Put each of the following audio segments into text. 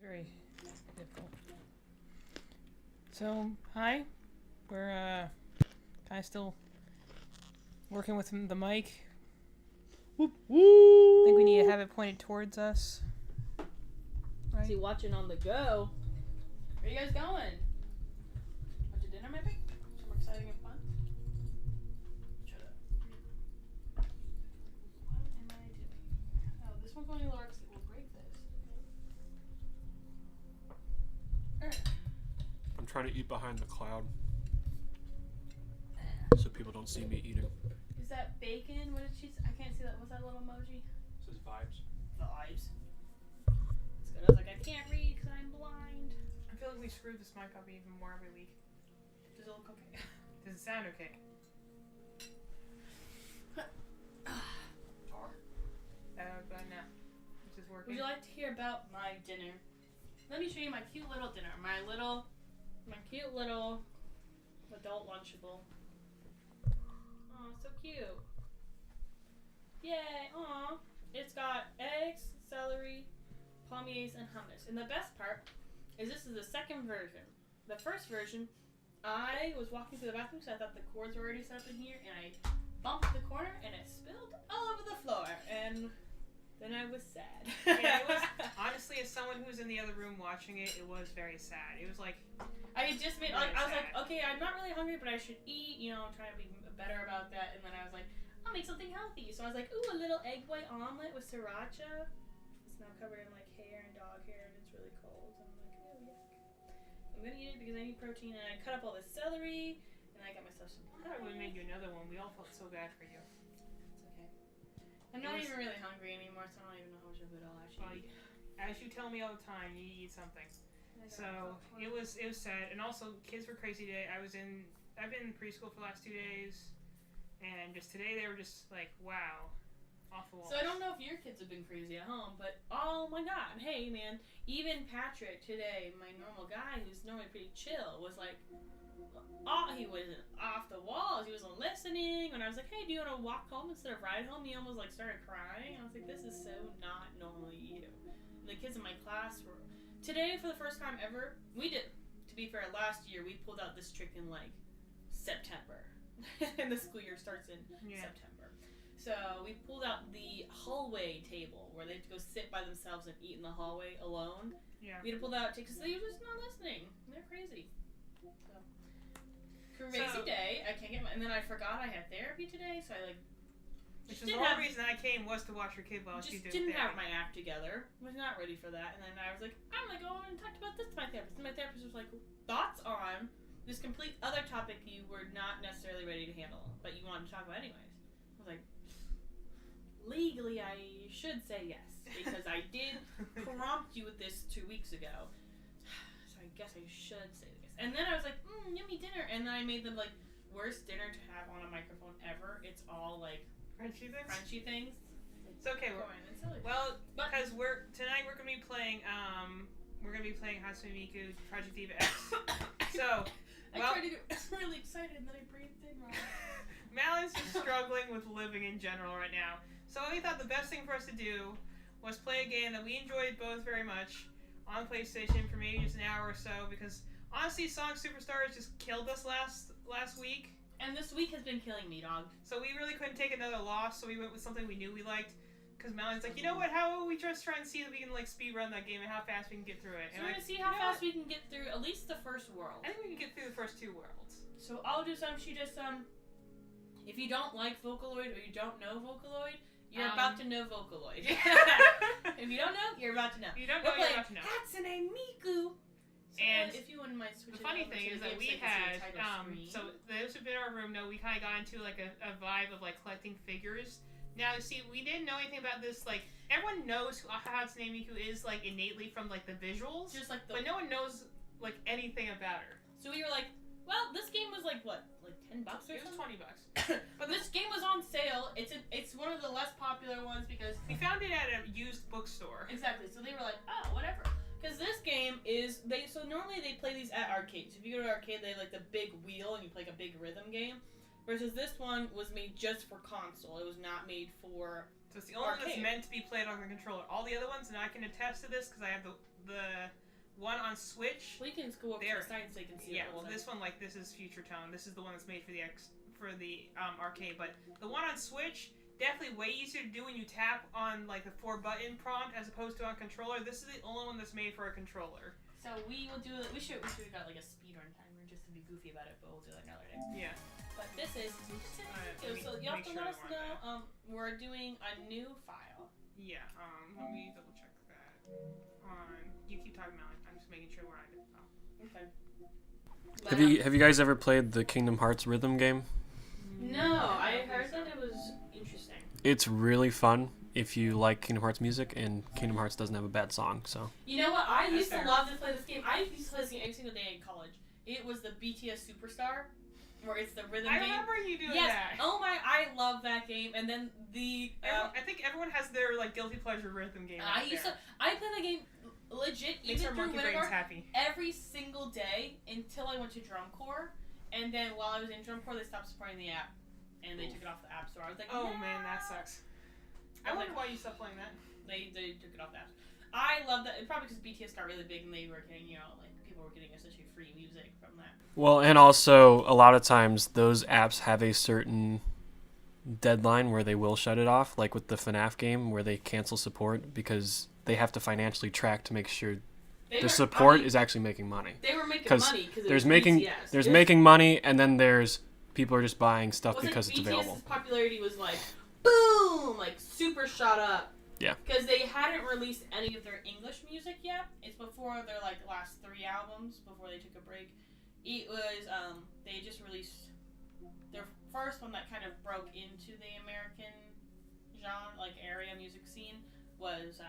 Very difficult. So, hi. We're kind of still working with the mic. Whoop, whoop. I think we need to have it pointed towards us. Right? Is he watching on the go? Where are you guys going? Out to dinner, maybe? Some exciting and fun? Shut up. What am I doing? Oh, this one's going to lower because it will break this. I'm trying to eat behind the cloud so people don't see me eating. Is that bacon? What did she say? I can't see that. What's that little emoji? It says vibes. Vibes. It's good. I was like, I can't read because I'm blind. I feel like we screwed this mic up even more every week. Does it look okay? Does it sound okay? But no. This is working. Would you like to hear about my dinner? Let me show you my cute little dinner. My cute little adult Lunchable. Oh, so cute. Yay, aw. It's got eggs, celery, pommes, and hummus. And the best part is this is the second version. The first version, I was walking through the bathroom, so I thought the cords were already set up in here, and I bumped the corner, and it spilled all over the floor. And then I was sad. Yeah, it was, honestly, as someone who's in the other room watching it, it was very sad. It was like... I just made, like, I was like, okay, I'm not really hungry, but I should eat, you know, trying to be better about that. And then I was like, I'll make something healthy. So I was like, ooh, a little egg white omelet with sriracha. It's now covered in, like, hair and dog hair, and it's really cold. And I'm like, oh, yuck. I'm gonna eat it because I need protein, and I cut up all the celery, and I got myself some I thought I would have made you another one. We all felt so bad for you. I'm not even really hungry anymore, so I don't even know how much of it I'll actually eat. As you tell me all the time, you eat something. So it was sad, and also kids were crazy today. I've been in preschool for the last 2 days, and just today they were just like, wow, off the wall. So I don't know if your kids have been crazy at home, but oh my god, hey man, even Patrick today, my normal guy who's normally pretty chill, was like, he was off the walls. He wasn't listening. When I was like, hey, do you want to walk home instead of ride home? He almost like started crying. I was like, this is so not normally you. And the kids in my class were today for the first time ever. We did, to be fair, last year we pulled out this trick in like September, and the school year starts in September. So we pulled out the hallway table where they have to go sit by themselves and eat in the hallway alone. Yeah. We had to pull that out because they were just not listening. They're crazy. Crazy day. I can't get my... And then I forgot I had therapy today, so I, like... Which is the whole reason I came was to watch your kid while she did didn't therapy. have my act together. Was not ready for that. And then I was like, I'm going to go and talk about this to my therapist. And my therapist was like, thoughts on this complete other topic you were not necessarily ready to handle, but you wanted to talk about anyways. I was like, legally I should say yes, because I did prompt you with this 2 weeks ago. So I guess I should say this. And then I was like, yummy dinner. And then I made the, like, worst dinner to have on a microphone ever. It's all, like, crunchy things? It's okay. Well, because tonight we're going to be playing, Hatsune Miku, Project DIVA X. So, I tried to get really excited and then I breathed in wrong. Malin's just struggling with living in general right now. So we thought the best thing for us to do was play a game that we enjoyed both very much on PlayStation for maybe just an hour or so, because honestly, Sonic Superstars just killed us last week. And this week has been killing me, dog. So we really couldn't take another loss, so we went with something we knew we liked. Because Malin's like, you know what, how about we just try and see if we can, like, speedrun that game and how fast we can get through it. So we're going to see how fast we can get through at least the first world. I think we can get through the first 2 worlds. So I'll do if you don't like Vocaloid or you don't know Vocaloid, you're about to know Vocaloid. If you don't know, you're about to know. You don't know, you're about to know. Hatsune Miku. And if you wouldn't mind switching, the funny thing is that we had, so those who've been in our room know we kind of got into like a vibe of like collecting figures. Now, see, we didn't know anything about this. Like, everyone knows who Hatsune Miku is, like, innately from like the visuals, just like but no one knows like anything about her. So we were like, well, this game was like what, like $10 or something? It was $20. But this game was on sale. It's one of the less popular ones because we found it at a used bookstore. Exactly. So they were like, oh, whatever. Because this game is, so normally they play these at arcades. If you go to an arcade, they have like the big wheel and you play like a big rhythm game. Versus this one was made just for console. It was not made for So it's the only one that's Arcade. meant to be played on the controller. All the other ones, and I can attest to this because I have the one on Switch. We can go up to There. the side so you can see Yeah, it. well, this one, like, this is Future Tone. This is the one that's made for the arcade. But the one on Switch, definitely way easier to do when you tap on, like, the 4-button prompt as opposed to on controller. This is the only one that's made for a controller. So we will do. We should have got like a speedrun timer just to be goofy about it, but we'll do that another day. Yeah. But this is Alright, so let me you have make to sure let I us want know. We're doing a new file. Yeah, let me double check that. You keep talking about it. I'm just making sure where I did. Okay. Have you guys ever played the Kingdom Hearts rhythm game? No, I heard that it was interesting. It's really fun if you like Kingdom Hearts music, and Kingdom Hearts doesn't have a bad song, so. You know what? I That's used to fair. love to play this game. I used to play this game every single day in college. It was the BTS Superstar, where it's the rhythm I game. remember you doing Yes. that. Oh my! I love that game. And then the. I think everyone has their like guilty pleasure rhythm game. I used to. I played the game legit Makes our even through monkey brains whenever happy. every single day until I went to drum corps, and then while I was in drum corps, they stopped supporting the app, and they took it off the app store. I was like, Oh no! man, that sucks. I wonder why you stopped playing that. They took it off the app. I love that. Probably because BTS got really big and they were getting, like people were getting essentially free music from that. Well, and also, a lot of times, those apps have a certain deadline where they will shut it off, like with the FNAF game, where they cancel support because they have to financially track to make sure the support is actually making money. They were making 'Cause money because There's BTS. making money, and then there's people are just buying stuff Wasn't because it's BTS's available. popularity was like boom, like super shot up. Yeah. Because they hadn't released any of their English music yet. It's before their like last 3 albums before they took a break. It was they just released their first one that kind of broke into the American genre, like area music scene was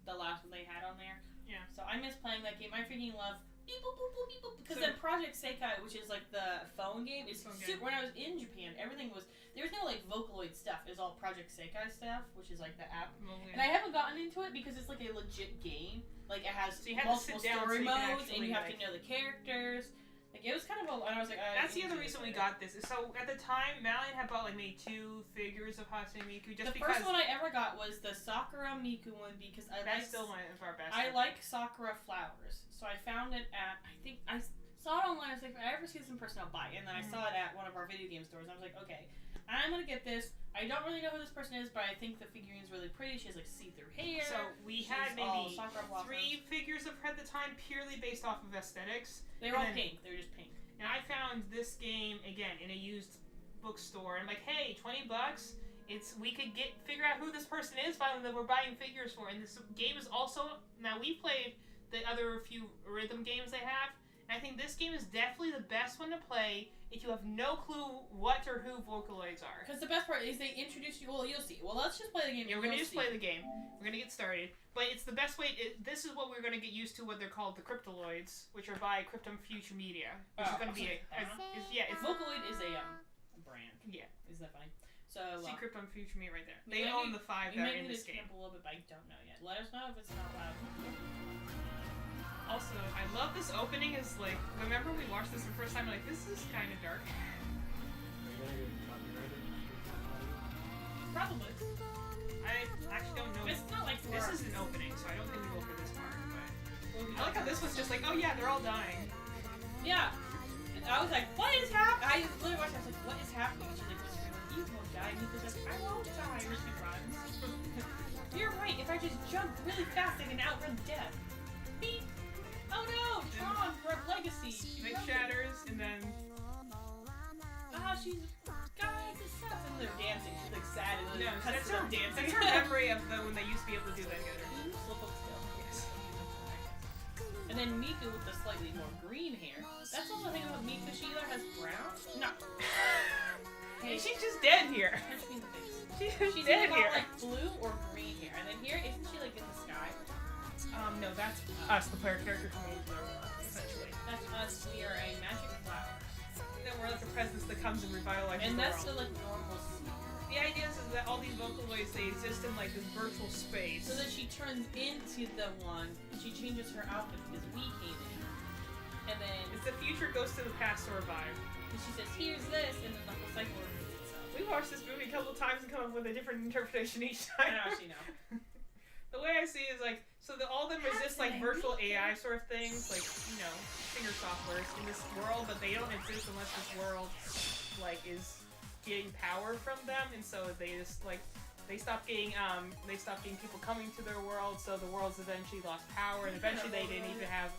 the last one they had on there. Yeah. So I miss playing that game. I freaking love beep boop boop boop beep boop because then Project Sekai, which is like the phone game, is super. When I was in Japan, everything was there was no like Vocaloid stuff. It was all Project Sekai stuff, which is like the app. And I haven't gotten into it because it's like a legit game. Like it has So you have to multiple sit down story so you can modes, and you have to know the characters. Like it was kind of a. And I was like, That's the other reason we got this. So at the time, Malian had bought like maybe 2 figures of Hatsune Miku just the because. first one I ever got was the Sakura Miku one because I That's still one of our best. I like Sakura flowers, so I found it at. I think I saw it online. I was like, if I ever see this in person, I'll buy it. And then I saw it at one of our video game stores. And I was like, okay, I'm gonna get this. I don't really know who this person is, but I think the figurine is really pretty. She has like see-through hair. So we She's had all maybe Sakura blossoms. 3 figures of her at the time, purely based off of aesthetics. They were all and then- pink. They were just pink. And I found this game again in a used bookstore. I'm like, hey, $20. We could figure out who this person is finally that we're buying figures for. And this game is also now we played the other few rhythm games they have. And I think this game is definitely the best one to play if you have no clue what or who Vocaloids are. Because the best part is they introduce you. Well, you'll see. Well, let's just play the game. Yeah, we're gonna just play the game. We're gonna get started. But it's the best way. This is what we're gonna get used to. What they're called, the Cryptoloids, which are by Cryptum Future Media, which is gonna be it's Vocaloid is a brand. Yeah. Isn't that funny? So see Cryptum Future Media right there. you They might own need- the 5 you that might are in need this to game. camp a little bit, but I don't know yet. Let us know if it's not loud. Also, I love this opening. Is like, remember we watched this the first time? Like, this is kind of dark. Probably. I actually don't know. It's not like This we're- is an opening, so I don't think we go for this part. But we'll be I like how this one's just like, oh yeah, they're all dying. Yeah. And I was like, what is happening? I literally watched it. I was like, what is happening? And she's like, you won't die. And he was like, I won't die. And she runs. You're right. If I just jump really fast, I can outrun death. Beep. Oh no! Tron, legacy. She like shatters, and then She's guys, it sucks. And they're dancing. She's like sad and no, cuts that's to her them. dancing. That's her memory of when they used to be able to do that together. Slip up still. Yes. And then Miku with the slightly more green hair. That's all the thing about Miku. She either has brown. No. Hey, she's just dead here. Punch me in the face. She's She's dead either here. got like blue or green hair. And then here, isn't she like in the sky? No, that's us, the player character coming into the world, essentially. That's us. We are a magic flower. Then we're like a presence that comes and revitalizes And the that's world. the like normal sea. The idea is that all these Vocaloids, they exist in like this virtual space. So that she turns into the one. She changes her outfit because we came in. And then It's the future goes to the past to revive. she says, here's this, and then the whole cycle repeats itself. We watched this movie a couple times and come up with a different interpretation each I time. don't actually know. The way I see it is like, so all of them resist like virtual AI sort of things, like, you know, finger softwares in this world, but they don't exist unless this world, like, is getting power from them, and so they just, like, they stop getting people coming to their world, so the world's eventually lost power, and eventually they didn't even have,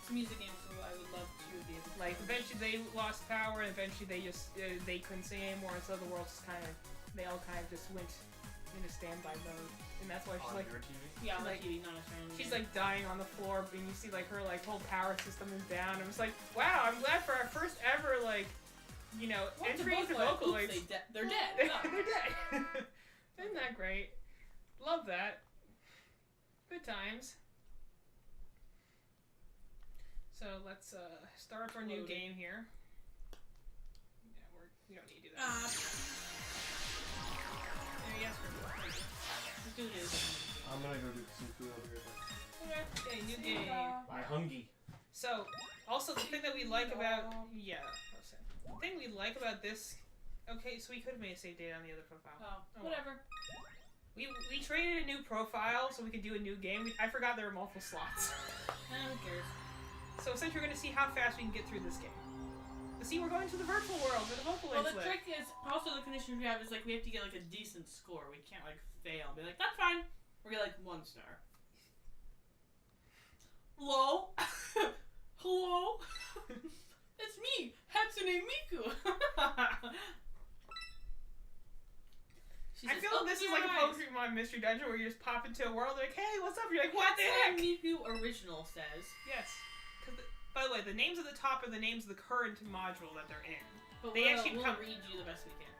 It's a music game, so I would love to be able to. like, eventually they lost power, and eventually they just, they couldn't sing anymore, and so the world just kind of, they all kind of just went into standby mode, and that's why she's On like, your TV? Yeah, on like, TV, not a phone. she's like dying on the floor, and you see like her like whole power system is down. I'm just like, wow, I'm glad for our first ever like, you know, What's entry into Vocaloids. They're dead. No. They're dead. Isn't that great? Love that. Good times. So let's start up our new game here. Yeah, we don't need to do that. Yes, Let's do this. I'm gonna go do some food over here. okay, new game. My hungry. So, also the thing that we like about the thing we like about this. Okay, so we could have made a save date on the other profile. Oh, well. whatever. We traded a new profile so we could do a new game. I forgot there were multiple slots. Who cares? So essentially, we're gonna see how fast we can get through this game. But see, we're going to the virtual world where the Vocaloids Well, the live. trick is also the condition we have is like we have to get like a decent score. We can't like fail and be like, that's fine. We're get like 1 star. Hello? Hello? It's me, Hatsune Miku. I feel like this is like a Pokemon Mystery Dungeon where you just pop into a world like, hey, what's up? You're like, what the heck? Hatsune Miku original says. Yes. By the way, the names at the top are the names of the current module that they're in. But They actually we'll come- read you the best we can.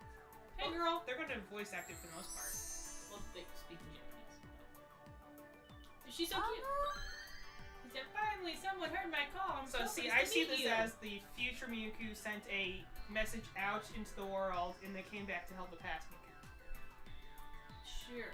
Hey Well, girl. They're going to voice act it for the most part. Well, they speak in Japanese. She's so cute. He said, finally, someone heard my call. I'm So so see, pleased I to see meet this you." as the future Miku sent a message out into the world and they came back to help the past Miku. Sure.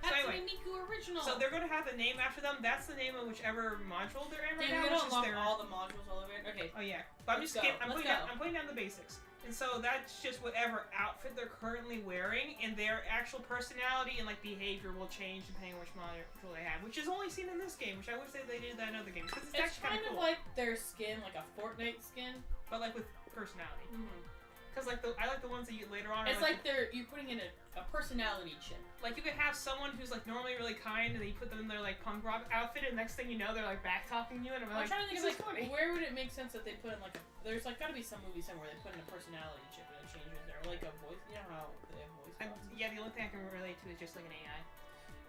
So Hatsune anyway, Miku original. So they're going to have the name after them. That's the name of whichever module they're in right Dude, now. we Which don't is love their... all the modules all over it. Okay. Oh yeah, but I'm Let's just go. I'm Let's putting down the basics, and so that's just whatever outfit they're currently wearing, and their actual personality and like behavior will change depending on which module they have, which is only seen in this game, which I wish they did that in other games because it's It's actually kind of cool, like their skin, like a Fortnite skin. but like with personality. Mm-hmm. Because like I like the ones that you get later on. It's like you're putting in a personality chip. Like you could have someone who's like normally really kind, and then you put them in their like punk rock outfit, and next thing you know they're like back talking you, and I'm I'm like, trying to think this of is like funny. where would it make sense that they put in like a there's like gotta be some movie somewhere they put in a personality chip and it changes there, or like a voice. You know how they have voice boxes. Yeah, the only thing I can relate to is just like an AI.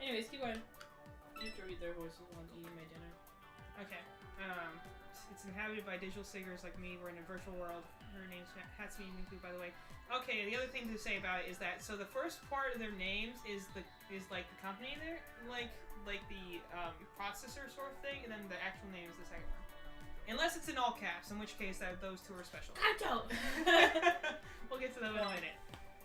Anyways, keep going. You have to read their voices while I'm eating my dinner. Okay. It's inhabited by digital figures like me. We're in a virtual world. Her name's Hatsune Miku, by the way. Okay, the other thing to say about it is that so the first part of their names is like the company there, like the processor sort of thing, and then the actual name is the second one. Unless it's in all caps, in which case those two are special. I don't. We'll get to them in a minute.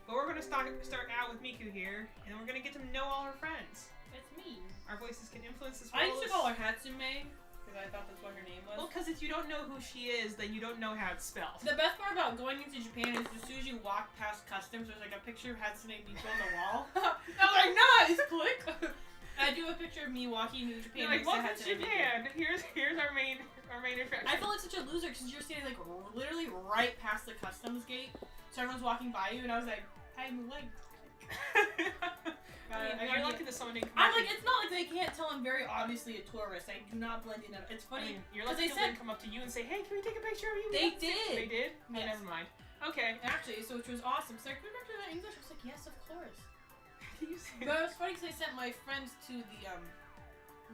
But we're gonna start out with Miku here, and then we're gonna get to know all her friends. It's me. Our voices can influence this I world. used to call her Hatsune because I thought that's what her name was. Well, because if you don't know who she is, then you don't know how it's spelled. The best part about going into Japan is as soon as you walk past customs, there's like a picture of Hatsune Miku on the wall. I'm like, nice! Click! I do a picture of me walking into Japan. You're like, next to welcome to Hatsune Miku. Japan. Here's our main attraction. I feel like such a loser because you're standing like literally right past the customs gate. So everyone's walking by you, and I was like, I'm like. You're lucky that someone didn't come I'm up like, to it's not like they can't tell I'm very obviously a tourist. I do not blend in. It's funny. you're because lucky they they said didn't come up to you and say, hey, can we take a picture of you? they did. They did? Oh, Yes. never mind. Okay. Actually, so which was awesome. So I could remember that English. I was like, yes, of course. You see- But it was funny because I sent my friends to the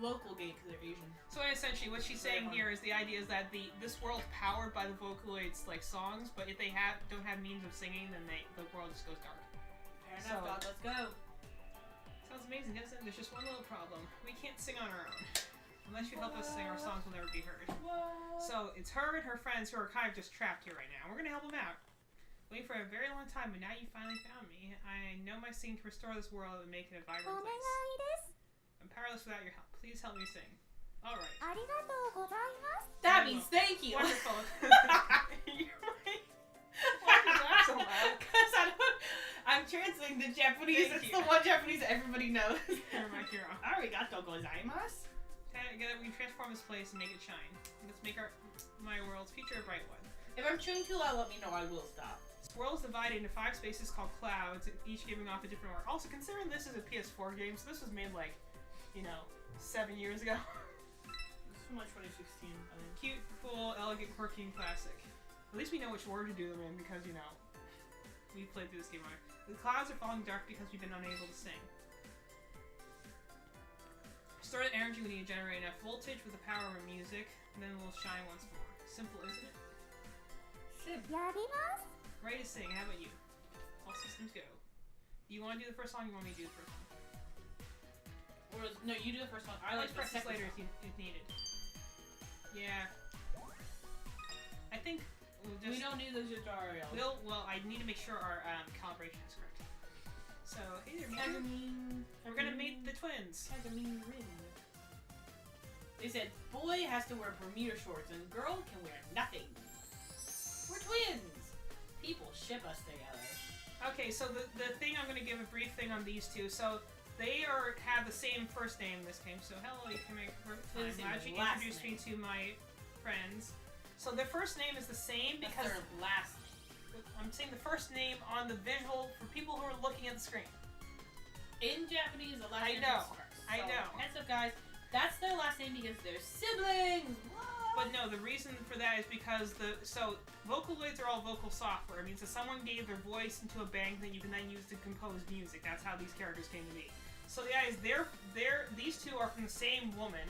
local gate because they're Asian. So essentially, what she's saying here is the idea is that this world's powered by the Vocaloids like songs, but if they don't have means of singing, then the world just goes dark. Fair So- enough, dog. Let's go. Sounds amazing, doesn't it? There's just one little problem. We can't sing on our own. Unless you help us sing, our songs will never be heard. What? So it's her and her friends who are kind of just trapped here right now. We're gonna help them out. Waiting for a very long time, but now you finally found me. I know my singing can restore this world and make it a vibrant place. I'm powerless without your help. Please help me sing. All right. That means thank you. Wonderful. You're right. Why did you laugh so so loud. Because I'm translating the Japanese. Thank It's you. the one Japanese that everybody knows. You're my hero. Arigato gozaimasu. We transform this place and make it shine. Let's make my world's future a bright one. If I'm chewing too loud, let me know. I will stop. This world is divided into 5 spaces called clouds, each giving off a different word. Also, considering this is a PS4 game, so this was made like, 7 years ago. This is from like 2016, I think. Cute, cool, elegant, quirky, and classic. At least we know which word to do them in because, we played through this game already. The clouds are falling dark because we've been unable to sing. Store the energy we need to generate enough voltage with the power of our music, and then we'll shine once more. Simple, isn't it? Ready to sing. How about you? All systems go. Do you want to do the first song? Or you want me to do the first one? No, you do the first one. I like Let's press the this later if needed. Yeah. I think We don't need those tutorials. I need to make sure our calibration is correct. So, hey there, Miku. We're gonna meet the twins. They said boy has to wear Bermuda shorts and girl can wear nothing. We're twins. People ship us together. Okay, so the thing, I'm gonna give a brief thing on these two. So they have the same first name in this game. So hello, you can make perfect time. Glad you introduced me to my friends. So their first name is the same because their last name. I'm saying the first name on the visual for people who are looking at the screen. In Japanese, the last I name know. is first. I know. Heads up, guys. That's their last name because they're siblings. What? But no, the reason for that is because Vocaloids are all vocal software. It means that someone gave their voice into a bank that you can then use to compose music. That's how these characters came to be. So guys, these two are from the same woman,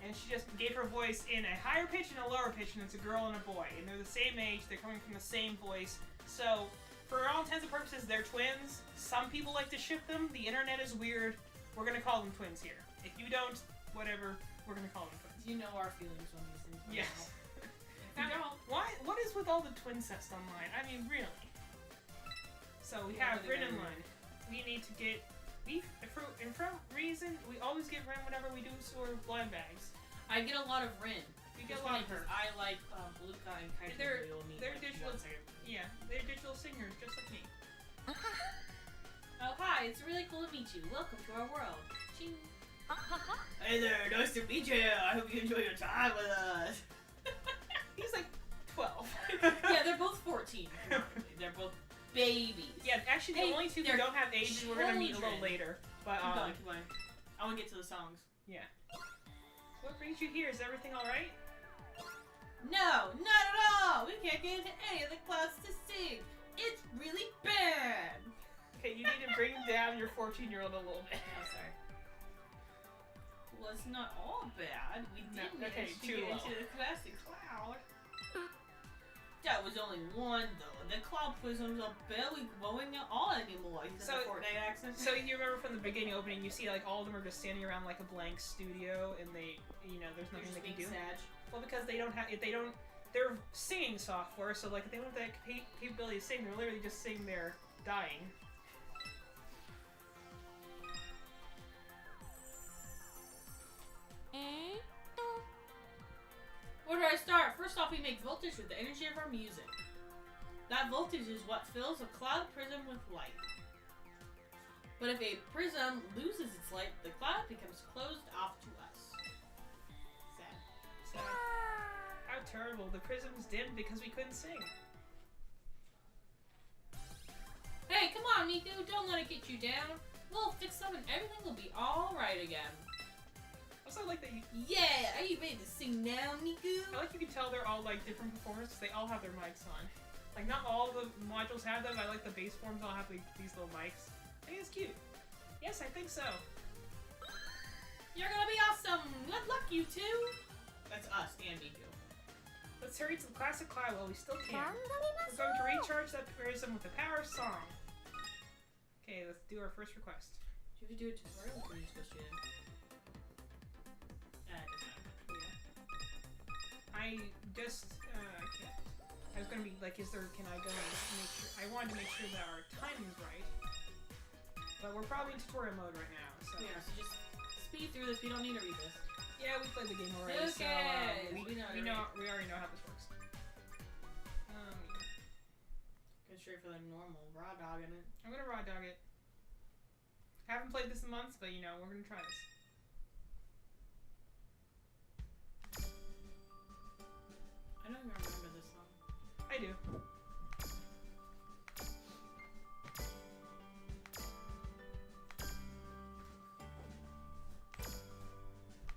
and she just gave her voice in a higher pitch and a lower pitch, and it's a girl and a boy, and they're the same age. They're coming from the same voice. So for all intents and purposes, they're twins. Some people like to ship them. The internet is weird. We're gonna call them twins here. If you don't, whatever, we're gonna call them twins. You know our feelings on these things. Yes. If you don't, What is with all the twin sets online? I mean, really. So we have Rin and Lun. We need to get beef. And for reason, we always get Rin whenever we do sort of blind bags. I get a lot of Rin. You get a lot of her. I like Luca and Kaito. They're digital. Yeah, they're digital singers, just like me. Oh hi, it's really cool to meet you. Welcome to our world. Ching. Hey there, nice to meet you. I hope you enjoy your time with us. He's like 12. Yeah, they're both 14. They're both babies. Yeah, actually, the only two who they're don't have ages we're gonna meet a little children. later. But Keep going, keep going. I want to get to the songs. yeah. What brings you here? Is everything all right? No, not at all. We can't get into any of the clouds to sing. It's really bad. Okay, you need to bring down your 14-year-old a little bit. Oh, sorry. Well, it's not all bad. We No, did okay, manage to too get low. into the classic cloud. That was only one, though. The cloud prisms are barely glowing at all anymore. Is that So- the Fortnite accent? So you remember from the beginning opening, you see like all of them are just standing around like a blank studio, and they, there's They're nothing just they can being do. sad. Well, because they don't have, they're singing software, so like if they don't have that capability to sing, they're literally just sitting there dying. Where do I start? First off, we make voltage with the energy of our music. That voltage is what fills a cloud prism with light. But if a prism loses its light, the cloud becomes closed off to us. Sad. So, how terrible. The prism's dimmed because we couldn't sing. Hey, come on, Miku, don't let it get you down. We'll fix them and everything will be alright again. Also, like that. Yeah, are you ready to sing now, Miku? I like you can tell they're all like different performers. They all have their mics on. Like not all the modules have them. I like the base forms all have these little mics. I think it's cute. Yes, I think so. You're gonna be awesome. Good luck, you two. That's us and Miku. Let's hurry to the classic cloud while we still can. We're going to recharge that prism with the power of song. Okay, let's do our first request. Should we do a tutorial or can we just go straight in? I just, I can't. I was gonna be like, can I go and make sure, I wanted to make sure that our timing is right. But we're probably in tutorial mode right now, so. Yeah, so just speed through this, we don't need to read this. Yeah, we played the game already, so Okay, we already know how this works. Because straight for the normal raw dog in it. I'm gonna raw dog it. Haven't played this in months, but you know, we're gonna try this. I don't even remember this song. I do.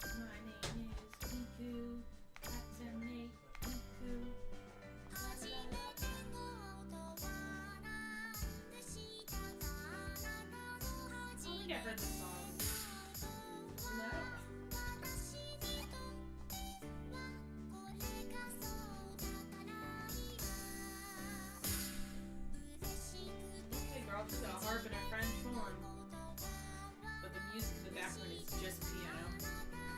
My name is Miku. Hatsune Miku. I think I heard this song. No. Okay, girl, she's got a harp and a French horn. But the music in the background is just piano.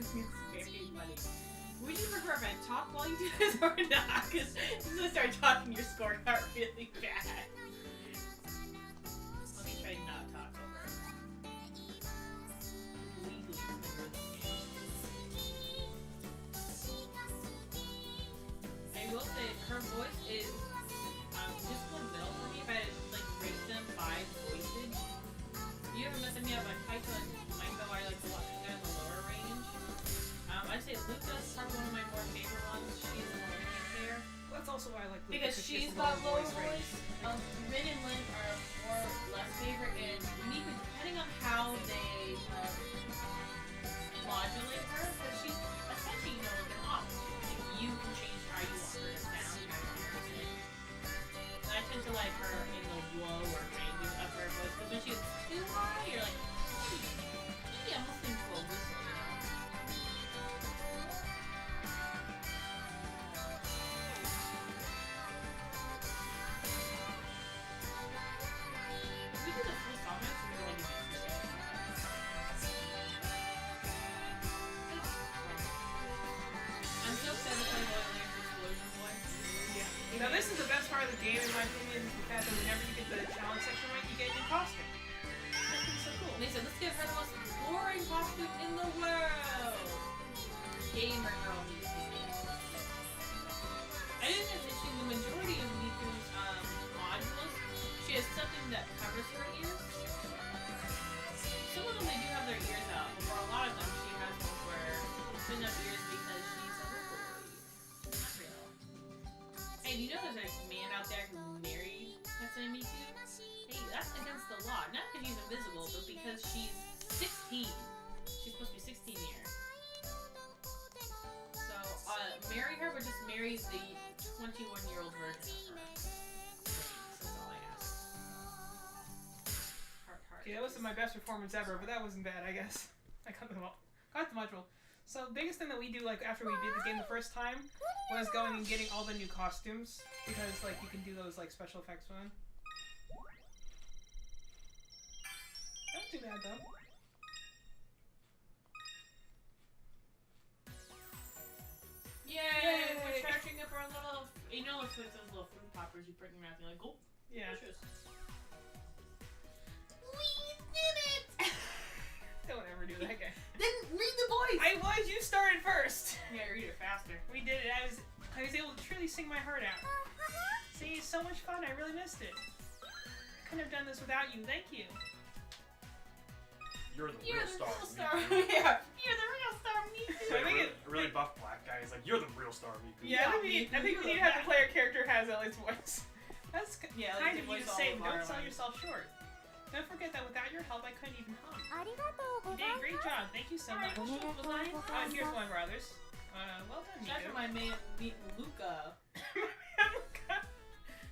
It's very funny. Would you prefer if I talk while you do this or not? Because if I start talking, your score got really bad. Let me try to not talk over it. Legally, I will say her voice is just one middle for me. If I like rate them by voices, you haven't met them yet, but I to like Mango, I like a lot. They're in the lower range. I'd say Luca's probably one of my more favorite ones. She's the one with hair. That's also why I like Luca, Because she has she's the got lower lower voice. Rin and Lin are more less favorite, and Miku, depending on how they modulate her, because she's essentially, you know, like an opera. Like, you can change how you want her to sound, and how you want her to sing. And I tend to like her in the lower ranges of her voice, because when she gets too high, you're like, I'm listening to a whistle, you know? We did a full song match, we really need to do it. I'm so excited to play Royal Lane's Explosion Boy. Yeah. Now this is the best part of the game in my opinion, is the fact that whenever you get the challenge section right, you get a new costume. That's so cool. And they said, let's give her the most boring costume in the world. Gamer girl Miku. I didn't think that the majority of Miku's modules, she has something that covers her ears. Some of them they do have their ears out, but for a lot of them she has ones where it's enough ears because she's a vocaloid. Not real. Hey, do you know there's a man out there who married Hatsune Miku? Hey, that's against the law. Not because she's invisible, but because she's 16. She's supposed to be 16 here. So, marry her, but just marry the 21-year-old version of her. That's all I ask. Heart. Okay, that wasn't my best performance ever, but that wasn't bad, I guess. I got the module. So the biggest thing that we do, like after we did the game the first time, was going and getting all the new costumes, because like you can do those like special effects one. Not too bad though. Yay! We're charging up our little, you know, it's with those little fruit poppers you bring them out and you're like, oh, Yeah. delicious. We did it! Don't ever do that again. Then read the voice! I was. You started first. Yeah, read it faster. We did it. I was able to truly sing my heart out. See, it's so much fun. I really missed it. I couldn't have done this without you. Thank you. You're the You're real the star. real star. Miku. Yeah, you're the real star, Miku. I think A really buff black guy is like, you're the real star, Miku. Yeah, I think Miku, we need to you're have the the player character has Ellie's voice. That's Yeah, kind like of the you to voice say. all Don't over sell our yourself short. Don't forget that without your help, I couldn't even hum. ありがとう You ござ did い a great ます。 job. Thank you so much. Here's one, brothers. Well done, Shout out to Miku. my man, Luca.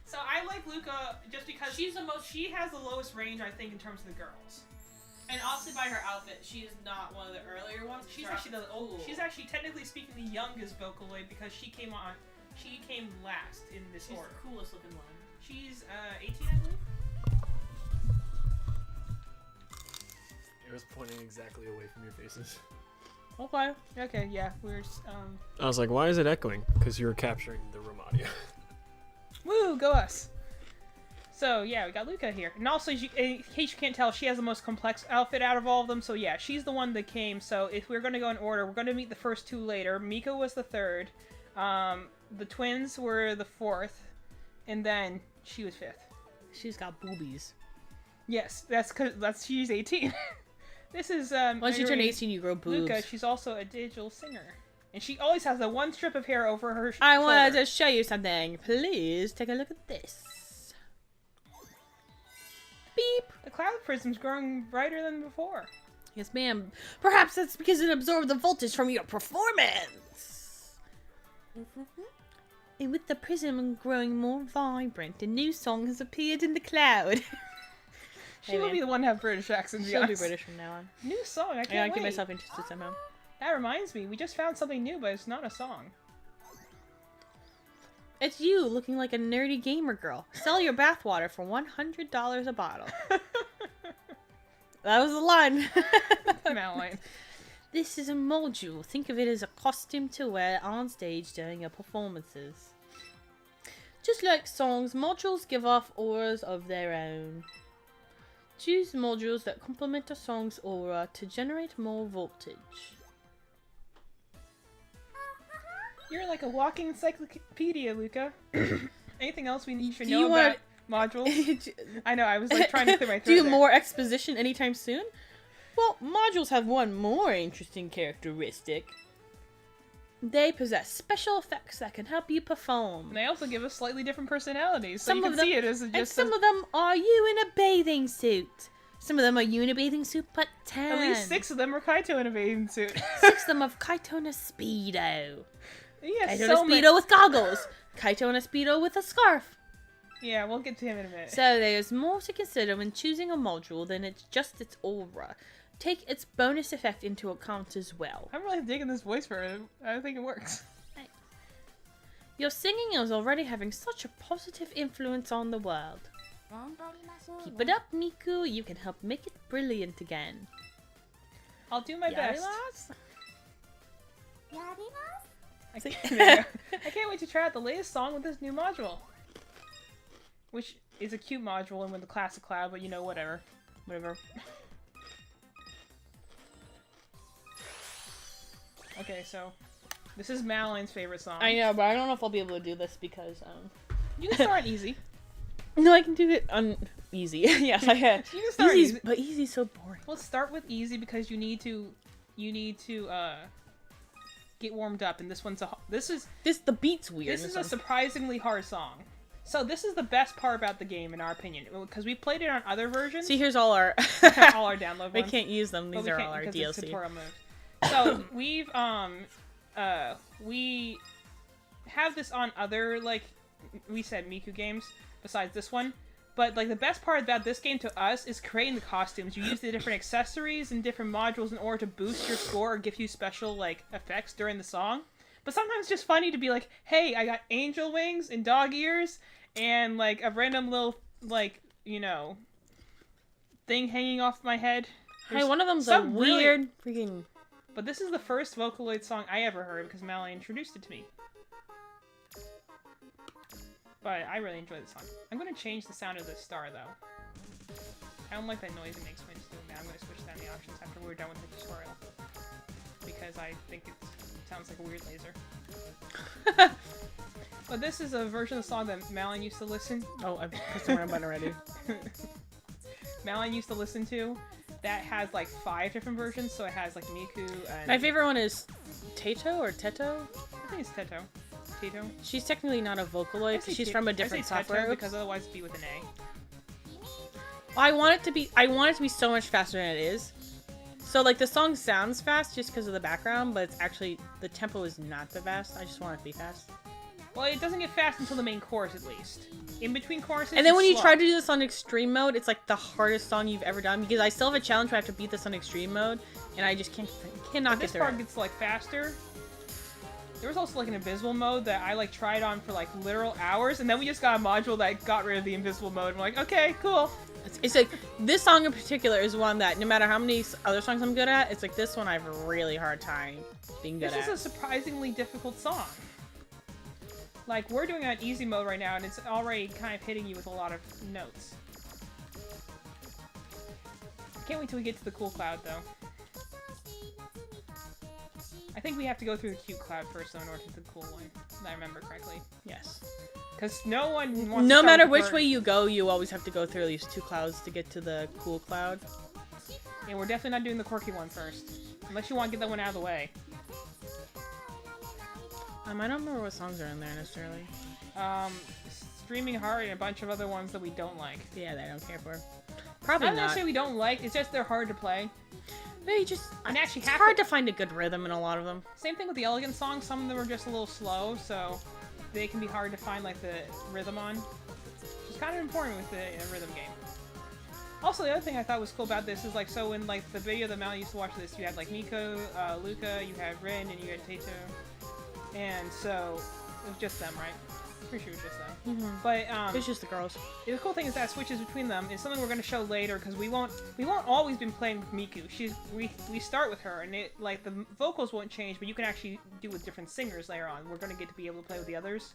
So I like Luca just because She's the most, she has the lowest range, I think, in terms of the girls. and also by her outfit, she is not one of the earlier ones. She's Her actually outfit's cool. she's actually technically speaking the youngest Vocaloid because she came last in this She's order. the coolest looking one. She's 18, I believe. It was pointing exactly away from your faces. Okay. Okay. Yeah. We're I was like, why is it echoing? Because you were capturing the room audio. Woo! Go us. So yeah, we got Luca here, and also in case you can't tell, she has the most complex outfit out of all of them. So yeah, she's the one that came. So if we're going to go in order, we're going to meet the first two later. Miku was the third. The twins were the fourth, and then she was fifth. She's got boobies. Yes, that's she's 18. This is Once you turn Marguerite 18, you grow boobs. Luca. She's also a digital singer, and she always has the one strip of hair over her. I shoulder. wanted to show you something. Please take a look at this. Beep. The cloud prism's growing brighter than before. Yes, ma'am. Perhaps that's because it absorbed the voltage from your performance. And with the prism growing more vibrant, a new song has appeared in the cloud. She will be the one to have British accent. She'll be British from now on. New song. I I can't gotta wait. keep myself interested somehow. That reminds me, we just found something new, but it's not a song. It's you looking like a nerdy gamer girl. Sell your bathwater for $100 a bottle. That was the line. Madeline. This is a module. Think of it as a costume to wear on stage during your performances. Just like songs, modules give off auras of their own. Choose modules that complement a song's aura to generate more voltage. You're like a walking encyclopedia, Luca. Anything else we should Do know you about want modules? I know, I was like trying to clear my throat do there. more exposition anytime soon? Well, modules have one more interesting characteristic. They possess special effects that can help you perform. And they also give us slightly different personalities, so Some you of can them- see it as And just some of them are you in a bathing suit. Some of them are you in a bathing suit, but tan. at least 6 of them are Kaito in a bathing suit. 6 of them have Kaito in a Speedo. Yes, Kaito so in a many. Speedo with goggles. Kaito in a Speedo with a scarf. Yeah, we'll get to him in a minute. So there's more to consider when choosing a module than it's just its aura. Take its bonus effect into account as well. I'm really digging this voice for it. I think it works. Your singing is already having such a positive influence on the world. Keep it up, Miku. You can help make it brilliant again. I'll do my best. There you go. I can't wait to try out the latest song with this new module. Which is a cute module and with the classic cloud, but you know, whatever. Whatever. Okay, so this is Madeline's favorite song. I know, but I don't know if I'll be able to do this because You can start easy. no, I can do it on easy. Yes, I can. You can start Easy's, easy. but easy's so boring. Let's start with easy because you need to get warmed up, and this one's The beat's weird. this is a one. surprisingly hard song. So this is the best part about the game, in our opinion, because we played it on other versions. See, here's all our. All our download We ones. can't use them. But These we are can't all our because it's DLC. tutorial moves. So we have this on other, like we said, Miku games besides this one. But like the best part about this game to us is creating the costumes. You use the different accessories and different modules in order to boost your score or give you special like effects during the song. But sometimes it's just funny to be like, hey, I got angel wings and dog ears and like a random little like, you know, thing hanging off my head. Hey, There's one of them's a some really- weird freaking. But this is the first Vocaloid song I ever heard because Mallory introduced it to me. But I really enjoy the song. I'm going to change the sound of this star, though. I don't like that noise it makes when it's doing that. I'm going to switch down the options after we're done with the tutorial. Because I think it sounds like a weird laser. But this is a version of the song that Malin used to listen. Oh, I pressed the wrong button already. Malin used to listen to. That has like 5 different versions, so it has like Miku and... My favorite one is Tato or Teto. I think it's Teto. Tito. She's technically not a Vocaloid I because say she's Ti- from a I say different Teto software. because otherwise it'd be with an A. I want it to be so much faster than it is. So like the song sounds fast just because of the background, but it's actually the tempo is not the best. I just want it to be fast. Well, it doesn't get fast until the main chorus, at least. In between choruses, And then when it's you slow. try to do this on extreme mode, it's like the hardest song you've ever done because I still have a challenge where I have to beat this on extreme mode, and I just cannot This get part through it. gets like faster. There was also like an invisible mode that I like tried on for like literal hours, and then we just got a module that got rid of the invisible mode. And we're like, okay, cool. It's like this song in particular is one that no matter how many other songs I'm good at, it's like this one I have a really hard time being good This at. is a surprisingly difficult song. Like, we're doing it on easy mode right now, and it's already kind of hitting you with a lot of notes. Can't wait till we get to the cool cloud, though. I think we have to go through the cute cloud first, though, in order to get the cool one. If I remember correctly. Yes. Because no one wants to No start matter with which bird. way you go, you always have to go through at least 2 clouds to get to the cool cloud. And we're definitely not doing the quirky one first. Unless you want to get that one out of the way. I don't remember what songs are in there necessarily. Streaming Heart and a bunch of other ones that we don't like. Yeah, that I don't care for. Probably Not not. necessarily we don't like, it's just they're hard to play. They just... And actually it's half hard to find a good rhythm in a lot of them. Same thing with the Elegant songs, some of them are just a little slow, so they can be hard to find like the rhythm on. Which is kind of important with the rhythm game. Also, the other thing I thought was cool about this is like, so in like the video that Mal used to watch this, you had like Miku, Luca, you had Rin, and you had Taito. And so, it was just them, right? Pretty sure it was just them. But It's just the girls. the cool thing is that switches between them is something we're going to show later because we won't always be playing with Miku. We start with her and it like the vocals won't change, but you can actually do with different singers later on. We're going to get to be able to play with the others.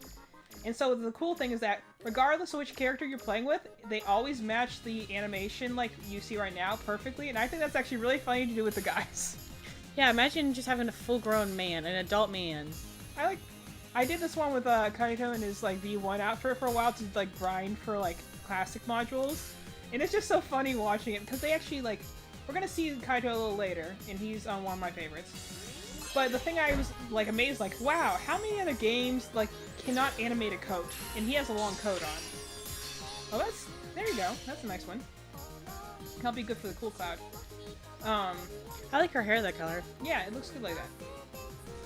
And so the cool thing is that regardless of which character you're playing with, they always match the animation like you see right now perfectly. And I think that's actually really funny to do with the guys. Yeah, imagine just having a full-grown man, an adult man. I did this one with Kaito in his like V1 outfit for a while to like grind for like classic modules, and it's just so funny watching it because they actually like we're gonna see Kaito a little later, and he's on one of my favorites. But the thing I was like amazed, like wow, how many other games like cannot animate a coat, and he has a long coat on. Oh, there you go. That's a nice one. That'll be good for the cool cloud. I like her hair that color. Yeah, it looks good like that.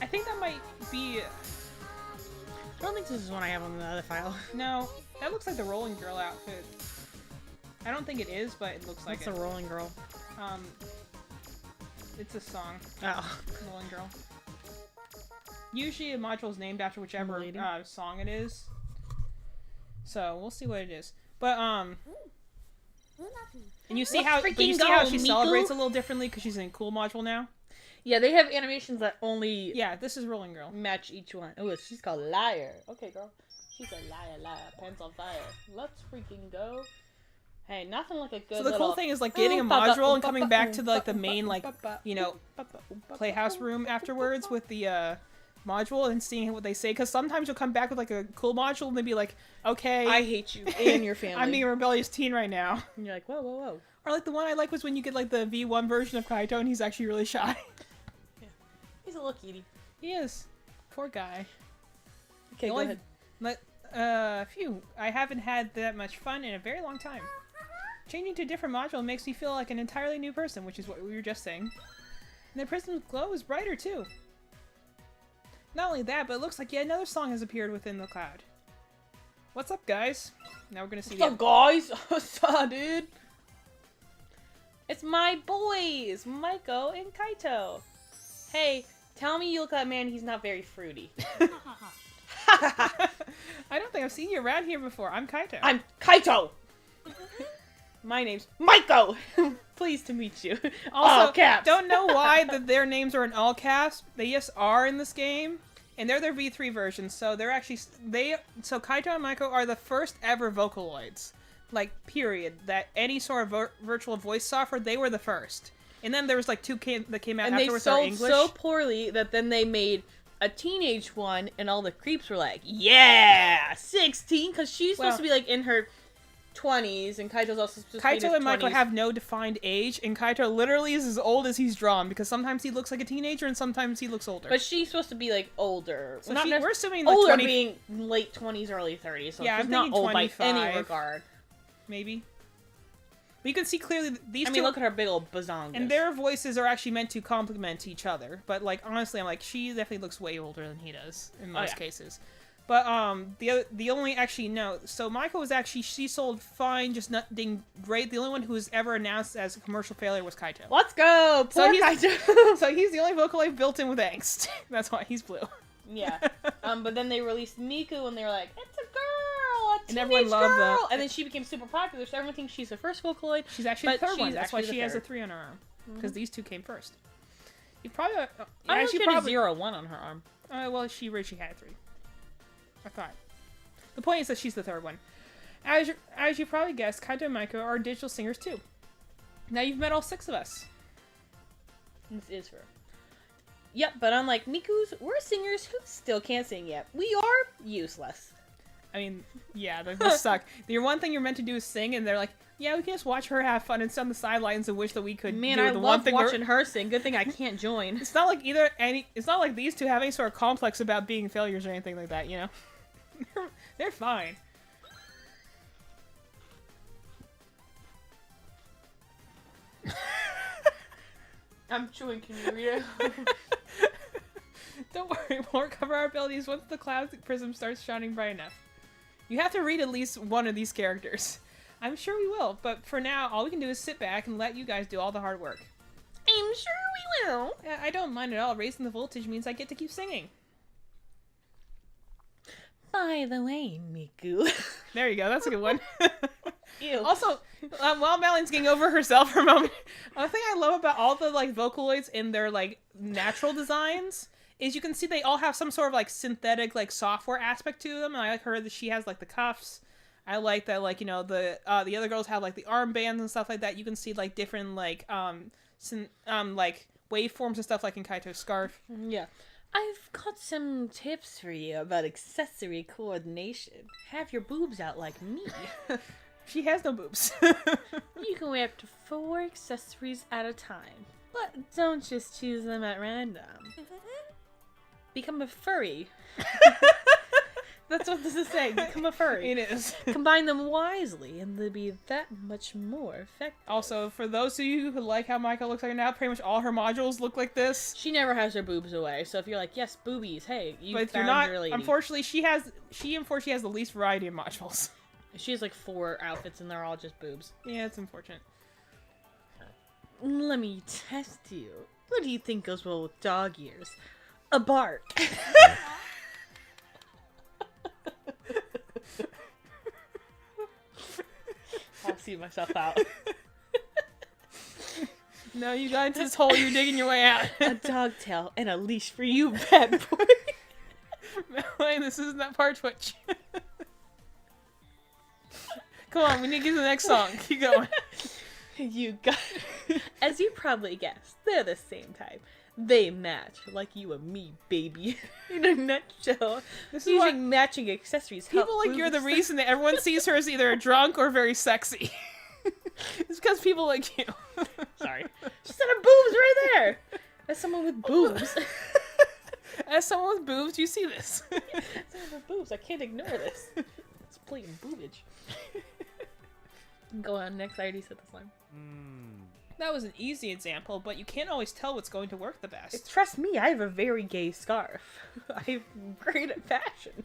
I think that might be. I don't think this is one I have on the other file. No, that looks like the Rolling Girl outfit. I don't think it is, but it looks like It's a rolling girl. It's a song. Oh. Rolling Girl. Usually a module is named after whichever Lady. song it is. So we'll see what it is. But and you see Let's how freaking she go, celebrates Miku. a little differently because she's in cool module now. Yeah, they have animations that only Yeah, this is Rolling Girl. match each one. Oh, she's called Liar. Okay, girl. She's a liar. Pants on fire. Let's freaking go. Hey, nothing like a good So the little... cool thing is like getting a module and coming back to like the main like playhouse room afterwards with the module and seeing what they say, because sometimes you'll come back with like a cool module and they'll be like, okay, I hate you and your family. I'm being a rebellious teen right now. And you're like, whoa, whoa, whoa. Or like the one I like was when you get like the V1 version of Kaito and he's actually really shy. He's a little cutie. He is. Poor guy. Okay, The go only- ahead. I haven't had that much fun in a very long time. Changing to a different module makes me feel like an entirely new person, which is what we were just saying. And the prism's glow is brighter too. Not only that, but it looks like yet another song has appeared within the cloud. What's up, guys? Now we're gonna see What's up, guys? What's up, dude? It's my boys, Maiko and Kaito. Hey, tell me you look at that man, he's not very fruity. I don't think I've seen you around here before. I'm Kaito. I'm Kaito! My name's Maiko! Pleased to meet you. Also, All caps. don't know why their names are in all caps. They just are in this game, and they're their V3 version. So they're actually So Kaito and Maiko are the first ever Vocaloids, like period. That any sort of virtual voice software, they were the first. And then there was like two that came out And they afterwards that were sold English. so poorly that then they made a teenage one, and all the creeps were like, yeah, 16, because she's supposed to be like in her 20s, and Kaito's also supposed to be in his Kaito and Maiko 20s. have no defined age, and Kaito literally is as old as he's drawn, because sometimes he looks like a teenager and sometimes he looks older. But she's supposed to be like older. So Not we're assuming like older 20, being late 20s, early 30s. So Yeah, she's I'm not thinking old by 25. any regard. maybe. But you can see clearly these I two mean, look at her big old bazongas. and their voices are actually meant to complement each other. But like honestly, I'm like she definitely looks way older than he does in most cases. But the only actually no. So Michael was actually she sold fine, just nothing great. The only one who was ever announced as a commercial failure was Kaito. Let's go! So Poor he's- Kaito! So he's the only Vocaloid built in with angst. That's why he's blue. Yeah. But then they released Miku, and they were like, it's a girl! A And everyone teenage loved girl! that. And then she became super popular, so everyone thinks she's the first Vocaloid. She's actually the But third one. she's That's why actually she the has a third. 3 on her arm. Because these two came first. You probably. I don't know as if you she had a probably. 0-1 on her arm. Well, she originally had 3. I thought. The point is that she's the third one. As you probably guessed, Kaito and Maiko are digital singers too. Now you've met all 6 of us. This is her. Yep, but unlike Miku's, we're singers who still can't sing yet. We are useless. I mean, yeah, they must suck. The one thing you're meant to do is sing, and they're like, yeah, we can just watch her have fun and sit on the sidelines and wish that we could Man, do I the one love thing watching her sing. Good thing I can't join. It's not like it's not like these two have any sort of complex about being failures or anything like that, you know? They're fine. I'm chewing. Can you read it? Don't worry, we'll recover our abilities once the cloud prism starts shining bright enough. You have to read at least one of these characters. I'm sure we will, but for now, all we can do is sit back and let you guys do all the hard work. I'm sure we will. Yeah, I don't mind at all. Raising the voltage means I get to keep singing. By the way, Miku. There you go, that's a good one. Ew. Also, while Madeline's getting over herself for a moment, one thing I love about all the like Vocaloids in their like natural designs is you can see they all have some sort of like synthetic like software aspect to them. And I like her that she has like the cuffs. I like that like, you know, the other girls have like the armbands and stuff like that. You can see like different like like waveforms and stuff like in Kaito's scarf. Yeah. I've got some tips for you about accessory coordination. Have your boobs out like me. She has no boobs. You can wear up to 4 accessories at a time. But don't just choose them at random. Become a furry. That's what this is saying. Become a furry. It is. Combine them wisely and they'll be that much more effective. Also, for those of you who like how Micah looks like her now, pretty much all her modules look like this. She never has her boobs away, so if you're like, yes, boobies, hey, you But if found you're not, your lady. unfortunately, she unfortunately has the least variety of modules. She has like 4 outfits and they're all just boobs. Yeah, it's unfortunate. Let me test you. What do you think goes well with dog ears? A bark. I'll see myself out. No, you got into this hole, you're digging your way out. A dog tail and a leash for you, bad boy. Melanie, this isn't that part twitch. Come on, we need to get to the next song. Keep going. You got As you probably guessed, they're the same type. They match, like you and me, baby. In a nutshell, This is using why matching accessories help people like you're the boost- reason that everyone sees her as either a drunk or very sexy. It's because people like you. Sorry. She said her boobs right there! As someone with boobs. As someone with boobs, you see this. Someone with boobs, I can't ignore this. It's blatant boobage. Go on, next. I already said this line. That was an easy example, but you can't always tell what's going to work the best. Trust me, I have a very gay scarf. I'm great at fashion.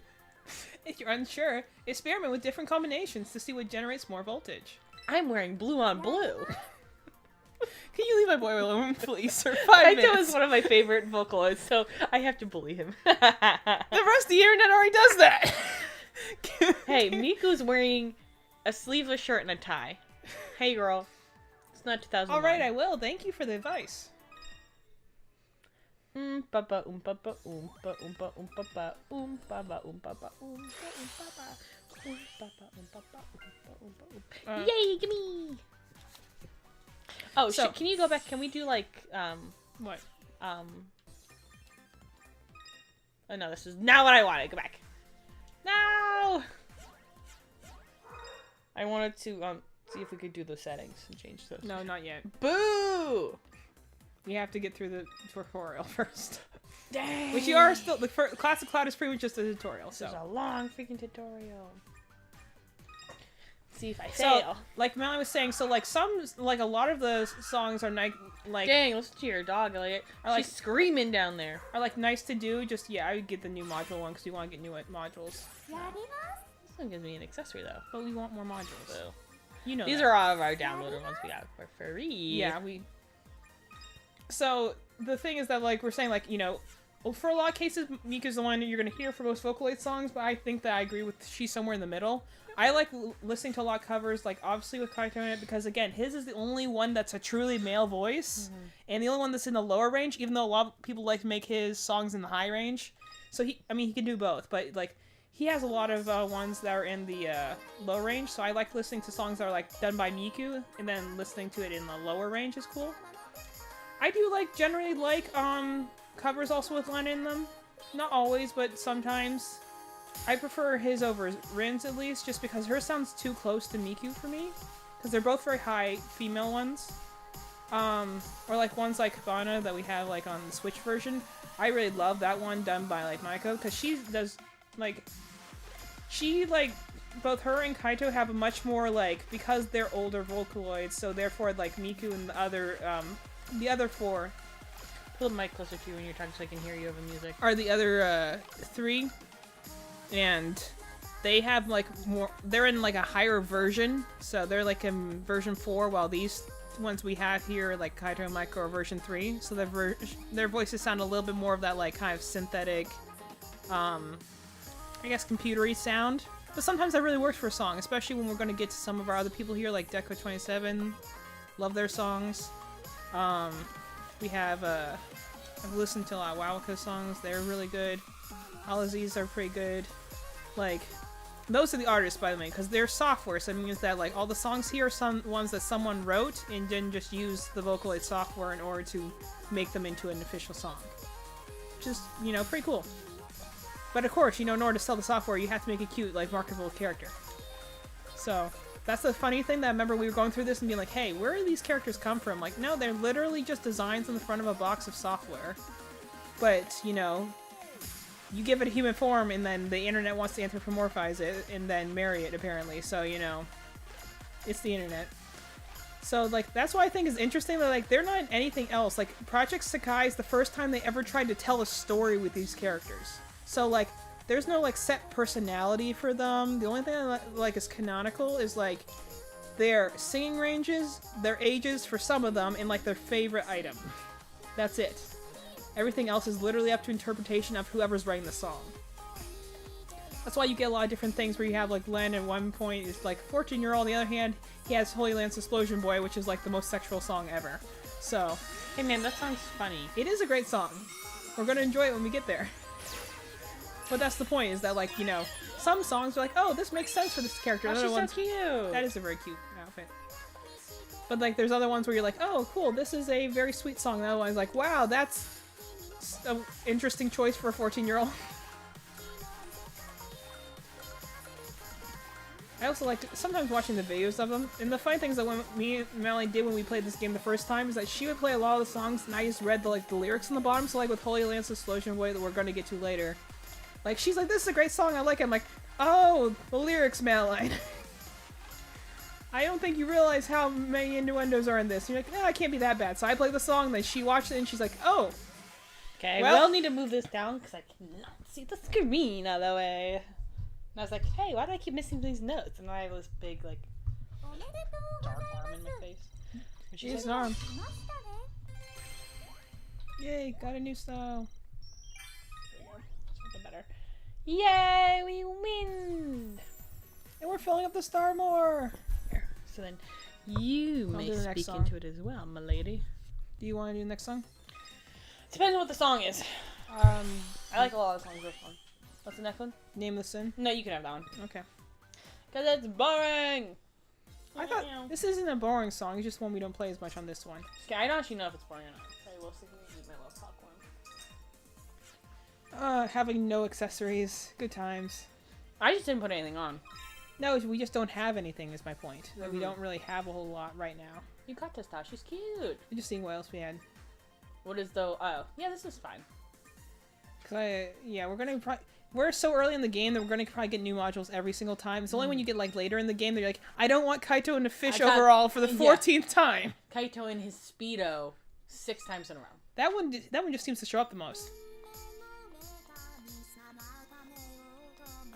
If you're unsure, experiment with different combinations to see what generates more voltage. I'm wearing blue on blue. Can you leave my boy alone, please, for 5 minutes? Kaito is one of my favorite vocalists, so I have to bully him. The rest of the internet already does that. Hey, Miku's wearing a sleeveless shirt and a tie. Hey, girl. It's not 2001. All right, I will. Thank you for the advice. Papa papa papa papa papa Yay, gimme! Oh, So- shit, can you go back? Can we do, like, What? oh no, this is not what I wanted. Go back. No! I wanted to, see if we could do the settings and change those. No, not yet. Boo! We have to get through the tutorial first. Dang! Which you are still. The Classic Cloud is pretty much just a tutorial, This is so. a long freaking tutorial. See if I So, fail. like Melanie was saying, so like a lot of the songs are like Dang, listen to your dog, Elliot. I She's screaming down there. are like nice to do. Just yeah, I would get the new module one because you want to get new modules, This one gives me an accessory, though. but we want more modules. So, You know, these that. are all of our downloaded ones we got for free. Yeah, we. So the thing is that like we're saying like for a lot of cases Miku's the one that you're gonna hear for most Vocaloid songs, but I think that I agree with she's somewhere in the middle. I like listening to a lot of covers, like obviously with Kaito in it, because again his is the only one that's a truly male voice, and the only one that's in the lower range. Even though a lot of people like to make his songs in the high range, so he can do both, but like. He has a lot of ones that are in the low range, so I like listening to songs that are like done by Miku, and then listening to it in the lower range is cool. I do like generally like covers also with Lana in them. Not always, but sometimes. I prefer his over Rin's at least, just because hers sounds too close to Miku for me. Because they're both very high female ones. Or like ones like Habana that we have like on the Switch version. I really love that one done by like Miku, because she does like... both her and Kaito have a much more like, because they're older Vocaloids, so therefore like Miku and the other four... Pull the mic closer to you when you're talking so I can hear you over music. Are the other three, and they have like more, they're in like a higher version, so they're like in version 4, while these ones we have here, like Kaito and Miku, are version 3, so their voices sound a little bit more of that like kind of synthetic, I guess computery sound, but sometimes that really works for a song, especially when we're going to get to some of our other people here, like Deco27, love their songs. We have, I've listened to a lot of Wowaka songs, they're really good. Alaziz are pretty good. Like, those are the artists, by the way, because they're software, so it means that, like, all the songs here are some ones that someone wrote and didn't just use the Vocaloid software in order to make them into an official song. Just, you know, pretty cool. But of course, you know, in order to sell the software, you have to make a cute, like, marketable character. So... that's the funny thing that I remember we were going through this and being like, hey, where do these characters come from? Like, no, they're literally just designs on the front of a box of software. But, you know, you give it a human form and then the internet wants to anthropomorphize it and then marry it, apparently. So, you know, it's the internet. So, like, that's what I think is interesting, that, like, they're not anything else. Like, Project Sakai is the first time they ever tried to tell a story with these characters. So, like, there's no, like, set personality for them. The only thing I like is canonical is, like, their singing ranges, their ages for some of them, and, like, their favorite item. That's it. Everything else is literally up to interpretation of whoever's writing the song. That's why you get a lot of different things where you have, like, Len at one point is, like, 14-year-old. On the other hand, he has Holy Lance Explosion Boy, which is, like, the most sexual song ever. So... hey man, that sounds funny. it is a great song. We're gonna enjoy it when we get there. But that's the point, is that, like, you know, some songs are like, oh, this makes sense for this character. Oh, Other she's ones, so cute. that is a very cute outfit. But, like, there's other ones where you're like, oh, cool, this is a very sweet song. And the other one's like, wow, that's an interesting choice for a 14-year-old. I also like sometimes watching the videos of them. And the funny thing is that when me and Melanie did when we played this game the first time is that she would play a lot of the songs and I just read the, like, the lyrics on the bottom. So, like, with Holy Lance Explosion Boy that we're going to get to later. Like, she's like, this is a great song, I like it. I'm like, oh, the lyrics, Madeline. I don't think you realize how many innuendos are in this. And you're like, no, it can't be that bad. So I played the song, and then she watched it, and she's like, oh. Okay, well, we'll need to move this down, because I cannot see the screen other way. And I was like, hey, why do I keep missing these notes? And I have this big, like, dark arm in my face. And she's Here's like, an arm. Yay, got a new style. something better. Yay, we win! And we're filling up the star more. Here, so then you I'll may do the next speak song. into it as well, my lady. Do you want to do the next song? Depends on what the song is. I like a lot of songs this one. What's the next one? Name the Sin. No, you can have that one. Okay. Because it's boring! I thought this isn't a boring song. It's just one we don't play as much on this one. Okay, I don't actually know if it's boring or not. Okay, we'll see if we can eat my little popcorn. Having no accessories. Good times. I just didn't put anything on. No, we just don't have anything is my point. Like, we don't really have a whole lot right now. You got this, Tosh. She's cute. We're just seeing what else we had. What is though? Oh, yeah, this is fine. Cause we're gonna we're so early in the game that we're gonna probably get new modules every single time. It's only when you get like later in the game that you're like, I don't want Kaito in a fish overall for the 14th time. Kaito in his Speedo 6 times in a row. That one just seems to show up the most.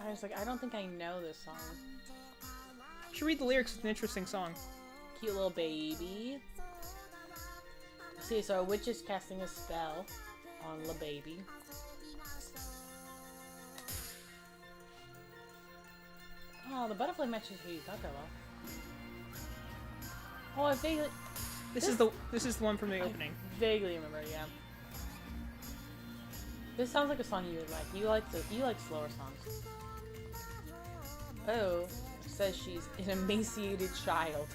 I was like, I don't think I know this song. You should read the lyrics. It's an interesting song. Cute little baby. See, so a witch is casting a spell on the baby. Oh, the butterfly matches Hiyukata well. Oh, I vaguely... This is the one from the opening. I vaguely remember, yeah. This sounds like a song you would like. You like slower songs. Oh, it says she's an emaciated child.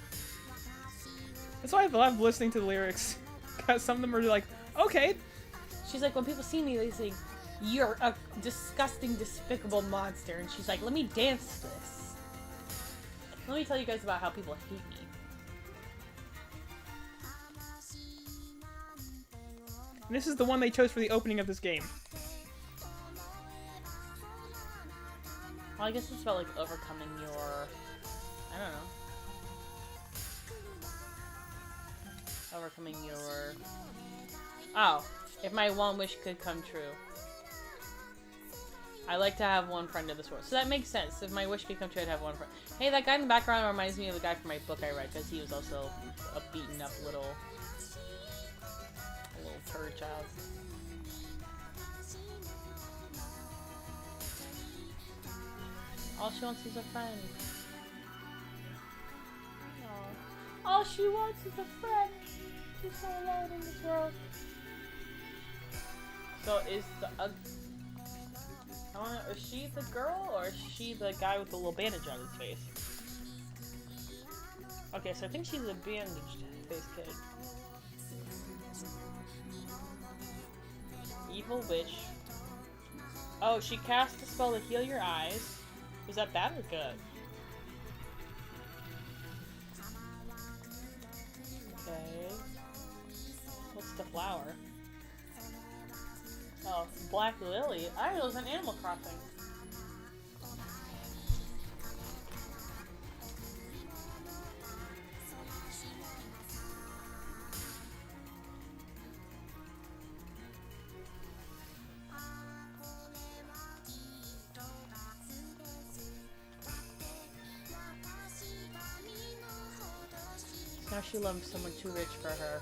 That's why I love listening to the lyrics. Because some of them are like, okay, She's like, when people see me, they think, you're a disgusting, despicable monster. And she's like, let me dance to this. Let me tell you guys about how people hate me. And this is the one they chose for the opening of this game. Well, I guess it's about, like, overcoming your... I don't know. Overcoming your... Oh, if my one wish could come true. I like to have one friend in this world. So that makes sense. If my wish could come true, I'd have one friend. Hey, that guy in the background reminds me of the guy from my book I read, because he was also a beaten up little turd child. All she wants is a friend. Aww. All she wants is a friend. She's so alone in this world. So is is she the girl or is she the guy with the little bandage on his face? Okay, so I think she's a bandaged face kid. Evil witch. Oh, she cast a spell to heal your eyes. Was that bad or good? Okay. What's the flower? Oh, Black Lily. I thought it was an Animal Crossing. Now she loves someone too rich for her.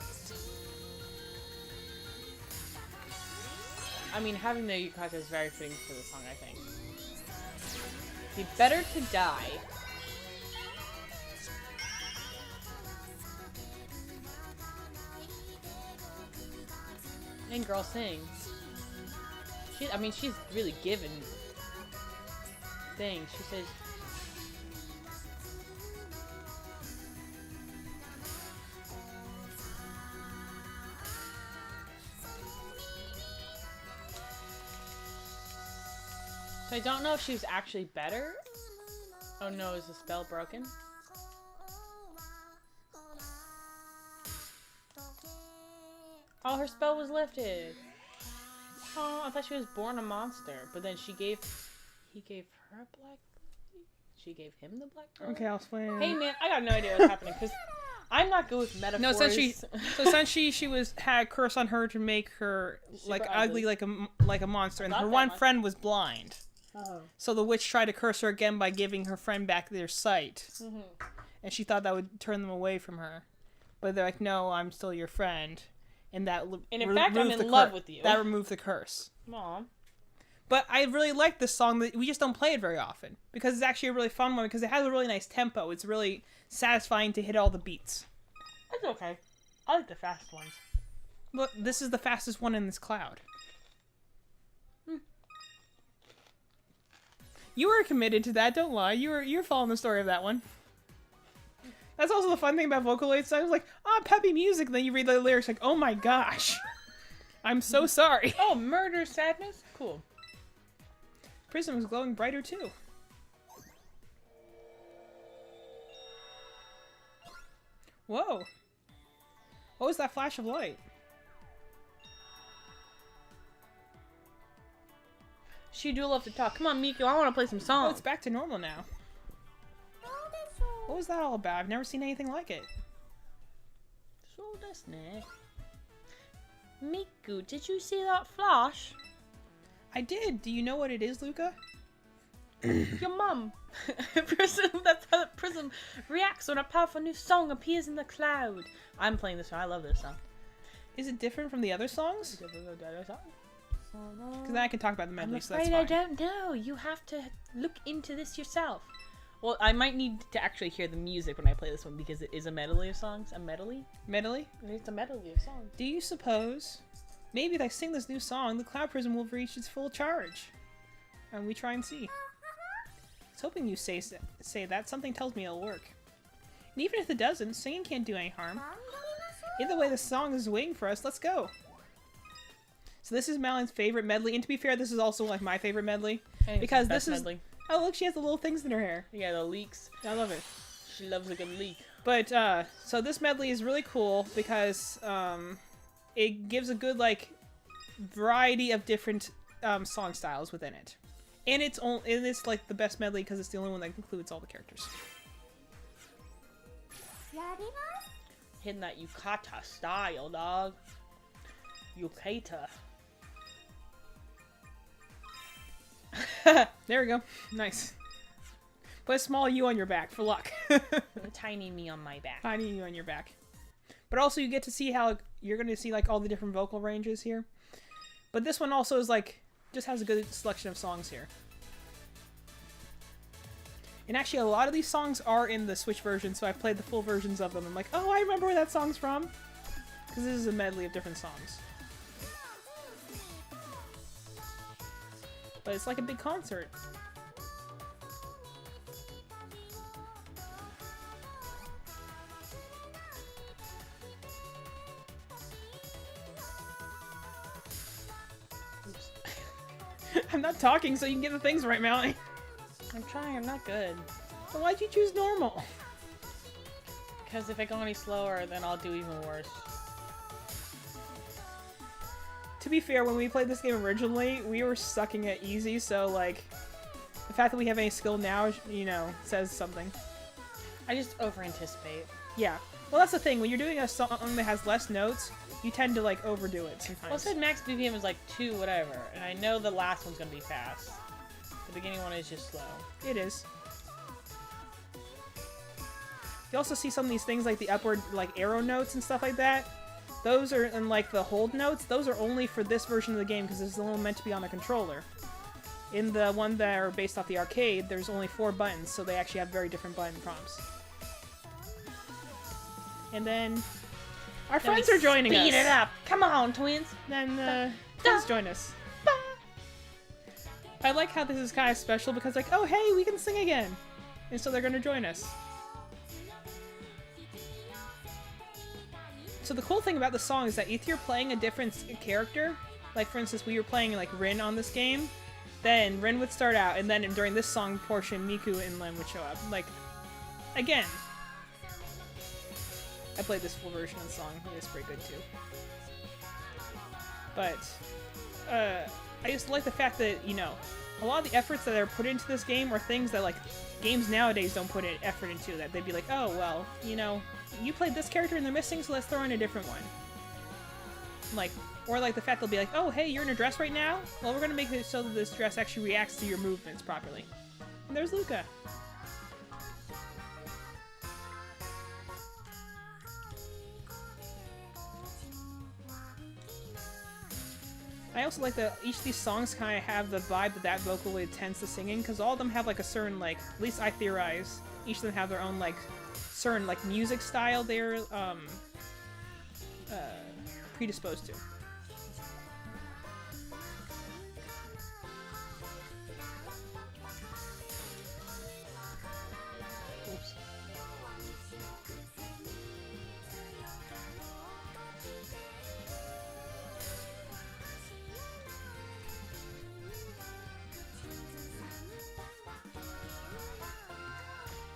I mean, having the yukata is very fitting for the song, I think. Be better to die. And girl sing. I mean, she's really given things. She says... So I don't know if she was actually better. Oh no, is the spell broken? Oh, her spell was lifted. Oh, I thought she was born a monster, but then he gave her a black. She gave him the black. Okay, I'll explain. Hey man, I got no idea what's happening because I'm not good with metaphors. No, essentially she had a curse on her to make her like ugly like a monster, and her one friend was blind. Oh. So the witch tried to curse her again by giving her friend back their sight, and she thought that would turn them away from her. But they're like, "No, I'm still your friend," and that and in fact, I'm in love with you. That removed the curse. Mom. But I really like this song. That we just don't play it very often because it's actually a really fun one because it has a really nice tempo. It's really satisfying to hit all the beats. That's okay. I like the fast ones. Look, this is the fastest one in this cloud. You were committed to that, don't lie. You're following the story of that one. That's also the fun thing about Vocaloid songs, like, peppy music, and then you read the lyrics like, oh my gosh. I'm so sorry. Oh, murder, sadness? Cool. Prism was glowing brighter too. Whoa. What was that flash of light? She do love to talk. Come on, Miku, I want to play some songs. Oh, it's back to normal now. What was that all about? I've never seen anything like it. So that's nice. Miku, did you see that flash? I did. Do you know what it is, Luca? Your mum. Prism, that's how Prism reacts when a powerful new song appears in the cloud. I'm playing this one. I love this song. Is it different from the other songs? Because then I can talk about the medley, so that's I'm fine. afraid I don't know. You have to look into this yourself. Well, I might need to actually hear the music when I play this one because it is a medley of songs. A medley? Medley? It's a medley of songs. Do you suppose maybe if I sing this new song, the Cloud Prism will reach its full charge? And we try and see. I was hoping you say that. Something tells me it'll work. And even if it doesn't, singing can't do any harm. Either way, the song is waiting for us. Let's go. So this is Madeleine's favorite medley, and to be fair, this is also like my favorite medley. I think Because it's the this best is- medley. Oh, look, she has the little things in her hair. Yeah, the leaks. I love it. She loves a good leak. But so this medley is really cool because it gives a good like variety of different song styles within it, and it's like the best medley because it's the only one that includes all the characters. Hitting that yukata style, dog. Yukata. There we go. Nice. Put a small U on your back for luck. A tiny me on my back. Tiny U on your back. But also you get to see how you're going to see like all the different vocal ranges here. But this one also is like just has a good selection of songs here. And actually a lot of these songs are in the Switch version, so I've played the full versions of them. I'm like, oh, I remember where that song's from. Because this is a medley of different songs. But it's like a big concert. I'm not talking so you can get the things right, Melanie. I'm trying, I'm not good. So why'd you choose normal? Because if I go any slower, then I'll do even worse. To be fair, when we played this game originally, we were sucking at easy, so like, the fact that we have any skill now, you know, says something. I just over-anticipate. Yeah. Well, that's the thing. When you're doing a song that has less notes, you tend to like overdo it sometimes. Well, it said max BPM is like 2 whatever, and I know the last one's gonna be fast. The beginning one is just slow. It is. You also see some of these things like the upward like arrow notes and stuff like that. Those are, and like the hold notes, those are only for this version of the game because it's only meant to be on the controller. In the one that are based off the arcade, there's only 4 buttons, so they actually have very different button prompts. And then our friends are joining us. Speed it up! Come on, twins! Then please join us. I like how this is kind of special because like, oh hey, we can sing again! And so they're gonna join us. So the cool thing about the song is that if you're playing a different character, like for instance we were playing like Rin on this game, then Rin would start out and then during this song portion Miku and Len would show up. Like, again. I played this full version of the song, it was pretty good too. But, I just like the fact that, you know, a lot of the efforts that are put into this game are things that like games nowadays don't put effort into, that they'd be like, oh well, you know, you played this character and they're missing, so let's throw in a different one. Like, or like the fact they'll be like, oh hey, you're in a dress right now? Well, we're gonna make it so that this dress actually reacts to your movements properly. And there's Luca. I also like that each of these songs kind of have the vibe that vocaloid tends to sing in, because all of them have like a certain, like, at least I theorize, each of them have their own like certain like music style they're predisposed to. Oops.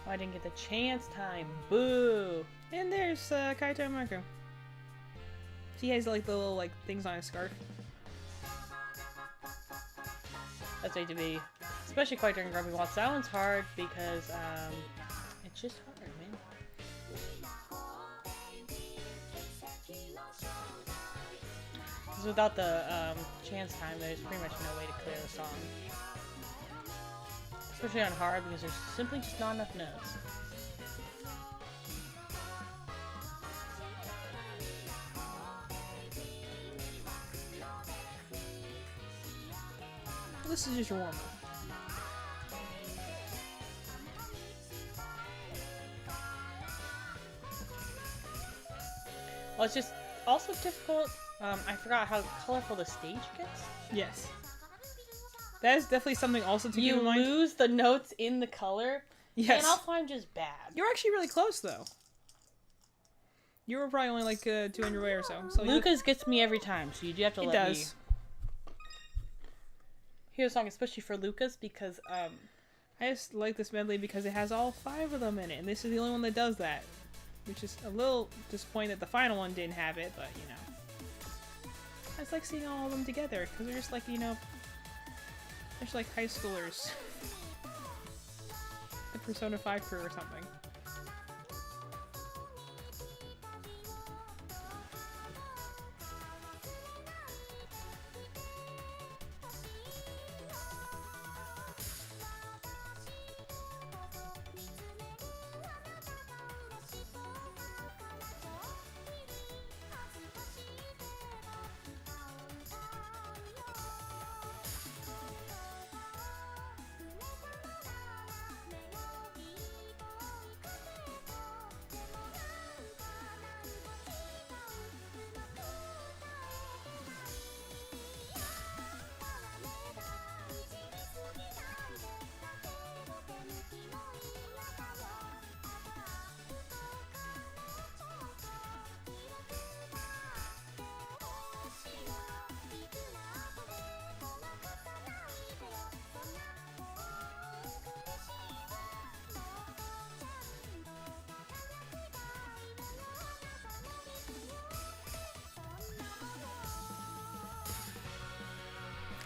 Oh, I didn't get the chance time. Boo! And there's Kaito and Marco. He has like the little like things on his scarf. That's way to be. Especially quite during Grumpy Waltz. That one's hard because it's just hard, man. Because without the chance time, there's pretty much no way to clear the song. Especially on hard because there's simply just not enough notes. This is just your warm-up. Well, it's just also difficult. I forgot how colorful the stage gets. Yes. That is definitely something also to keep You in mind. lose the notes in the color, Yes. and also I'm just bad. You're actually really close though. You were probably only like 200 away or so. So Lucas gets me every time, so you do have to He let does. Hero song, especially for Lucas, because I just like this medley because it has all 5 of them in it, and this is the only one that does that. Which is a little disappointing that the final one didn't have it, but, you know. I just like seeing all of them together, because they're just like, you know, they're just like high schoolers. The Persona 5 crew or something.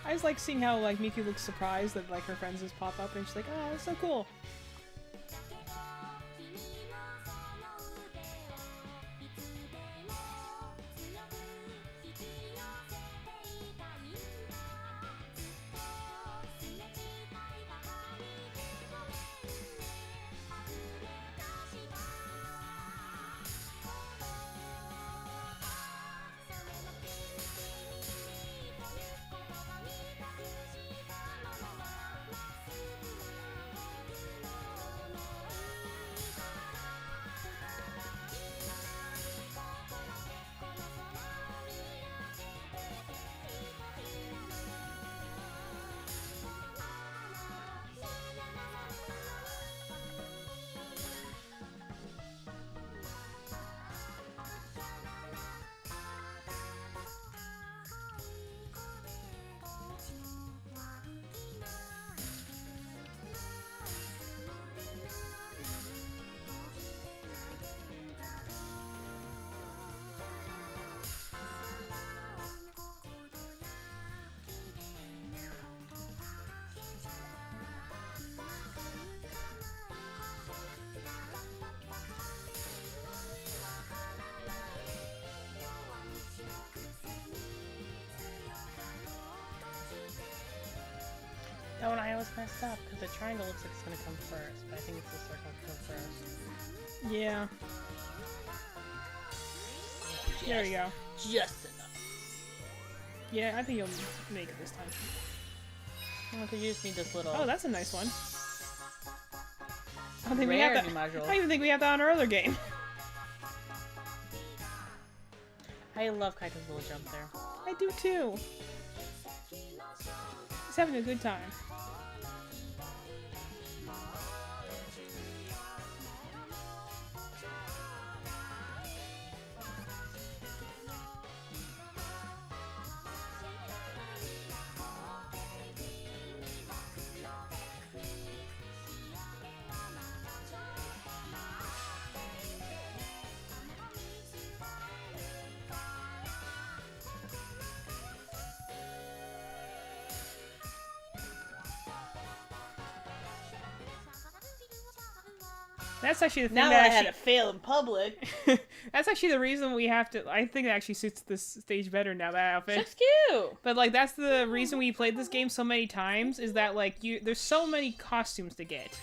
I just like seeing how, like, Miku looks surprised that, like, her friends just pop up, and she's like, oh, that's so cool. that one I always messed up, because the triangle looks like it's going to come first, but I think it's the circle that comes first. Yeah. There we go. Just enough. Yeah, I think you'll make it this time. Well, because you just need this little... Oh, that's a nice one. I don't think we have that. module. I don't even think we have that on our other game. I love Kaito's little jump there. I do too. He's having a good time. That's actually the thing Now that I had to fail in public. That's actually the reason we have to. I think it actually suits this stage better now. That outfit. That's cute. But like that's the reason we played this game so many times is that like there's so many costumes to get,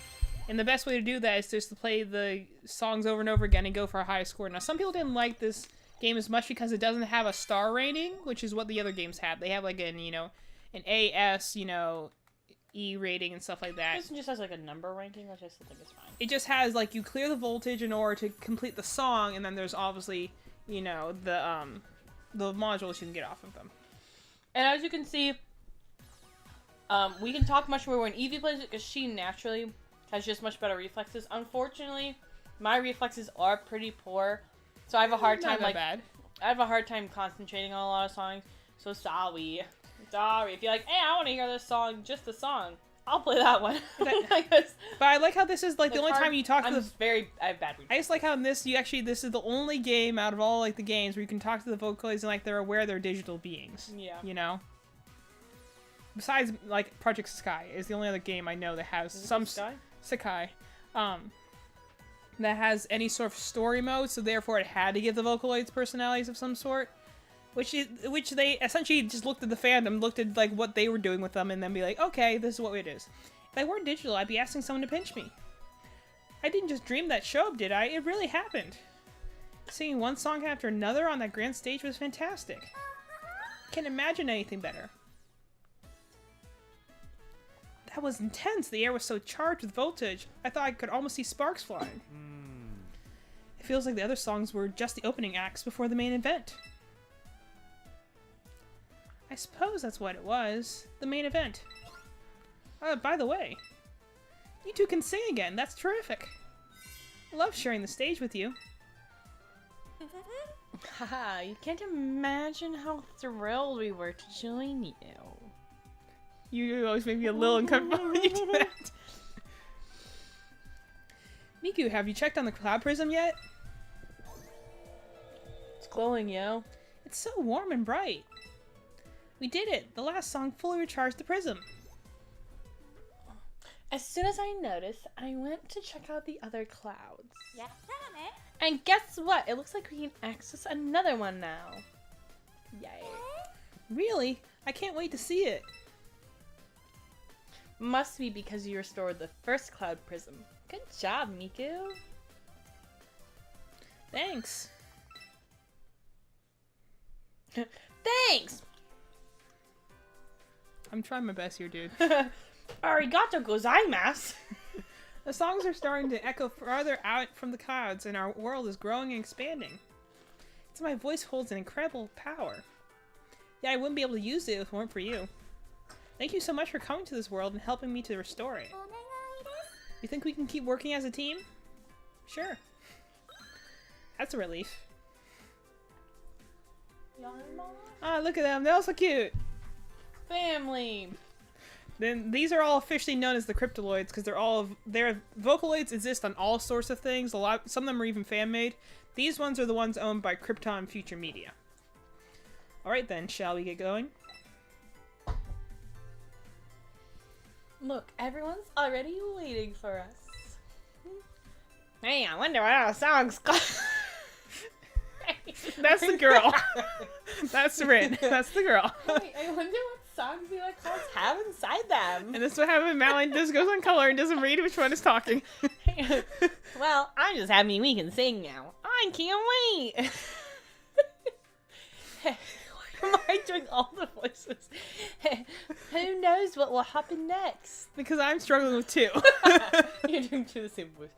and the best way to do that is just to play the songs over and over again and go for a high score. Now some people didn't like this game as much because it doesn't have a star rating, which is what the other games have. They have like an A, S, E rating and stuff like that. This one just has like a number ranking, which I still think is fine. It just has like you clear the voltage in order to complete the song, and then there's obviously the modules you can get off of them. And as you can see, we can talk much more when Evie plays it because she naturally has just much better reflexes. Unfortunately, my reflexes are pretty poor, so I have a hard time Not that bad. I have a hard time concentrating on a lot of songs. So sorry. Sorry. If you're like, hey, I want to hear this song, just the song, I'll play that one. But I like how this is like the only time you talk to the. I have bad. I just like how in this this is the only game out of all like the games where you can talk to the Vocaloids and like they're aware they're digital beings. Yeah. You know. Besides, like Project Sakai is the only other game I know that has some Sakai, that has any sort of story mode. So therefore, it had to give the Vocaloids personalities of some sort. Which they essentially just looked at the fandom, looked at like what they were doing with them, and then be like, okay, this is what it is. If I weren't digital, I'd be asking someone to pinch me. I didn't just dream that show up, did I? It really happened. Singing one song after another on that grand stage was fantastic. Can't imagine anything better. That was intense. The air was so charged with voltage, I thought I could almost see sparks flying. It feels like the other songs were just the opening acts before the main event. I suppose that's what it was. The main event. By the way, you two can sing again. That's terrific. I love sharing the stage with you. Haha, you can't imagine how thrilled we were to join you. You always make me a little uncomfortable when you do that. Miku, have you checked on the cloud prism yet? It's glowing, yo. It's so warm and bright. We did it! The last song fully recharged the prism. As soon as I noticed, I went to check out the other clouds. And guess what? It looks like we can access another one now. Yay. Really? I can't wait to see it. Must be because you restored the first cloud prism. Good job, Miku. Thanks. Thanks! I'm trying my best here, dude. Arigato gozaimasu! The songs are starting to echo farther out from the clouds, and our world is growing and expanding. It's my voice holds an incredible power. Yeah, I wouldn't be able to use it if it weren't for you. Thank you so much for coming to this world and helping me to restore it. You think we can keep working as a team? Sure. That's a relief. Ah, look at them. They're all so cute. Family. Then these are all officially known as the Cryptoloids because their Vocaloids exist on all sorts of things. Some of them are even fan made. These ones are the ones owned by Krypton Future Media. All right then, shall we get going? Look, everyone's already waiting for us. Hey, I wonder what our song's called. That's the girl. That's Rin. That's the girl. Hey, I wonder what songs the other clouds have inside them. And this is what happens when Madeline just goes on color and doesn't read which one is talking. Well, I'm just happy we can sing now. I can't wait. Why am I doing all the voices? Who knows what will happen next? Because I'm struggling with two. You're doing two the same voice.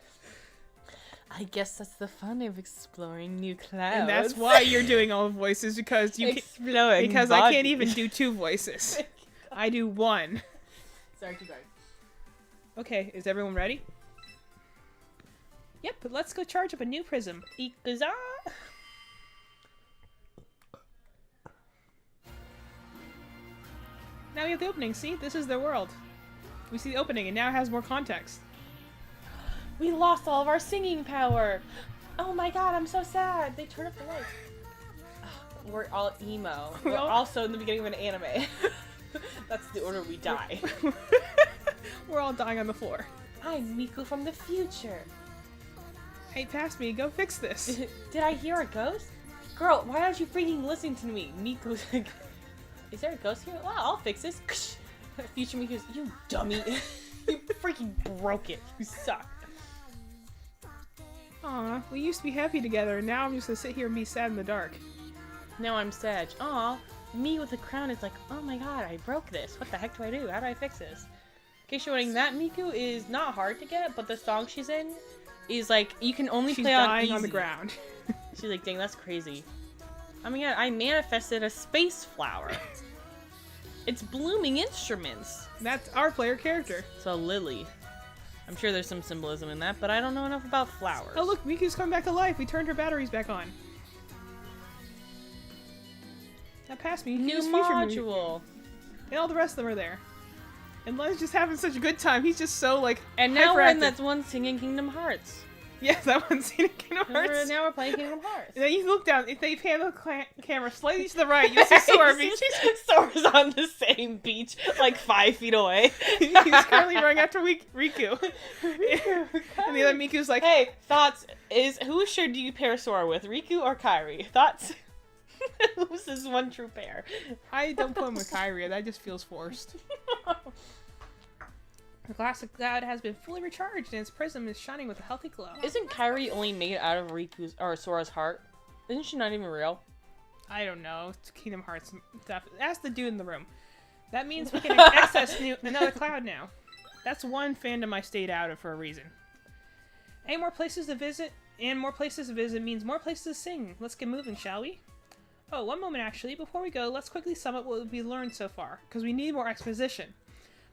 I guess that's the fun of exploring new clouds. And that's why you're doing all the voices because exploring because I can't even do two voices. I do one. Sorry, keep going. Okay, is everyone ready? Yep, but let's go charge up a new prism. Ikuza! Now we have the opening, see? This is their world. We see the opening, and now it has more context. We lost all of our singing power. Oh my god, I'm so sad. They turned off the lights. We're all emo. We're also in the beginning of an anime. That's the order we die. We're all dying on the floor. I'm Miku from the future. Hey, pass me. Go fix this. Did I hear a ghost? Girl, why aren't you freaking listening to me? Miku's like, is there a ghost here? Well, I'll fix this. Future Miku's, you dummy. You freaking broke it. You suck. Aw, we used to be happy together, and now I'm just gonna sit here and be sad in the dark. Now I'm sad. Aw, me with a crown is like, oh my god, I broke this. What the heck do I do? How do I fix this? In case you're wondering, that Miku is not hard to get, but the song she's in is like, you can only She's play on dying easy. on the ground. She's like, dang, that's crazy. Oh my god, I manifested a space flower. It's blooming instruments. That's our player character. It's a lily. I'm sure there's some symbolism in that, but I don't know enough about flowers. Oh look, Miku's coming back to life. We turned her batteries back on. Now pass me. New Use future module. And all the rest of them are there. And Len's just having such a good time. He's just so, like, And now we're in hyperactive. that one singing Kingdom Hearts. Yeah, that one's in Kingdom Hearts. Now we're playing Kingdom Hearts. And then you look down. If they pan the camera slightly to the right, you'll see Sora Beach. Sora's on the same beach, like 5 feet away. He's currently running after Riku. And the other Miku's like, Hey, thoughts is who should you pair Sora with, Riku or Kairi? Thoughts? Who's this one true pair? I don't put him with Kyrie. That just feels forced. The classic cloud has been fully recharged, and its prism is shining with a healthy glow. Isn't Kairi only made out of Riku's or Sora's heart? Isn't she not even real? I don't know. It's Kingdom Hearts stuff. Ask the dude in the room. That means we can access another cloud now. That's one fandom I stayed out of for a reason. Any more places to visit? And more places to visit means more places to sing. Let's get moving, shall we? Oh, one moment actually. Before we go, let's quickly sum up what we've learned so far, because we need more exposition.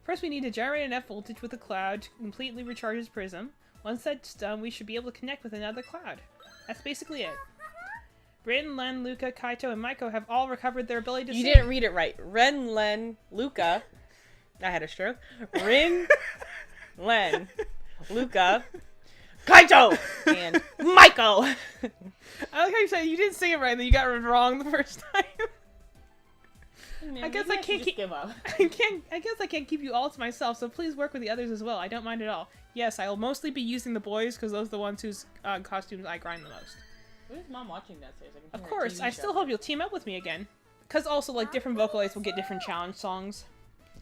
First, we need to generate enough voltage with the cloud to completely recharge its prism. Once that's done, we should be able to connect with another cloud. That's basically it. Rin, Len, Luca, Kaito, and Maiko have all recovered their ability to sing. You didn't read it right. Ren, Len, Luca. I had a stroke. Rin, Len, Luca, Kaito, and Maiko. I like how you said you didn't sing it right, and then you got it wrong the first time. Man, I guess maybe I can't should keep. just give up. I guess I can't keep you all to myself. So please work with the others as well. I don't mind at all. Yes, I will mostly be using the boys because those are the ones whose costumes I grind the most. Where's Mom watching that? Of course, I still hope you'll team up with me again. Because also, like, different vocalists will get different challenge songs.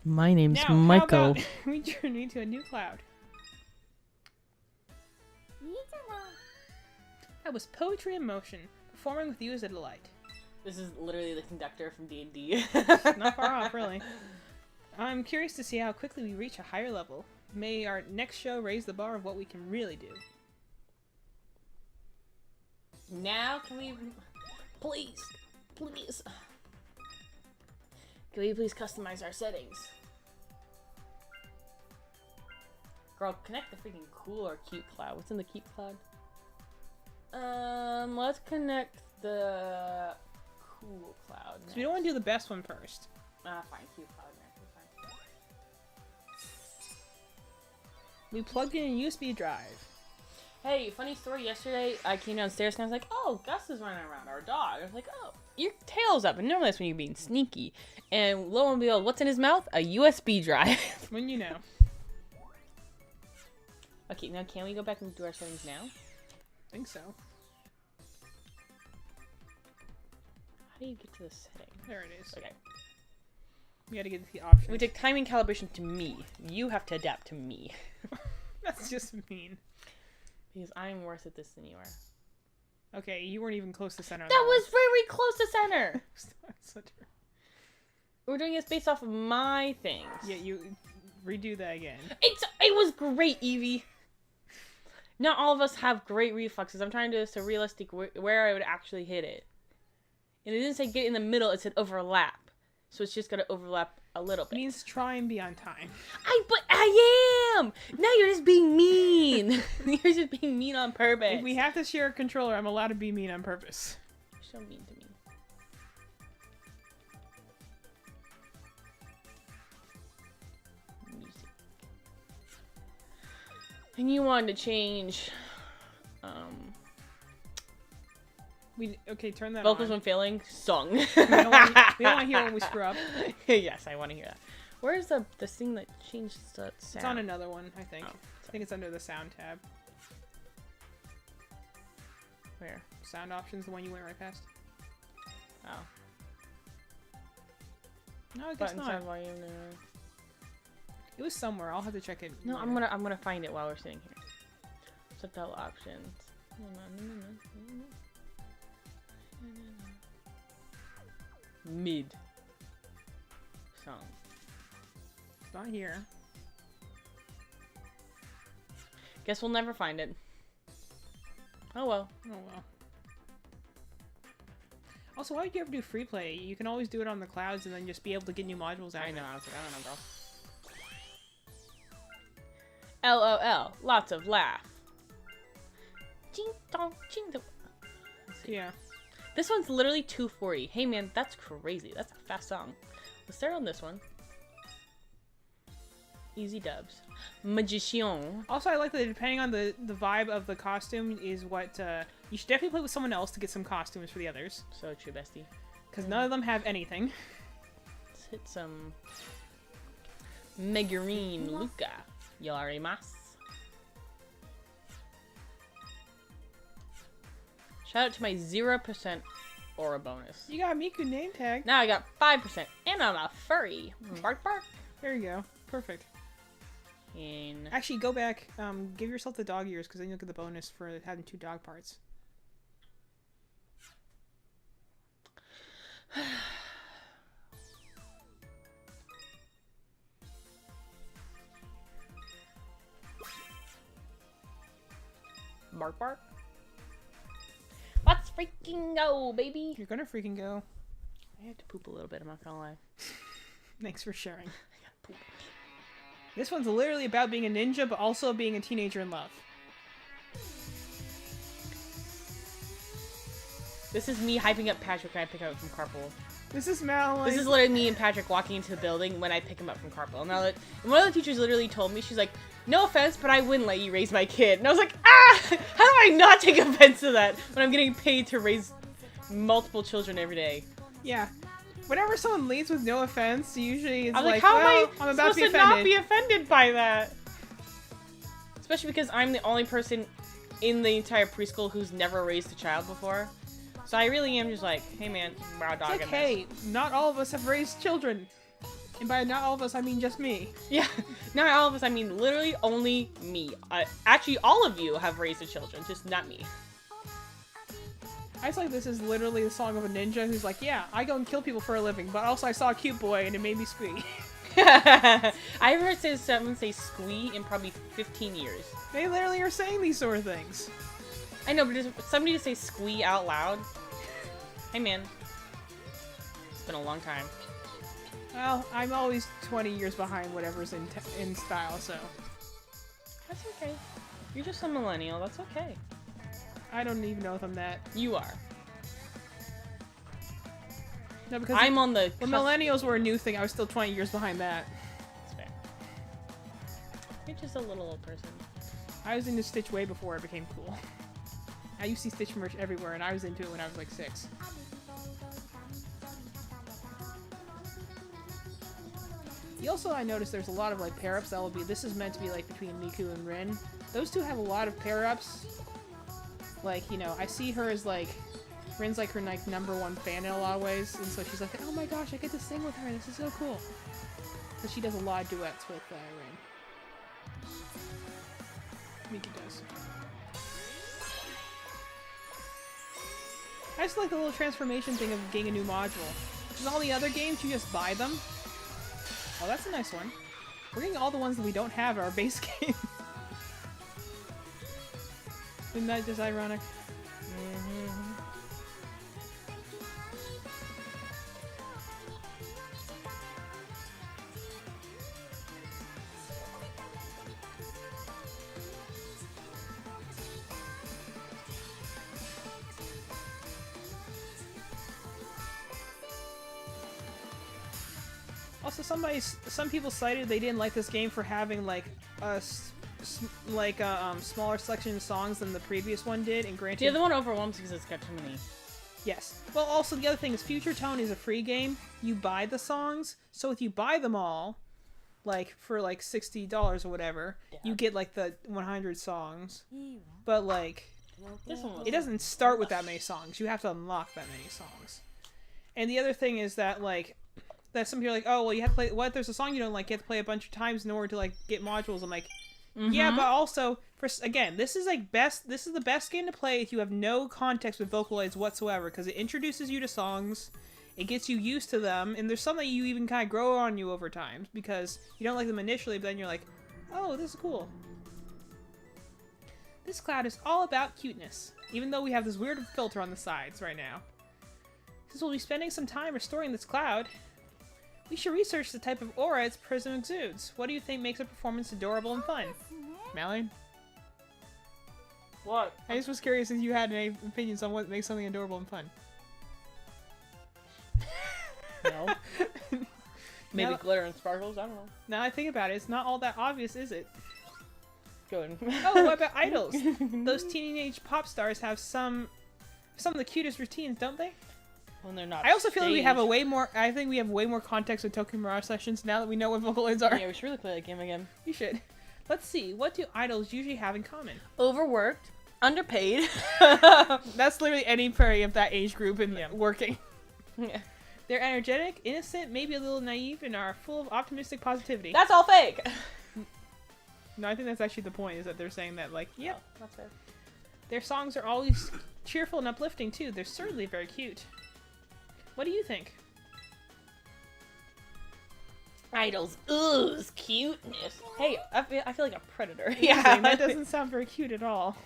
My name's Now, how about we journey to a new cloud? That was poetry in motion. Performing with you is a delight. This is literally the conductor from D&D. Not far off, really. I'm curious to see how quickly we reach a higher level. May our next show raise the bar of what we can really do. Now, can we... Please. Can we please customize our settings? Girl, connect the freaking cool or cute cloud. What's in the cute cloud? Let's connect the cool cloud next. So we don't want to do the best one first. Fine. Cute cloud next. Fine. We plugged in a USB drive. Hey, funny story. Yesterday, I came downstairs and I was like, oh, Gus is running around, our dog. I was like, oh, your tail's up. And normally that's when you're being sneaky. And lo and behold, what's in his mouth? A USB drive. When you know. Okay, now can we go back and do our settings now? I think so. How do you get to the settings? There it is. Okay. We gotta get the options. We take timing calibration to me. You have to adapt to me. That's just mean. Because I'm worse at this than you are. Okay, you weren't even close to center. on That was very close to center! Such a... We're doing this based off of my things. Yeah, you redo that again. It was great, Evie! Not all of us have great reflexes. I'm trying to do this so realistic where I would actually hit it. And it didn't say get in the middle, it said overlap. So it's just gotta overlap a little bit. It means try and be on time. But I am! Now you're just being mean! You're just being mean on purpose. If we have to share a controller, I'm allowed to be mean on purpose. You're so mean to me. Music. And you wanted to change, Okay, turn that vocals on. when failing, song. We don't want to hear when we screw up. Yes, I want to hear that. Where's the thing that changed the sound? It's on another one, I think. Oh, I think it's under the sound tab. Where? Sound options, the one you went right past. Oh. No, I guess Button not. sound volume. It was somewhere. I'll have to check it. No, later. I'm gonna find it while we're sitting here. Subtitle options. Mid. Song. It's not here. Guess we'll never find it. Oh well. Oh well. Also, why would you ever do free play? You can always do it on the clouds and then just be able to get new modules out. I know, I was like, I don't know, bro. LOL. Lots of laugh. Ching dong, ching dong. Yeah. This one's literally 240. Hey man, that's crazy. That's a fast song. Let's start on this one. Easy dubs. Magician. Also, I like that depending on the vibe of the costume is what you should definitely play with someone else to get some costumes for the others. So true, bestie. Because none of them have anything. Let's hit some Megurine Luca. Yarimasu. Shout out to my 0% aura bonus. You got Miku name tag. Now I got 5%, and I'm a furry. Bark, bark. There you go. Perfect. And Actually, go back. Give yourself the dog ears because then you'll get the bonus for having 2 dog parts. bark, bark. Let's freaking go, baby. You're gonna freaking go. I had to poop a little bit, I'm not gonna lie. Thanks for sharing. I got poop. This one's literally about being a ninja, but also being a teenager in love. This is me hyping up Patrick when I pick him up from carpool. This is Madeline. This is literally me and Patrick walking into the building when I pick him up from carpool. And one of the teachers literally told me, she's like, no offense, but I wouldn't let you raise my kid. And I was like, ah! How do I not take offense to that when I'm getting paid to raise multiple children every day? Yeah. Whenever someone leads with no offense, usually it's I'm like, how well, am I I'm about supposed to be not offended. be offended by that? Especially because I'm the only person in the entire preschool who's never raised a child before. So I really am just like, hey man, raw dog. It's like, hey, not all of us have raised children. And by not all of us, I mean just me. Yeah, not all of us, I mean literally only me. Actually, all of you have raised the children, just not me. I just like this is literally the song of a ninja who's like, yeah, I go and kill people for a living, but also I saw a cute boy and it made me squee. I haven't heard someone say squee in probably 15 years. They literally are saying these sort of things. I know, but does somebody to say squee out loud? Hey man. It's been a long time. Well, I'm always 20 years behind whatever's in style, so. That's okay. You're just a millennial, that's okay. I don't even know if I'm that. You are. No, because I'm on the when millennials were a new thing, I was still 20 years behind that. That's fair. You're just a little old person. I was into Stitch way before it became cool. I used to see Stitch merch everywhere, and I was into it when I was like 6. You also, I noticed there's a lot of like pair-ups that will be. This is meant to be like between Miku and Rin. Those two have a lot of pair-ups. Like, you know, I see her as like Rin's like her like #1 fan in a lot of ways, and so she's like, oh my gosh, I get to sing with her. This is so cool. Because she does a lot of duets with Rin. Miku does. I just like the little transformation thing of getting a new module. Because all the other games, you just buy them. Oh, that's a nice one. We're getting all the ones that we don't have in our base game. Isn't that just ironic? Mm-hmm. Also, some people cited they didn't like this game for having like a smaller selection of songs than the previous one did. And granted, The other one overwhelms because it's got too many. yes. Well, also the other thing is Future Tone is a free game. You buy the songs, so if you buy them all, like for like $60 or whatever, you get like the 100 songs. But like, This one was it doesn't start with that many songs. You have to unlock that many songs. And the other thing is that like. That some people are like, oh, well, you have to play. What if there's a song you don't like? You have to play a bunch of times in order to like get modules. I'm like, yeah, but also again, this is the best game to play if you have no context with Vocaloids whatsoever, because it introduces you to songs, it gets you used to them, and there's some that you even kind of grow on you over time because you don't like them initially, but then you're like, oh, this is cool. This cloud is all about cuteness, even though we have this weird filter on the sides right now. Since we'll be spending some time restoring this cloud, we should research the type of aura its prism exudes. What do you think makes a performance adorable and fun? Mallory? What? I just was curious if you had any opinions on what makes something adorable and fun. No. Maybe Now- glitter and sparkles. I don't know. Now I think about it, it's not all that obvious, is it? Go ahead. Oh, what about idols? Those teenage pop stars have some of the cutest routines, don't they? When they're not. I also feel like we have staged. I think we have way more context with Tokyo Mirage Sessions now that we know what Vocaloids are. Yeah, we should really play that game again. You should. Let's see, what do idols usually have in common? Overworked, underpaid. That's literally any fairy of that age group and Yeah. working. Yeah. They're energetic, innocent, maybe a little naive, and are full of optimistic positivity. That's all fake. No, I think that's actually the point, is that they're saying that, like, yep. Oh, that's fair. Their songs are always cheerful and uplifting, too. They're certainly very cute. What do you think? Idols ooze cuteness. Hey, I feel like a predator. Yeah, that doesn't sound very cute at all.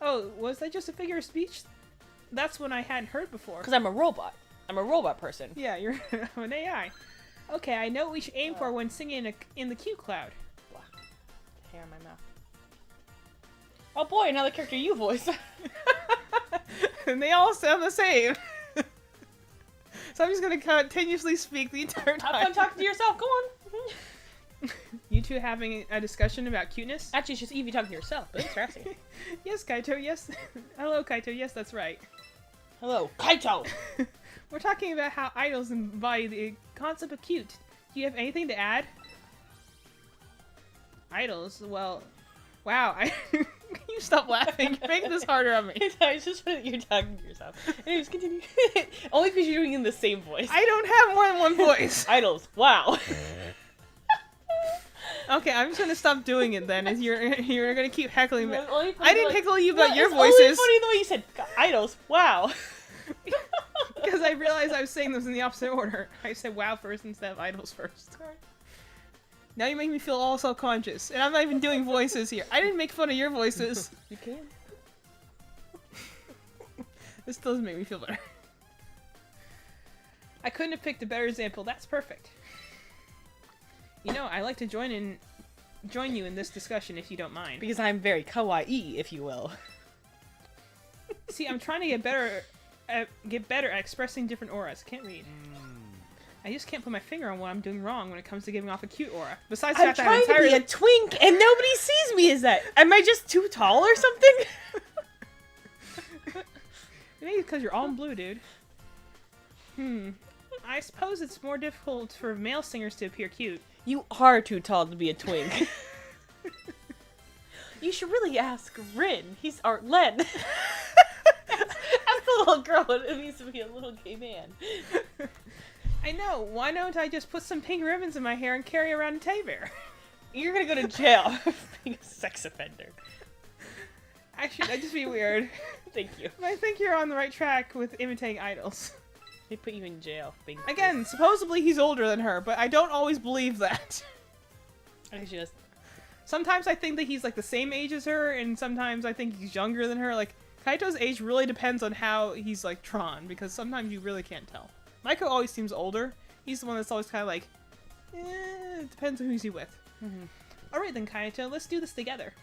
Oh, was that just a figure of speech? That's one I hadn't heard before. Because I'm a robot. I'm a robot person. Yeah, you're an AI. Okay, I know what we should aim for when singing in the cute cloud. Hair in my mouth. Oh boy, another character you voice. And they all sound the same. So I'm just gonna continuously speak the entire Have time. fun talking to yourself. Go on. You two having a discussion about cuteness? Actually, it's just Evie talking to yourself. But thanks for asking. Yes, Kaito, yes. Hello, Kaito, yes, that's right. Hello, Kaito. We're talking about how idols embody the concept of cute. Do you have anything to add? Idols? Well, wow. Can you stop laughing? You're making this harder on me. It's just that you're talking to yourself. Anyways, continue. Only because you're doing it in the same voice. I don't have more than one voice. Idols. Wow. Okay, I'm just gonna stop doing it then. As you're gonna keep heckling me. It's only funny I didn't like- heckle you about No, your it's only voices funny the way you said idols. Wow. because I realized I was saying those in the opposite order. I said wow first instead of idols first. Now you make me feel all self-conscious, and I'm not even doing voices here. I didn't make fun of your voices. You can. This does make me feel better. I couldn't have picked a better example. That's perfect. You know, I like to join you in this discussion if you don't mind. Because I'm very kawaii, if you will. See, I'm trying to get better at expressing different auras. Can't read. I just can't put my finger on what I'm doing wrong when it comes to giving off a cute aura. Besides the I'm fact that I'm trying to be entirely... a twink, and nobody sees me as that. Am I just too tall or something? Maybe because you're all in blue, dude. I suppose it's more difficult for male singers to appear cute. You are too tall to be a twink. You should really ask Rin. Or Len. Ask the little girl. It means to be a little gay man. I know. Why don't I just put some pink ribbons in my hair and carry around a teddy bear? You're gonna go to jail for being a sex offender. Actually, that'd just be weird. Thank you. But I think you're on the right track with imitating idols. They put you in jail. For being Again, supposedly he's older than her, but I don't always believe that. I just. Sometimes I think that he's like the same age as her, and sometimes I think he's younger than her. Like, Kaito's age really depends on how he's like Tron, because sometimes you really can't tell. Miku always seems older. He's the one that's always kind of like, it depends on who's he with. Alright then, Kaito, let's do this together.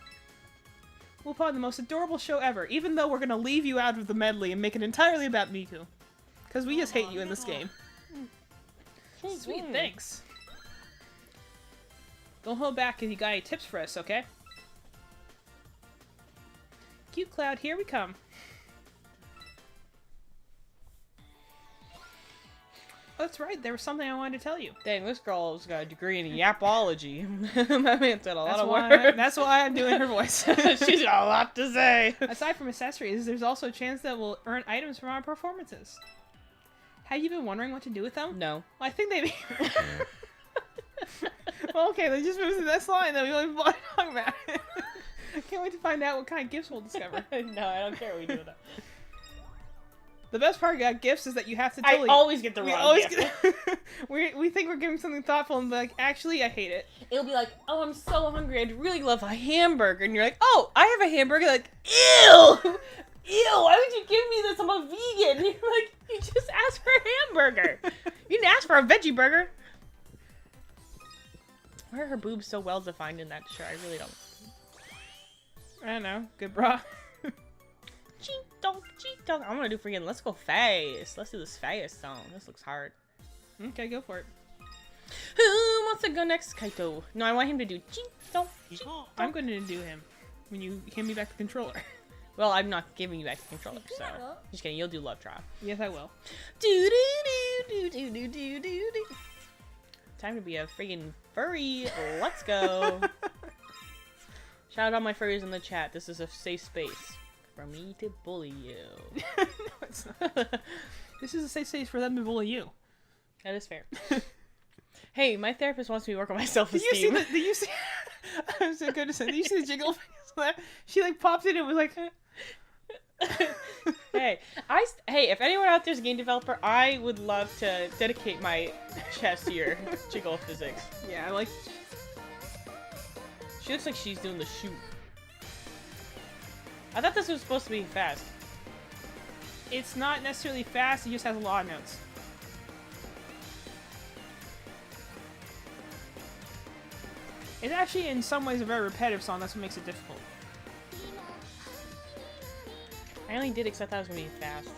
We'll put on the most adorable show ever, even though we're gonna leave you out of the medley and make it entirely about Miku. Because we just hate you in this game. Sweet, thanks. Don't hold back if you got any tips for us, okay? Cute Cloud, here we come. Oh, that's right, there was something I wanted to tell you. Dang, this girl's got a degree in yapology. That man said a lot of words. That's why I'm doing her voice. She's got a lot to say. Aside from accessories, there's also a chance that we'll earn items from our performances. Have you been wondering what to do with them? No. Well, I think they... Well, okay, let's just move to this line that we only want to talk about. Can't wait to find out what kind of gifts we'll discover. No, I don't care what we do with that. The best part about gifts is that you have to I totally... always get the we wrong always gift. get... we think we're giving something thoughtful and be like, actually, I hate it. It'll be like, oh, I'm so hungry. I'd really love a hamburger. And you're like, oh, I have a hamburger. Like, ew! Ew, why would you give me this? I'm a vegan. And you're like, you just asked for a hamburger. You didn't ask for a veggie burger. Why are her boobs so well defined in that shirt? I really don't. I don't know. Good bra. Cheek dog, cheek dog. I'm gonna do freaking Let's Go Fast. Let's do this fast song. This looks hard. Okay, go for it. wants to go next, Kaito? No, I want him to do Chito. I'm going to do him when you hand me back the controller. Well, I'm not giving you back the controller, so just kidding. You'll do Love Drop. Yes, I will. Time to be a friggin' furry. Let's go. Shout out all my furries in the chat. This is a safe space for me to bully you. No, it's not. This is a safe space for them to bully you. That is fair. Hey, my therapist wants me to work on my self-esteem. Did you see the? Did you see? I was going to say. Did you see the jiggle? She like popped in and was like. Hey, if anyone out there's a game developer, I would love to dedicate my chest to your jiggle physics. Yeah, I like. She looks like she's doing the shoot. I thought this was supposed to be fast. It's not necessarily fast. It just has a lot of notes. It's actually, in some ways, a very repetitive song. That's what makes it difficult. I only did it because I thought it was going to be fast.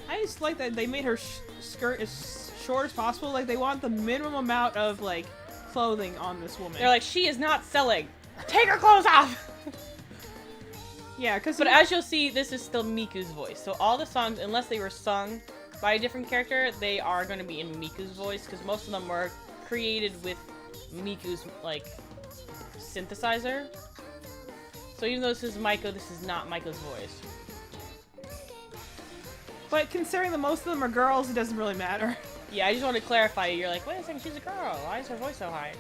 I just like that they made her skirt as short as possible. Like, they want the minimum amount of, like, clothing on this woman. They're like, she is not selling. Take her clothes off! Yeah, because... But as you'll see, this is still Miku's voice. So all the songs, unless they were sung by a different character, they are going to be in Miku's voice. Because most of them were created with Miku's, like, synthesizer. So even though this is Miku, this is not Miku's voice. But considering that most of them are girls, it doesn't really matter. Yeah, I just want to clarify. You're like, wait a second, she's a girl. Why is her voice so high?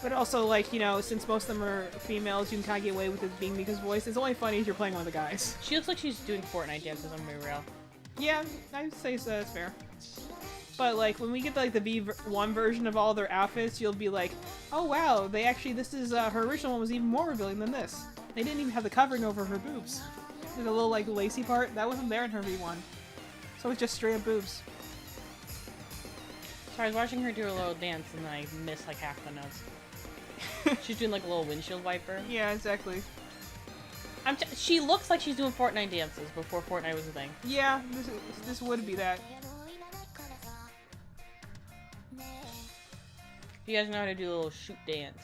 But also, like, you know, since most of them are females, you can kind of get away with it being Miku's voice. It's only funny if you're playing one of the guys. She looks like she's doing Fortnite dances, I'm gonna be real. Yeah, I'd say so, that's fair. But, like, when we get, like, the V1 version of all their outfits, you'll be like, oh, wow, they actually, this is, her original one was even more revealing than this. They didn't even have the covering over her boobs. There's a little, like, lacy part. That wasn't there in her V1. So it's just straight up boobs. So I was watching her do a little dance, and I missed, like, half the notes. She's doing, like, a little windshield wiper. Yeah, exactly. She looks like she's doing Fortnite dances before Fortnite was a thing. Yeah, this would be that. You guys know how to do a little shoot dance.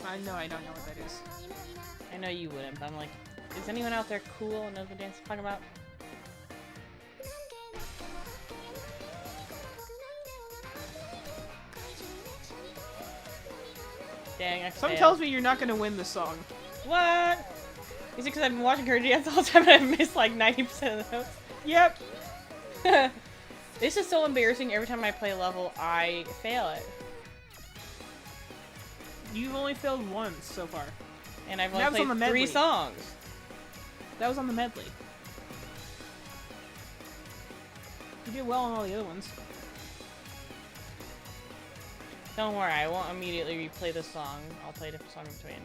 I know, I don't know what that is. I know you wouldn't, but I'm like, is anyone out there cool and knows what dance I'm talking about? Dang, I Something failed. tells me you're not gonna win this song. What? Is it because I've been watching her dance all the time and I've missed like 90% of the notes? Yep. This is so embarrassing. Every time I play a level, I fail it. You've only failed once so far. And I've That was only on the played 3 medley. songs. That was on the medley. You did well on all the other ones. Don't worry, I won't immediately replay the song. I'll play a different song in between.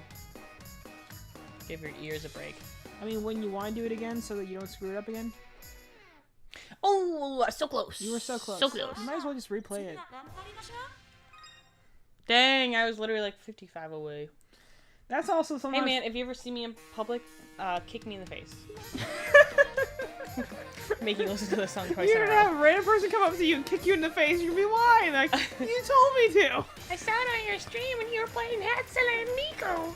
Give your ears a break. I mean, wouldn't you want to do it again so that you don't screw it up again? Oh, so close. You were so close. So close. You might as well just replay it. Dang, I was literally like 55 away. That's also something. Hey man, if you ever see me in public, kick me in the face. Make you listen to the song twice You're in a gonna row. have a random person come up to you and kick you in the face. You're gonna be lying. Like, you told me to. I saw it on your stream when you were playing Hatsune and Miku.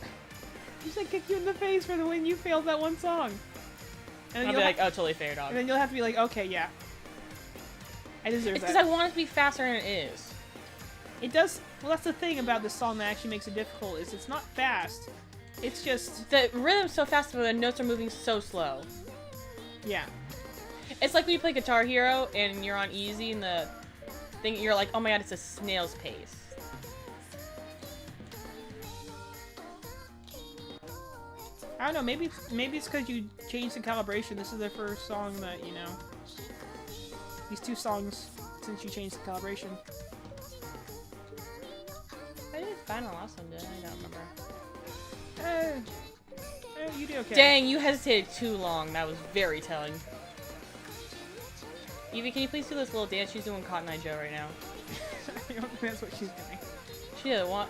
You said kick you in the face for the when you failed that one song. And then I'll be like, oh, totally fair, dog. and then you'll have to be like, okay, yeah. I deserve It's that. because I want it to be faster than it is. It does. Well, that's the thing about this song that actually makes it difficult. Is it's not fast. It's just The rhythm's so fast, but the notes are moving so slow. yeah. It's like when you play Guitar Hero and you're on easy and the thing, you're like, oh my god, it's a snail's pace. I don't know. Maybe it's because you changed the calibration. This is the first song that these 2 songs since you changed the calibration. I did fine on the last one, didn't I? I don't remember. You did okay. Dang, you hesitated too long. That was very telling. Evie, can you please do this little dance she's doing Cotton Eye Joe right now? I don't think that's what she's doing. She did one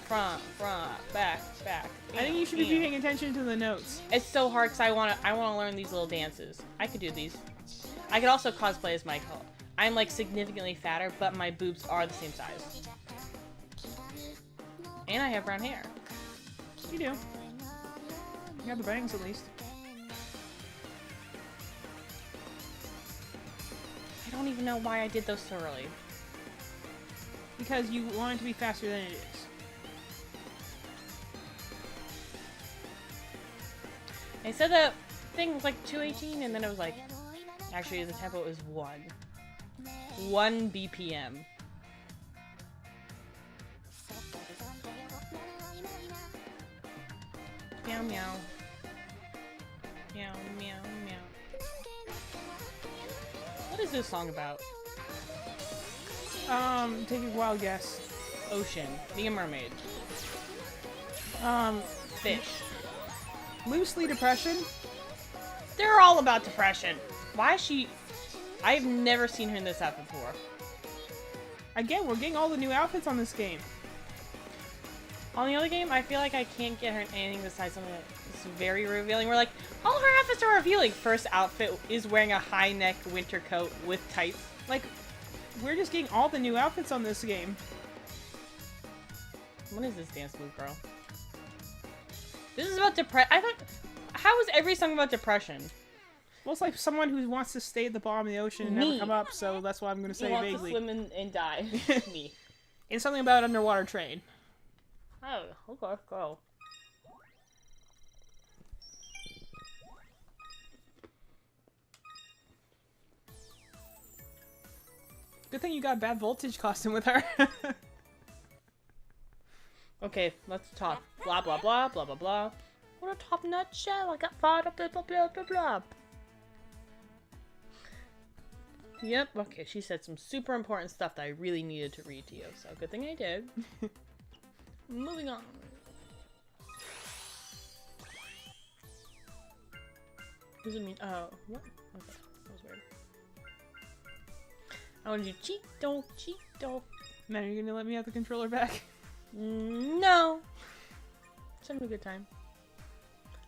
front, back. I think you should be paying attention to the notes. It's so hard because I wanna learn these little dances. I could do these. I could also cosplay as I'm like significantly fatter, but my boobs are the same size. And I have brown hair. You do. You got the bangs at least. I don't even know why I did those so early. Because you want it to be faster than it is. I said that thing was like 218, and then it was like, actually the tempo was 1. 1 BPM. Meow meow. Meow meow meow. What is this song about? Take a wild guess. Ocean. Being a mermaid. Fish. Loosely depression. They're all about depression. Why is she... I've never seen her in this outfit before. Again, we're getting all the new outfits on this game. On the other game, I feel like I can't get her in anything besides something that's very revealing. We're like, all her outfits are revealing. First outfit is wearing a high neck winter coat with tights. Like, we're just getting all the new outfits on this game. What is this dance move, girl? This is about depression. I thought... How is every song about depression? Well, it's like someone who wants to stay at the bottom of the ocean and Me. never come up, so that's what I'm going to say Who wants vaguely. to swim and die. Me. And something about underwater train. Oh, okay, go. Good thing you got a bad voltage costume with her. Okay, let's talk. Blah, blah, blah, blah, blah, blah. What a top nutshell. I got fired up, blah, blah, blah, blah, blah. Yep, okay, she said some super important stuff that I really needed to read to you, so good thing I did. Moving on. What does it mean? Oh, what? Okay, that was weird. I want to do Cheeto, Cheeto. Man, are you going to let me have the controller back? No. It's having a good time.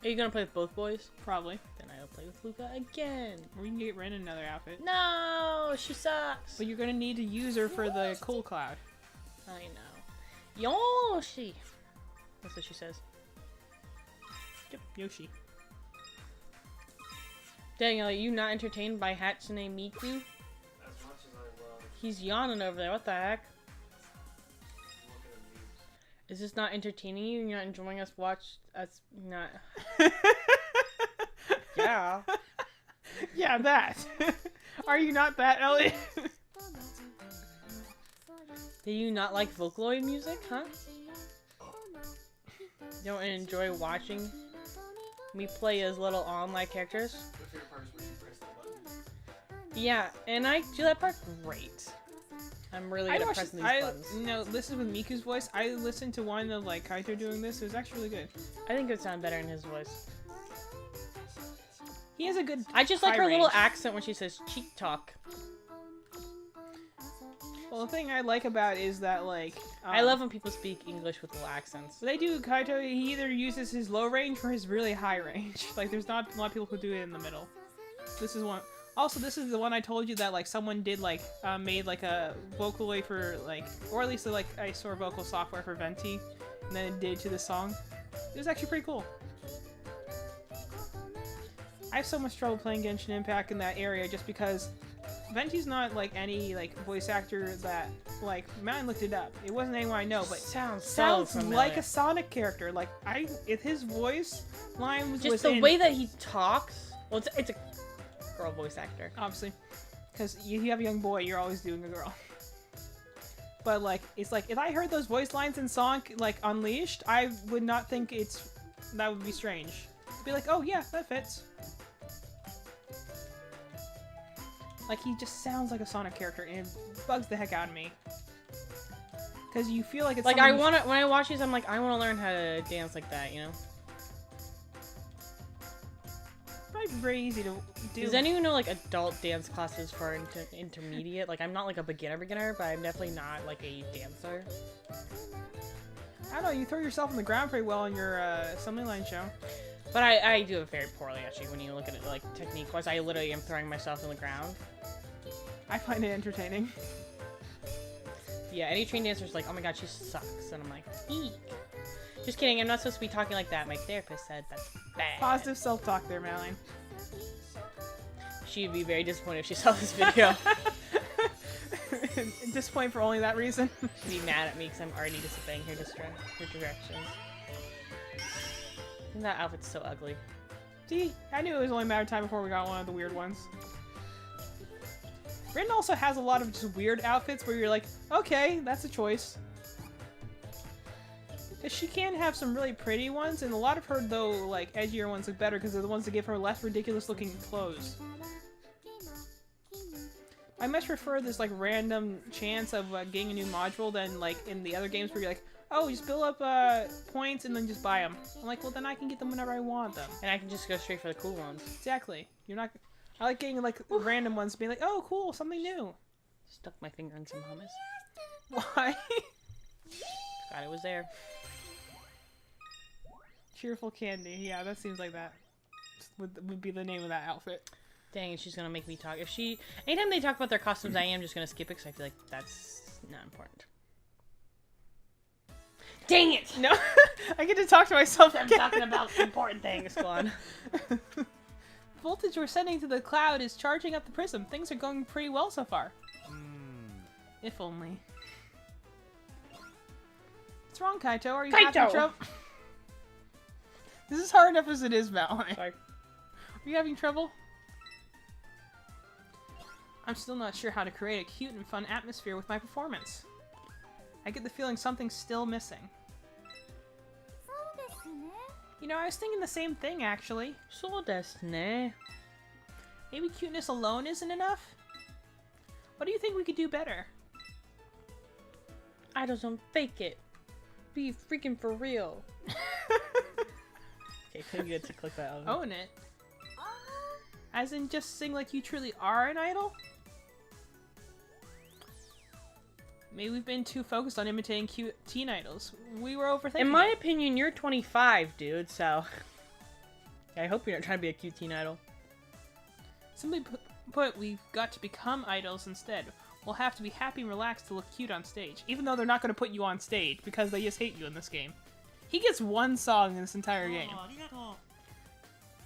Are you gonna play with both boys? Probably. Then I'll play with Luca again. Or we can get Ren another outfit. No, she sucks. But you're going to need to use her for the cool cloud. I know. Yoshi. That's what she says. Yep, Yoshi. Daniel, are you not entertained by Hatsune Miku? As much as I love He's yawning over there. What the heck? looking at memes. Is this not entertaining you? You're not enjoying us watch us not... Yeah. Yeah, that. Are you not that, Elliot? Do you not like Vocaloid music, huh? You don't enjoy watching me play as little online characters? The favorite part is when you press the button. Yeah, and I do that part great. I'm really good at pressing these buttons. No, this is with Miku's voice. I listened to one of like Kaito doing this. It was actually really good. I think it would sound better in his voice. He has a good. I just like high her little range. accent when she says cheek talk. Well, the thing I like about it is that like I love when people speak English with little accents. they do. Kaito, he either uses his low range or his really high range. Like there's not a lot of people who do it in the middle. This is one. Also, this is the one I told you that like someone did like made like a Vocaloid for like, or at least like I saw vocal software for Venti, and then it did to the song. It was actually pretty cool. I have so much trouble playing Genshin Impact in that area just because Venti's not like any like voice actor that like man looked it up. It wasn't anyone I know, but sounds like a Sonic character. Like if his voice line was Just the way that he talks. Well, it's a girl voice actor. obviously, because you have a young boy, you're always doing a girl. But like it's like if I heard those voice lines in Sonic like Unleashed, I would not think that would be strange. I'd be like, oh yeah, that fits. Like, he just sounds like a Sonic character, and it bugs the heck out of me. Because you feel like it's Like, someone when I watch these, I'm like, I want to learn how to dance like that, you know? probably very easy to do. Does anyone know, like, adult dance classes for intermediate? Like, I'm not, like, a beginner, but I'm definitely not, like, a dancer. I don't know, you throw yourself on the ground pretty well in your assembly line show. But I do it very poorly, actually, when you look at it, like, technique-wise. I literally am throwing myself on the ground. I find it entertaining. Yeah, any train dancer's like, oh my god, she sucks. And I'm like, eek. Just kidding, I'm not supposed to be talking like that. My therapist said that's bad. Positive self-talk there, Madeline. She'd be very disappointed if she saw this video. Disappointed for only that reason. She'd be mad at me because I'm already disobeying her directions. And that outfit's so ugly. See, I knew it was only a matter of time before we got one of the weird ones. Rin also has a lot of just weird outfits where you're like, okay, that's a choice. Because she can have some really pretty ones, and a lot of her, though, like, edgier ones look better because they're the ones that give her less ridiculous-looking clothes. I much prefer this, like, random chance of getting a new module than, like, in the other games where you're like, oh, just build up points and then just buy them. I'm like, well, then I can get them whenever I want them. And I can just go straight for the cool ones. Exactly. You're not... I like getting, like, random ones, being like, oh, cool, something new. Stuck my finger in some hummus. Why? God, it was there. Cheerful candy. Yeah, that seems like that would be the name of that outfit. Dang, she's gonna make me talk. If she... Anytime they talk about their costumes, I am just gonna skip it because I feel like that's not important. Dang it! No, I get to talk to myself I'm again. talking about important things. Go on. Voltage we're sending to the cloud is charging up the prism. Things are going pretty well so far. If only. What's wrong, Kaito? Are you having trouble? This is hard enough as it is, Madeline. Sorry. Are you having trouble? I'm still not sure how to create a cute and fun atmosphere with my performance. I get the feeling something's still missing. You know, I was thinking the same thing, actually. So desu. Maybe cuteness alone isn't enough? What do you think we could do better? Idols don't fake it. Be freaking for real. Okay, couldn't get to click that. Own it. As in just sing like you truly are an idol? Maybe we've been too focused on imitating cute teen idols. We were overthinking In my it. opinion, you're 25, dude, so... I hope you're not trying to be a cute teen idol. Simply put, we've got to become idols instead. We'll have to be happy and relaxed to look cute on stage. Even though they're not going to put you on stage, because they just hate you in this game. He gets one song in this entire game.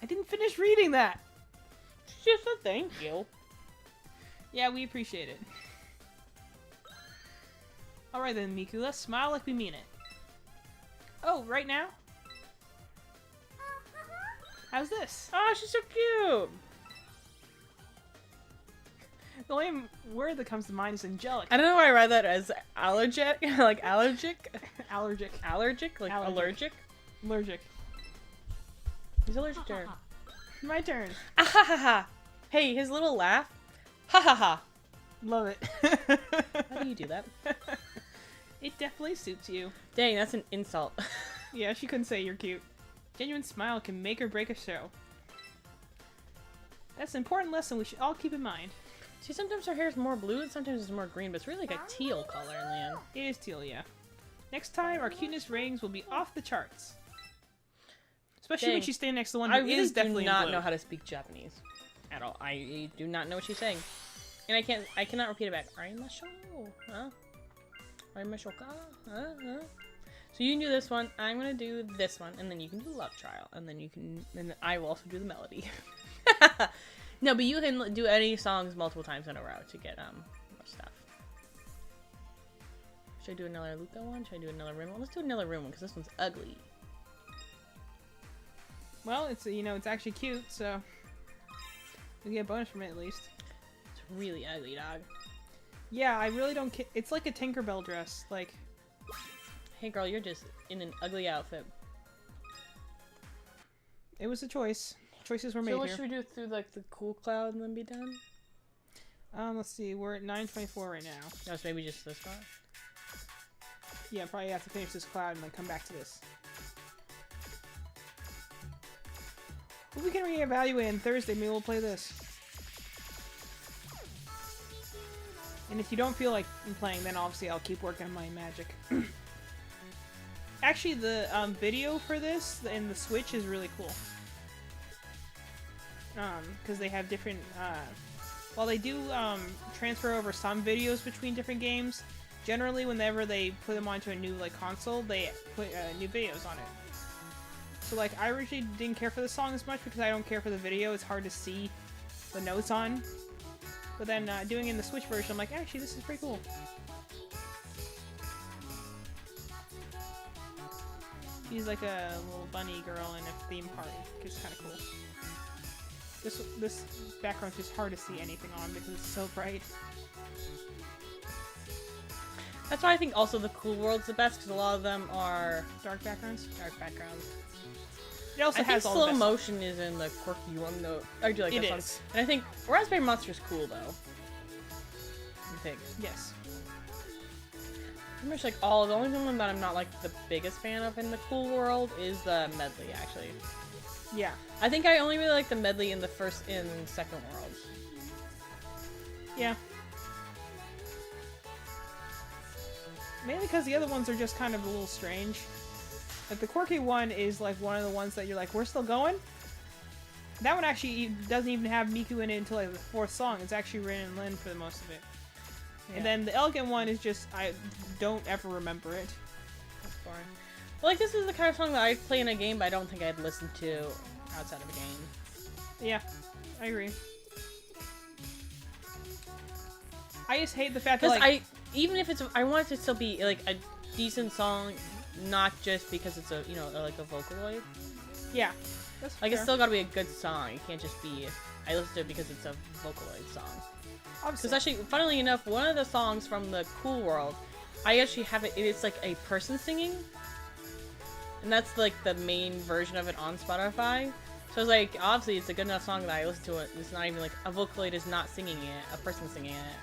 I didn't finish reading that! Just a thank you. Yeah, we appreciate it. Alright then, Miku, let's smile like we mean it. Oh, right now? How's this? Oh, she's so cute! The only word that comes to mind is angelic. I don't know why I read that as allergic. Like allergic? Allergic. Allergic? Like Allergic. allergic? Allergic. He's allergic to her. My turn. Ah ha ha ha! Hey, his little laugh. Ha ha ha! Love it. How do you do that? It definitely suits you. Dang, that's an insult. Yeah, she couldn't say you're cute. Genuine smile can make or break a show. That's an important lesson we should all keep in mind. See, sometimes her hair is more blue and sometimes it's more green, but it's really like a teal color in the end. It is teal, yeah. Next time, our cuteness ratings will be off the charts. Especially when Dang. she's standing next to one I who really is do definitely not in blue. know how to speak Japanese at all. I do not know what she's saying, and I cannot repeat it back. Arimashou, huh? Arimashou ka, huh? So you can do this one. I'm gonna do this one, and then you can do Love Trial, and then I will also do the melody. No, but you can do any songs multiple times in a row to get more stuff. Should I do another Luca one? Should I do another Rin one? Let's do another Rin one because this one's ugly. Well, it's it's actually cute, so we get a bonus from it at least. It's really ugly, dog. Yeah, I really don't care. It's like a Tinkerbell dress. Like, Hey girl, you're just in an ugly outfit. it was a choice. Choices were made So what here. should we do through like the cool cloud and then be done? Let's see. We're at 9:24 right now. No, so maybe just this one. Yeah, probably have to finish this cloud and then come back to this. Well, we can reevaluate on Thursday. Maybe we'll play this. And if you don't feel like playing, then obviously I'll keep working on my magic. Actually, the video for this in the Switch is really cool. Because they have different while they do transfer over some videos between different games, generally whenever they put them onto a new like console, they put new videos on it. So like I originally didn't care for the song as much because I don't care for the video. It's hard to see the notes on. But then doing it in the Switch version, I'm like, actually, this is pretty cool. She's like a little bunny girl in a theme park. It's kind of cool. This background's just hard to see anything on because it's so bright. That's why I think also the Cool World's the best, because a lot of them are Dark backgrounds. dark backgrounds. It also I think has all slow the best motion is in the quirky one though. I do like It that song. is. And I think Raspberry Monster's cool though. I think. Yes. Pretty much like all the only one that I'm not like the biggest fan of in the Cool World is the medley actually. Yeah. I think I only really like the medley in the first and second worlds. Yeah. Mainly because the other ones are just kind of a little strange. Like the quirky one is like one of the ones that you're like, we're still going? That one actually doesn't even have Miku in it until like the fourth song. It's actually Rin and Lin for the most of it. Yeah. And then the elegant one is just, I don't ever remember it. That's boring. Well, like this is the kind of song that I'd play in a game, but I don't think I'd listen to outside of a game. Yeah, I agree. I just hate the fact that Because like, even if it's, I want it to still be like a decent song, not just because it's a, you know, like a Vocaloid. yeah, that's Like fair. it's still got to be a good song. It can't just be, I listen to it because it's a Vocaloid song. Obviously. Because actually, funnily enough, one of the songs from the Cool World, I actually have it. It's like a person singing, and that's like the main version of it on Spotify. So it's like obviously it's a good enough song that I listen to it. It's not even like a Vocaloid is not singing it, a person singing it.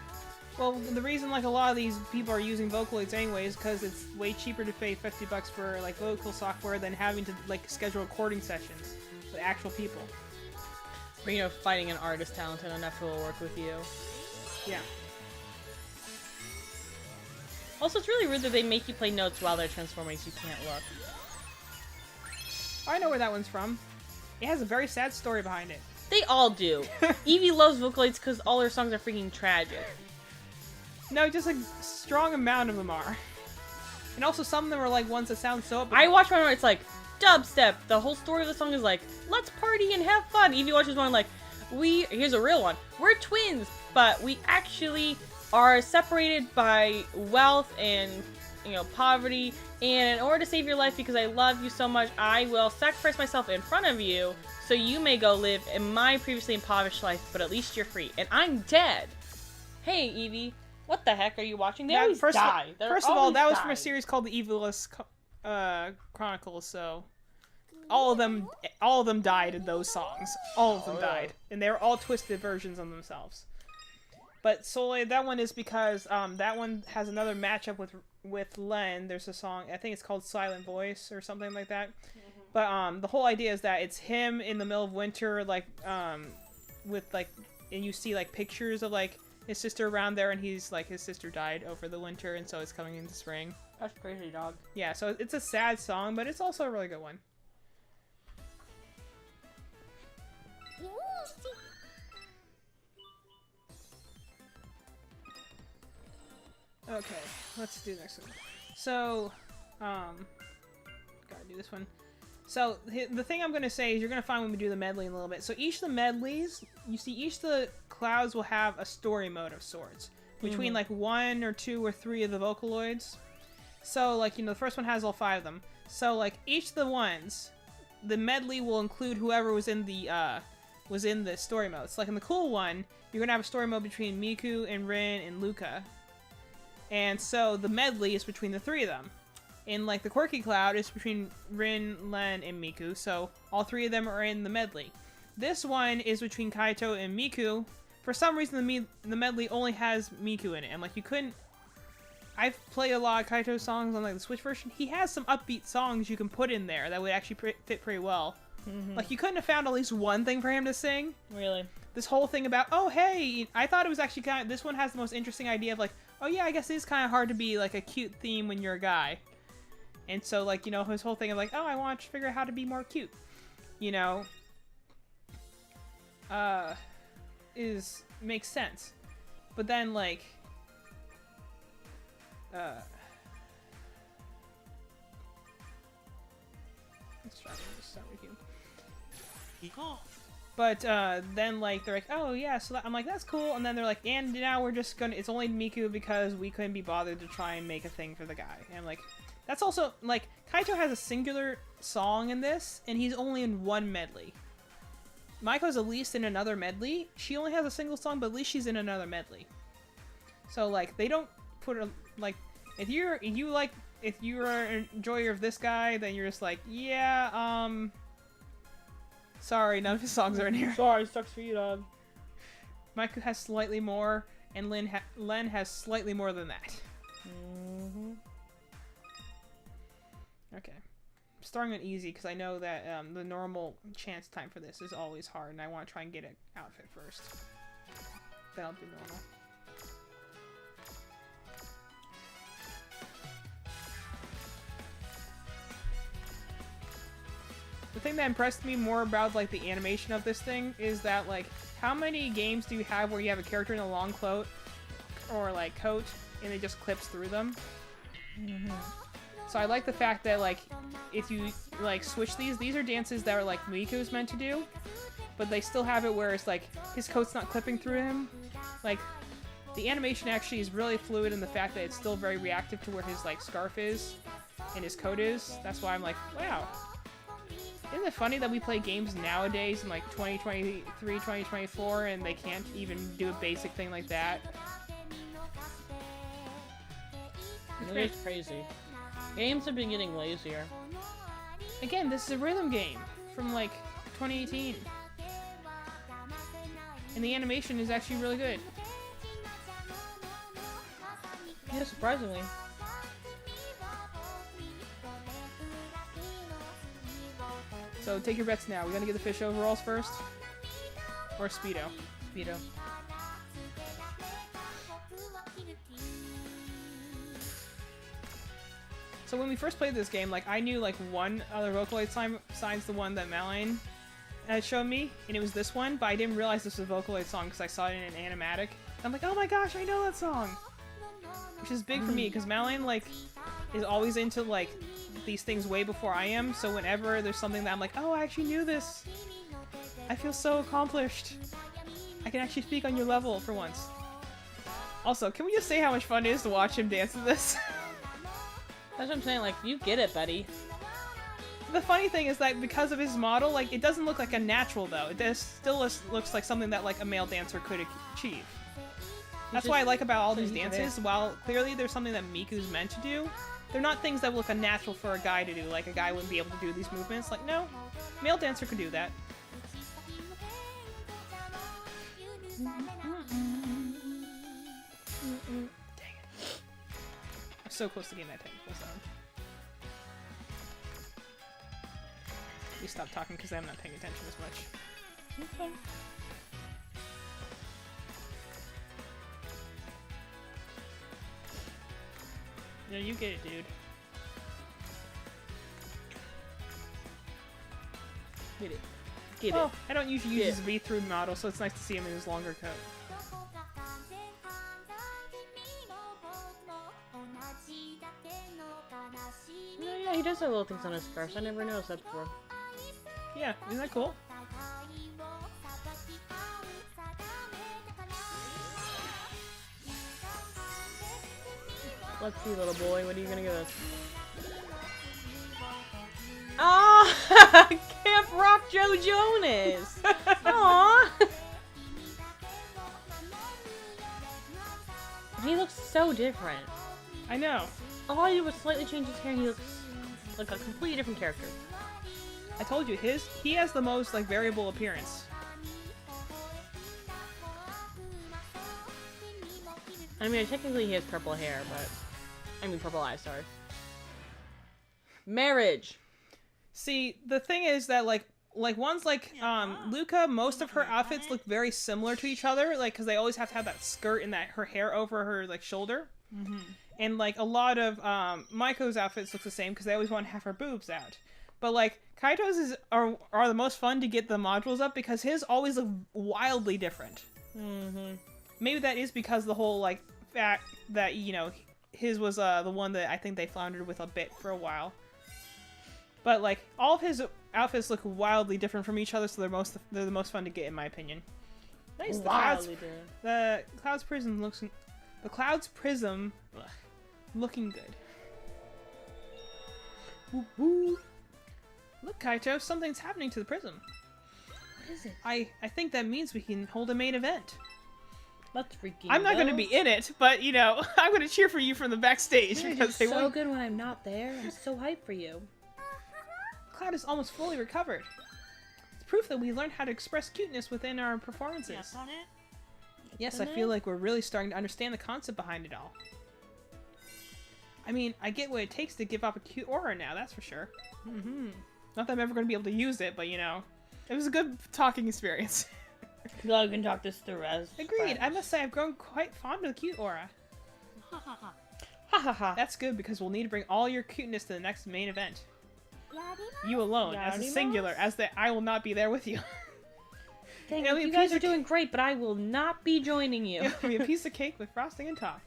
Well, the reason like a lot of these people are using Vocaloids anyway is because it's way cheaper to pay $50 for like vocal software than having to like schedule recording sessions with actual people. Or, you know, finding an artist talented enough who will work with you. Yeah. Also, it's really rude that they make you play notes while they're transforming so you can't look. I know where that one's from. It has a very sad story behind it. They all do. Evie loves Vocaloids because all her songs are freaking tragic. No, just a strong amount of them are. And also some of them are like ones that sound so... I watch one where it's like, dubstep. The whole story of the song is like, let's party and have fun. Evie watches one like, here's a real one. We're twins, but we actually are separated by wealth and, you know, poverty. And in order to save your life, because I love you so much, I will sacrifice myself in front of you so you may go live in my previously impoverished life, but at least you're free. And I'm dead. Hey, Evie. What the heck are you watching? They always die. First of all, that was from a series called the Evilus Chronicles, so all of them died in those songs. All of them died, and they were all twisted versions of themselves. But solely that one is because that one has another matchup with Len. There's a song, I think it's called Silent Voice or something like that. Mm-hmm. But the whole idea is that it's him in the middle of winter, like with like, and you see like pictures of like his sister around there, and he's like, his sister died over the winter, and so it's coming into spring. That's crazy, dog. Yeah, so it's a sad song, but it's also a really good one. Okay, let's do this one. So, gotta do this one. So, the thing I'm gonna say is you're gonna find when we do the medley in a little bit. So each of the medleys, you see each of the clouds will have a story mode of sorts. Between like 1 or 2 or 3 of the Vocaloids. So, like, you know, the first one has all 5 of them. So, like, each of the ones, the medley will include whoever was in the story mode. So, like, in the cool one, you're gonna have a story mode between Miku and Rin and Luca. And so the medley is between the 3 of them. In like the quirky cloud, it's between Rin, Len, and Miku. So all 3 of them are in the medley. This one is between Kaito and Miku. For some reason, the medley only has Miku in it. And like you couldn't. I've played a lot of Kaito songs on like the Switch version. He has some upbeat songs you can put in there that would actually fit pretty well. Mm-hmm. Like you couldn't have found at least one thing for him to sing. Really? This whole thing about, oh hey, I thought it was actually kind of, this one has the most interesting idea of like, oh yeah, I guess it is kind of hard to be like a cute theme when you're a guy. And so like, you know, his whole thing of like, oh, I want to figure out how to be more cute. You know, is makes sense. But then, like, let's try to just start with you. But then, like, they're like, oh yeah, so I'm like, that's cool. And then they're like, and now we're just gonna, it's only Miku because we couldn't be bothered to try and make a thing for the guy. And I'm like, that's also, like, Kaito has a singular song in this, and he's only in one medley. Maiko's at least in another medley. She only has a single song, but at least she's in another medley. So, like, they don't put a, like, if you're an enjoyer of this guy, then you're just like, yeah, sorry, none of his songs are in here. Sorry, sucks for you, dog. Miku has slightly more, and Len has slightly more than that. Mm-hmm. Okay. I'm starting on easy because I know that the normal chance time for this is always hard, and I want to try and get an outfit first. Then I'll do normal. The thing that impressed me more about, like, the animation of this thing is that, like, how many games do you have where you have a character in a long coat or, like, coat and it just clips through them? Mm-hmm. So I like the fact that, like, if you, like, switch these are dances that are, like, Miku's meant to do, but they still have it where it's, like, his coat's not clipping through him. Like, the animation actually is really fluid in the fact that it's still very reactive to where his, like, scarf is and his coat is. That's why I'm like, wow. Isn't it funny that we play games nowadays in, like, 2023, 2024, and they can't even do a basic thing like that? It's crazy. Games have been getting lazier. Again, this is a rhythm game from, like, 2018. And the animation is actually really good. Yeah, surprisingly. So take your bets now. We're gonna get the fish overalls first? Or Speedo? Speedo. So when we first played this game, like, I knew, like, one other Vocaloid sign besides the one that Maline had shown me, and it was this one, but I didn't realize this was a Vocaloid song because I saw it in an animatic. I'm like, oh my gosh, I know that song! Which is big for me, because Maline, like, is always into, like, these things way before I am, so whenever there's something that I'm like, oh, I actually knew this! I feel so accomplished! I can actually speak on your level for once. Also, can we just say how much fun it is to watch him dance to this? That's what I'm saying, like, you get it, buddy. The funny thing is that because of his model, like, it doesn't look like a natural, though. It still looks like something that, like, a male dancer could achieve. That's what I like about all these dances. While clearly there's something that Miku's meant to do, they're not things that look unnatural for a guy to do. Like, a guy wouldn't be able to do these movements. Like, no, male dancer could do that. Dang it. I'm so close to getting that technical zone. You stop talking because I'm not paying attention as much. Okay. No, you get it, dude. Get it. Get Well, it. I don't usually use his V-through model, so it's nice to see him in his longer coat. Yeah, he does have little things on his scarf. I never noticed that before. Yeah, isn't that cool? Let's see, little boy. What are you gonna give us? Ah! Camp Rock Joe Jonas! Aww! He looks so different. I know. All I did was slightly change his hair and he looks like a completely different character. I told you, he has the most, like, variable appearance. I mean, technically he has purple hair, but... I mean, purple eyes, sorry. Marriage! See, the thing is that, like ones like, Luca, most of her outfits look very similar to each other, like, because they always have to have that skirt and her hair over her, like, shoulder. Mm-hmm. And, like, a lot of, Maiko's outfits look the same because they always want to have her boobs out. But, like, Kaito's are the most fun to get the modules up because his always look wildly different. Mm-hmm. Maybe that is because the whole like fact that his was the one that I think they floundered with a bit for a while. But like all of his outfits look wildly different from each other, so they're the most fun to get in my opinion. Nice. The Cloud's Prism looking good. Woo woo. Look, Kaito, something's happening to the prism. What is it? I think that means we can hold a main event. Let's freaking I'm not go. going to be in it, but I'm going to cheer for you from the backstage You're because just they so won. good when I'm not there. I'm so hyped for you. Cloud is almost fully recovered. It's proof that we learned how to express cuteness within our performances. Yes, I feel like we're really starting to understand the concept behind it all. I mean, I get what it takes to give off a cute aura now, that's for sure. Mm-hmm. Not that I'm ever going to be able to use it, but it was a good talking experience. Glad we can talk this through as Agreed. friends. I must say I've grown quite fond of the cute aura. Ha ha ha. That's good because we'll need to bring all your cuteness to the next main event. You alone, as a Yarimas? singular, as that I will not be there with you. Dang, It'll be you a guys piece are of doing great, but I will not be joining you. It'll be a piece of cake with frosting on top.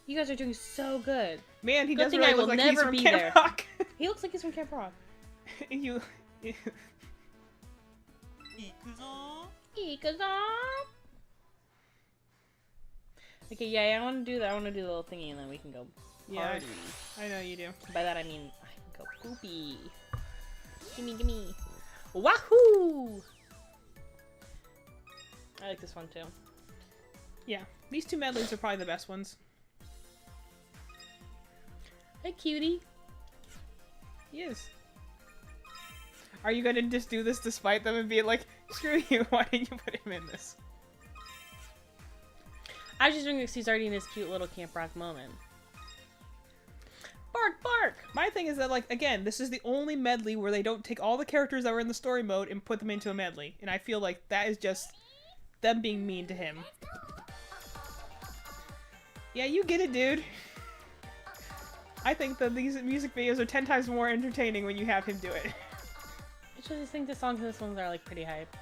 You guys are doing so good. Man, he Good does thing really I look will like he's never from be Camp there. Rock. He looks like he's from Camp Rock. you. Okay, yeah, I want to do that. I want to do the little thingy, and then we can go Yeah, party. I know you do. By that I mean I can go poopy. Gimme, gimme. Wahoo! I like this one too. Yeah, these two medleys are probably the best ones. Hey, cutie. He is. Are you gonna just do this despite them and be like, screw you, why didn't you put him in this? I was just doing because he's already in his cute little Camp Rock moment. Bark, bark! My thing is that, like, again, this is the only medley where they don't take all the characters that were in the story mode and put them into a medley. And I feel like that is just them being mean to him. Yeah, you get it, dude. I think that these music videos are 10 times more entertaining when you have him do it. I just think the songs in this ones are like pretty hype.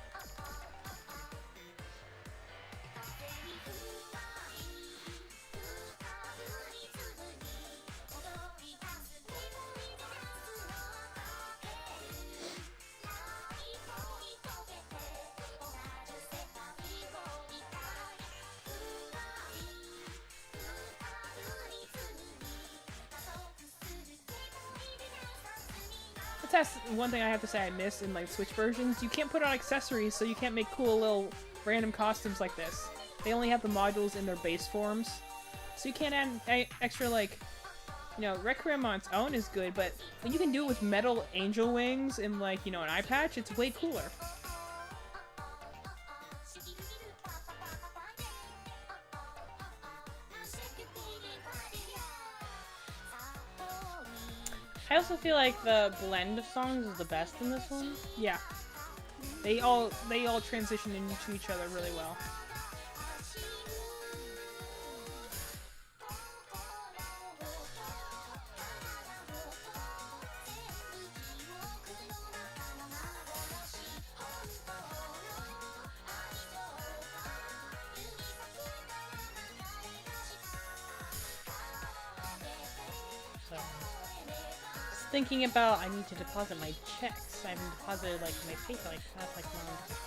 That's one thing I have to say I miss in like Switch versions. You can't put on accessories, so you can't make cool little random costumes like this. They only have the modules in their base forms, so you can't add extra like, Requiem on its own is good, but when you can do it with metal angel wings and like an eye patch, it's way cooler. I also feel like the blend of songs is the best in this one. Yeah, they all transition into each other really well. So, thinking about I need to deposit my checks. I haven't deposited like my pay for like past like month.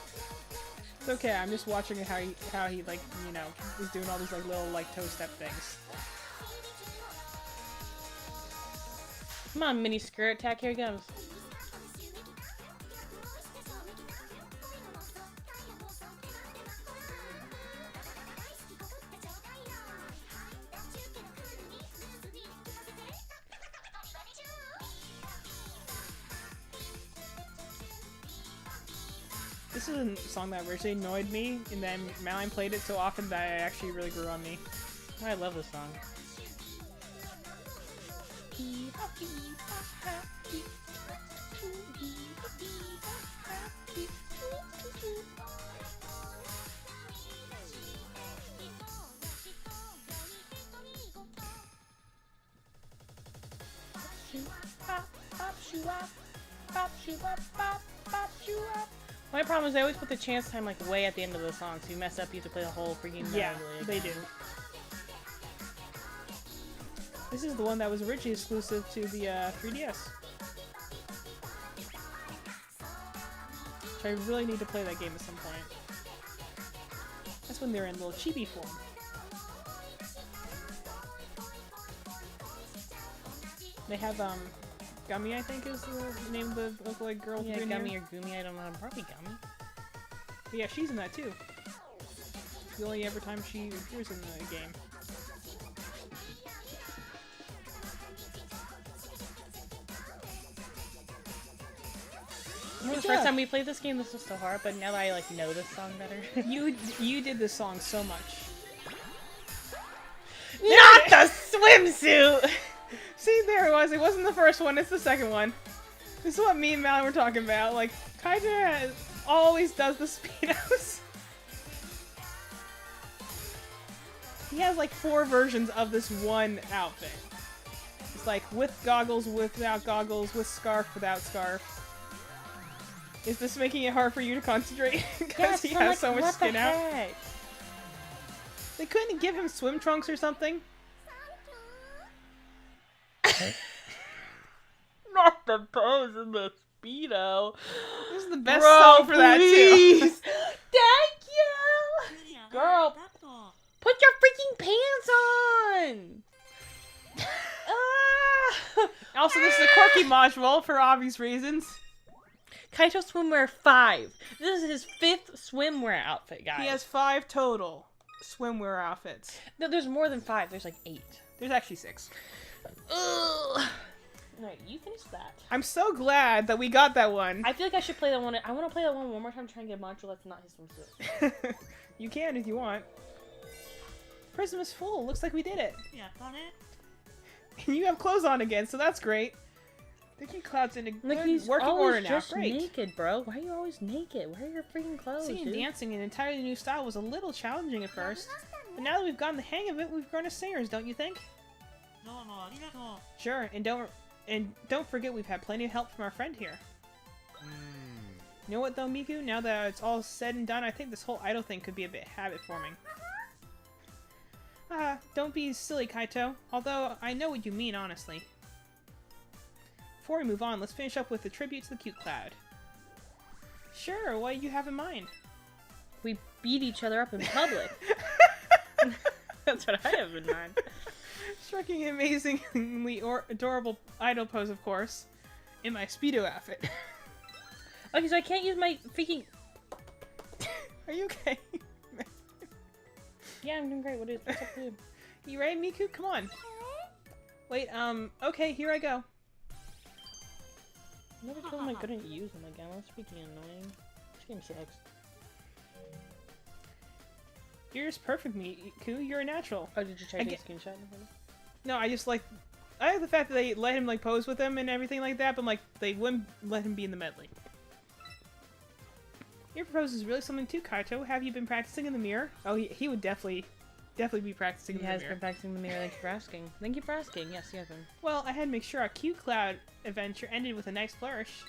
It's okay. I'm just watching how he like is doing all these like little like toe step things. Come on, mini skirt attack, here he comes. This is a song that originally annoyed me, and then Madeline played it so often that it actually really grew on me. I love this song. My problem is they always put the chance time like way at the end of the song, so you mess up, you have to play the whole freaking Yeah, medley they again. do. This is the one that was originally exclusive to the 3DS. So I really need to play that game at some point. That's when they're in little chibi form. They have, Gummy, I think is the name of the Vocaloid girl. Yeah, in Gummy here. or Gumi, I don't know, probably Gummy. But yeah, she's in that too. It's the only ever time she appears in the game. Remember the Good first job. time we played this game, this was so hard, but now that I like know this song better. You did this song so much. Not the swimsuit! See, there it was. It wasn't the first one, it's the second one. This is what me and Malin were talking about. Like, Kaija always does the speedos. He has like 4 versions of this one outfit. It's like with goggles, without goggles, with scarf, without scarf. Is this making it hard for you to concentrate? Because he has so much skin out. They couldn't give him swim trunks or something? Not the pose in the speedo. This is the best song for that too. Thank you! Girl, put your freaking pants on! Also, this is a quirky module for obvious reasons. Kaito Swimwear 5. This is his 5th swimwear outfit, guys. He has 5 total swimwear outfits. No, there's more than 5. There's like 8. There's actually 6. Ugh. Alright, you finish that. I'm so glad that we got that one. I feel like I should play that one. I want to play that one more time, try and get a module that's not his swimsuit. You can if you want. Prism is full. Looks like we did it. Yeah, on it. And you have clothes on again, so that's great. Thinking Cloud's in a Like, good he's working always order now. just Great. naked, bro. Why are you always naked? Where are your freaking clothes, Singing dude? and dancing in an entirely new style was a little challenging at first. But now that we've gotten the hang of it, we've grown as singers, don't you think? Sure, and don't forget we've had plenty of help from our friend here. You know what though, Miku? Now that it's all said and done, I think this whole idol thing could be a bit habit-forming. Don't be silly, Kaito. Although, I know what you mean, honestly. Before we move on, let's finish up with the tribute to the cute cloud. Sure, what do you have in mind? We beat each other up in public. That's what I have in mind. Striking an amazingly adorable idol pose, of course. In my Speedo outfit. Okay, so I can't use my freaking... Are you okay? Yeah, I'm doing great. What's up, dude? You ready, Miku? Come on. Wait, okay, here I go. I never told him I couldn't use them again. That's freaking annoying. This game sucks. You're just perfect, Miku. You're a natural. Oh, did you try to take a screenshot? No, I just like the fact that they let him like pose with them and everything like that, but like they wouldn't let him be in the medley. Your proposal is really something too, Kaito. Have you been practicing in the mirror? Oh, he would definitely be practicing He in the has mirror. been practicing the mirror. Thank you for asking. Thank you for asking. Yes, he has been. Well, I had to make sure our cute cloud adventure ended with a nice flourish.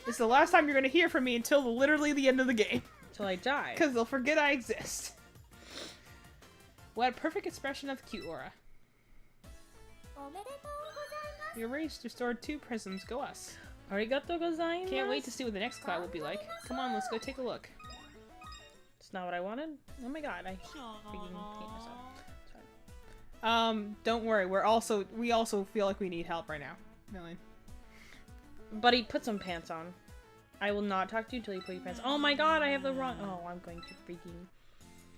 This is the last time you're going to hear from me until literally the end of the game. Till I die. Because they'll forget I exist. What a perfect expression of the cute aura. You're raised, restored 2 prisms. Go us. Arigato gozaimasu. Can't wait to see what the next cloud will be like. Come on, let's go take a look. It's not what I wanted. Oh my god, I freaking hate myself. It's fine. Don't worry. We also feel like we need help right now. Million. Buddy, put some pants on. I will not talk to you till you put your pants on. Oh my god, I have the wrong... Oh, I'm going to freaking...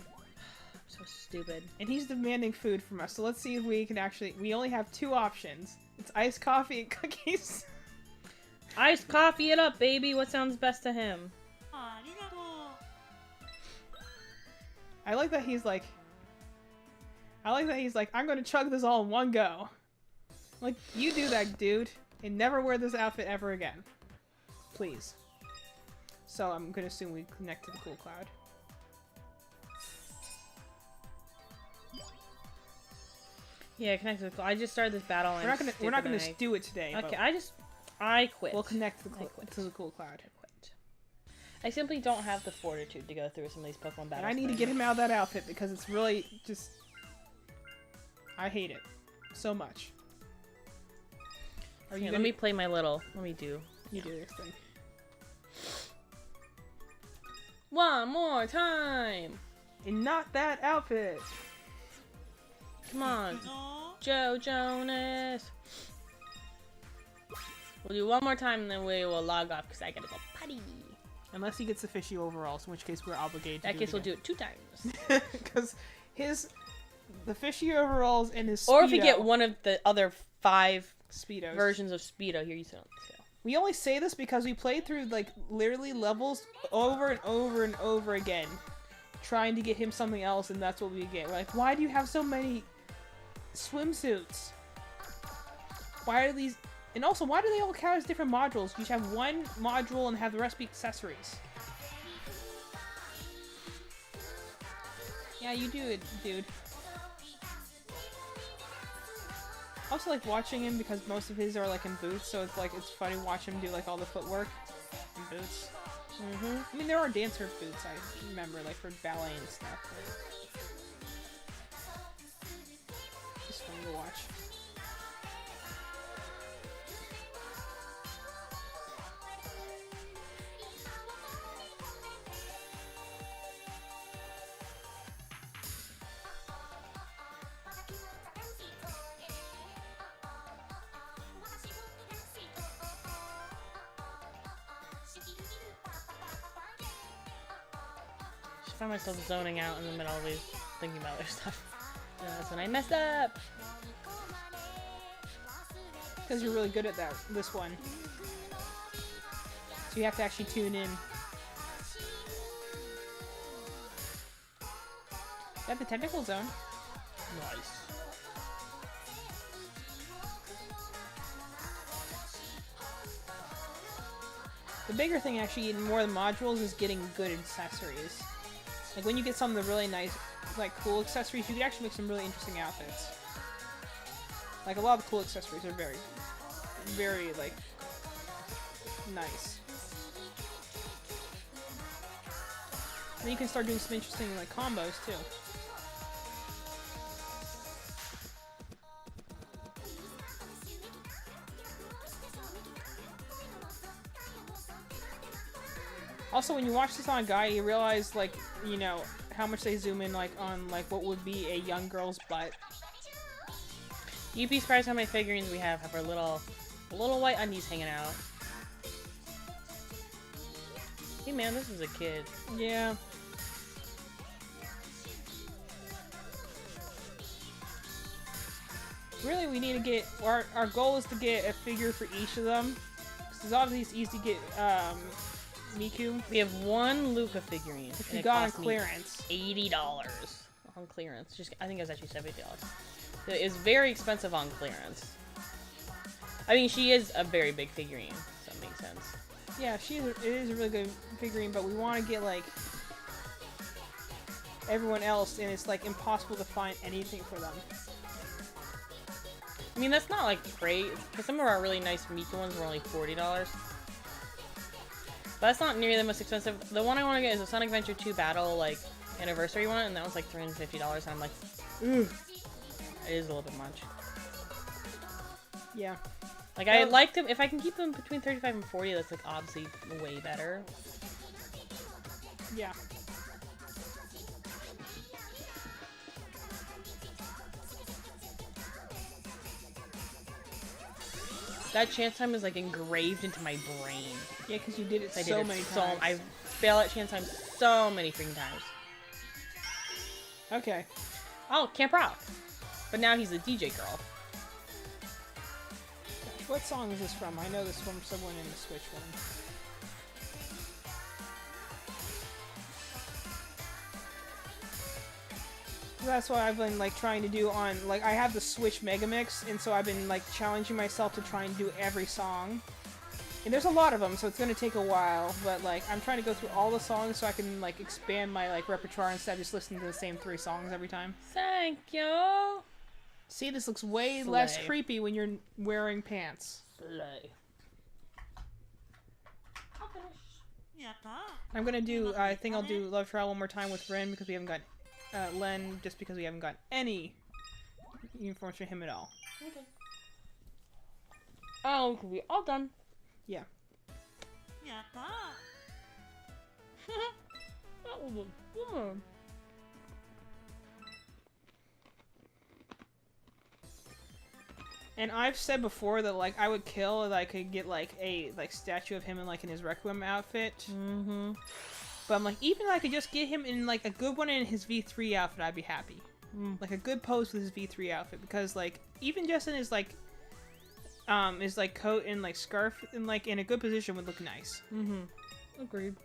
I'm so stupid. And he's demanding food from us, so let's see if we can actually... We only have 2 options. It's iced coffee and cookies. Iced coffee it up, baby. What sounds best to him? I like that he's like, I'm gonna chug this all in one go. Like, you do that, dude, and never wear this outfit ever again. Please. So I'm gonna assume we connect to the cool cloud. Yeah, connect to the... I just started this battle and We're not gonna do it today. Okay, but I quit. we'll connect to the I quit. cool cloud. I quit. I simply don't have the fortitude to go through some of these Pokemon battles. And I need to get him out of that outfit because it's really just... I hate it so much. Are you Here, gonna... let me play my little... Let me do... You do this thing. One more time! And not that outfit! Come on. Joe Jonas! We'll do one more time and then we will log off because I gotta go potty. Unless he gets the fishy overalls, in which case we're obligated to In that case, we'll do it 2 times. Because the fishy overalls and his Speedo... Or if we get one of the other 5 Speedos. versions of Speedo. Here, you sit on the sale. We only say this because we played through, like, literally levels over and over and over again. Trying to get him something else, and that's what we get. We're like, why do you have so many swimsuits? Why are these... And also, why do they all count as different modules? You should have one module and have the rest be accessories. Yeah, you do it, dude. I also like watching him because most of his are like in boots, so it's like it's funny to watch him do like all the footwork in boots. I mean, there are dancer boots, I remember, like for ballet and stuff. But... Just fun to watch. I find myself zoning out in the middle of these, thinking about other stuff. That's when I messed up! Because you're really good at this one. So you have to actually tune in. Is that the technical zone? Nice. The bigger thing actually in more of the modules is getting good accessories. Like when you get some of the really nice, like cool accessories, you can actually make some really interesting outfits. Like a lot of the cool accessories are very, very like nice. And you can start doing some interesting like combos too. Also, when you watch this on a guy, you realize, like, you know, how much they zoom in, like, on, like, what would be a young girl's butt. You'd be surprised how many figurines we have our little white undies hanging out. Hey man, this is a kid. Yeah. Really, we need to get, our goal is to get a figure for each of them. Because obviously it's easy to get, Miku. We have one Luca figurine. If and you it got on cost me clearance. $80 on clearance. I think it was actually $70. It is very expensive on clearance. I mean, she is a very big figurine, so that makes sense. Yeah, it is a really good figurine, but we want to get, like, everyone else, and it's, like, impossible to find anything for them. I mean, that's not, like, great, because some of our really nice Miku ones were only $40. But that's not nearly the most expensive. The one I want to get is a Sonic Adventure 2 Battle, like, anniversary one, and that was, like, $350, and I'm like, ooh. It is a little bit much. Yeah. Like, I like them, if I can keep them between 35 and 40, that's, like, obviously way better. Yeah. That chance time is, like, engraved into my brain. Yeah, because you did it I so did it many so, times. I fail at chance time so many freaking times. Okay. Oh, Camp Rock. But now he's a DJ girl. Gosh, what song is this from? I know this from someone in the Switch one. That's what I've been, like, trying to do on, like, I have the Switch Mega Mix, and so I've been, like, challenging myself to try and do every song. And there's a lot of them, so it's gonna take a while, but, like, I'm trying to go through all the songs so I can, like, expand my, like, repertoire instead of just listening to the same 3 songs every time. Thank you. See, this looks way Slay. less creepy when you're wearing pants. Slay. I'll finish. I'm gonna do. I think I'll do Love Trial one more time with Ren because we haven't got Len, just because we haven't got any uniforms for him at all. Okay. Oh, we all done. Yeah. That was good. And I've said before that like I would kill if I could get like a statue of him in like in his Requiem outfit. Mm-hmm. But I'm like, even if I could just get him in like a good one in his V3 outfit, I'd be happy. Like a good pose with his V3 outfit, because like even just in his coat and like scarf and like in a good position would look nice. Mm-hmm. Agreed.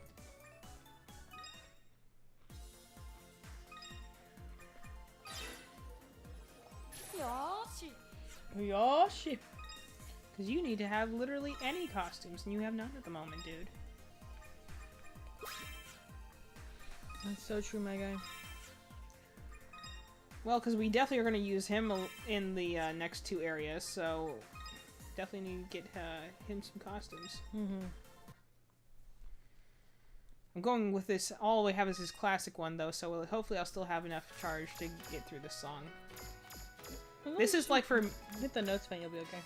Yoshi. Because you need to have literally any costumes, and you have none at the moment, dude. That's so true, my guy. Well, because we definitely are going to use him in the next two areas, so definitely need to get him some costumes. Mm-hmm. I'm going with this, all we have is his classic one, though, so hopefully I'll still have enough charge to get through this song. This is like for... Hit the notes, man, you'll be okay.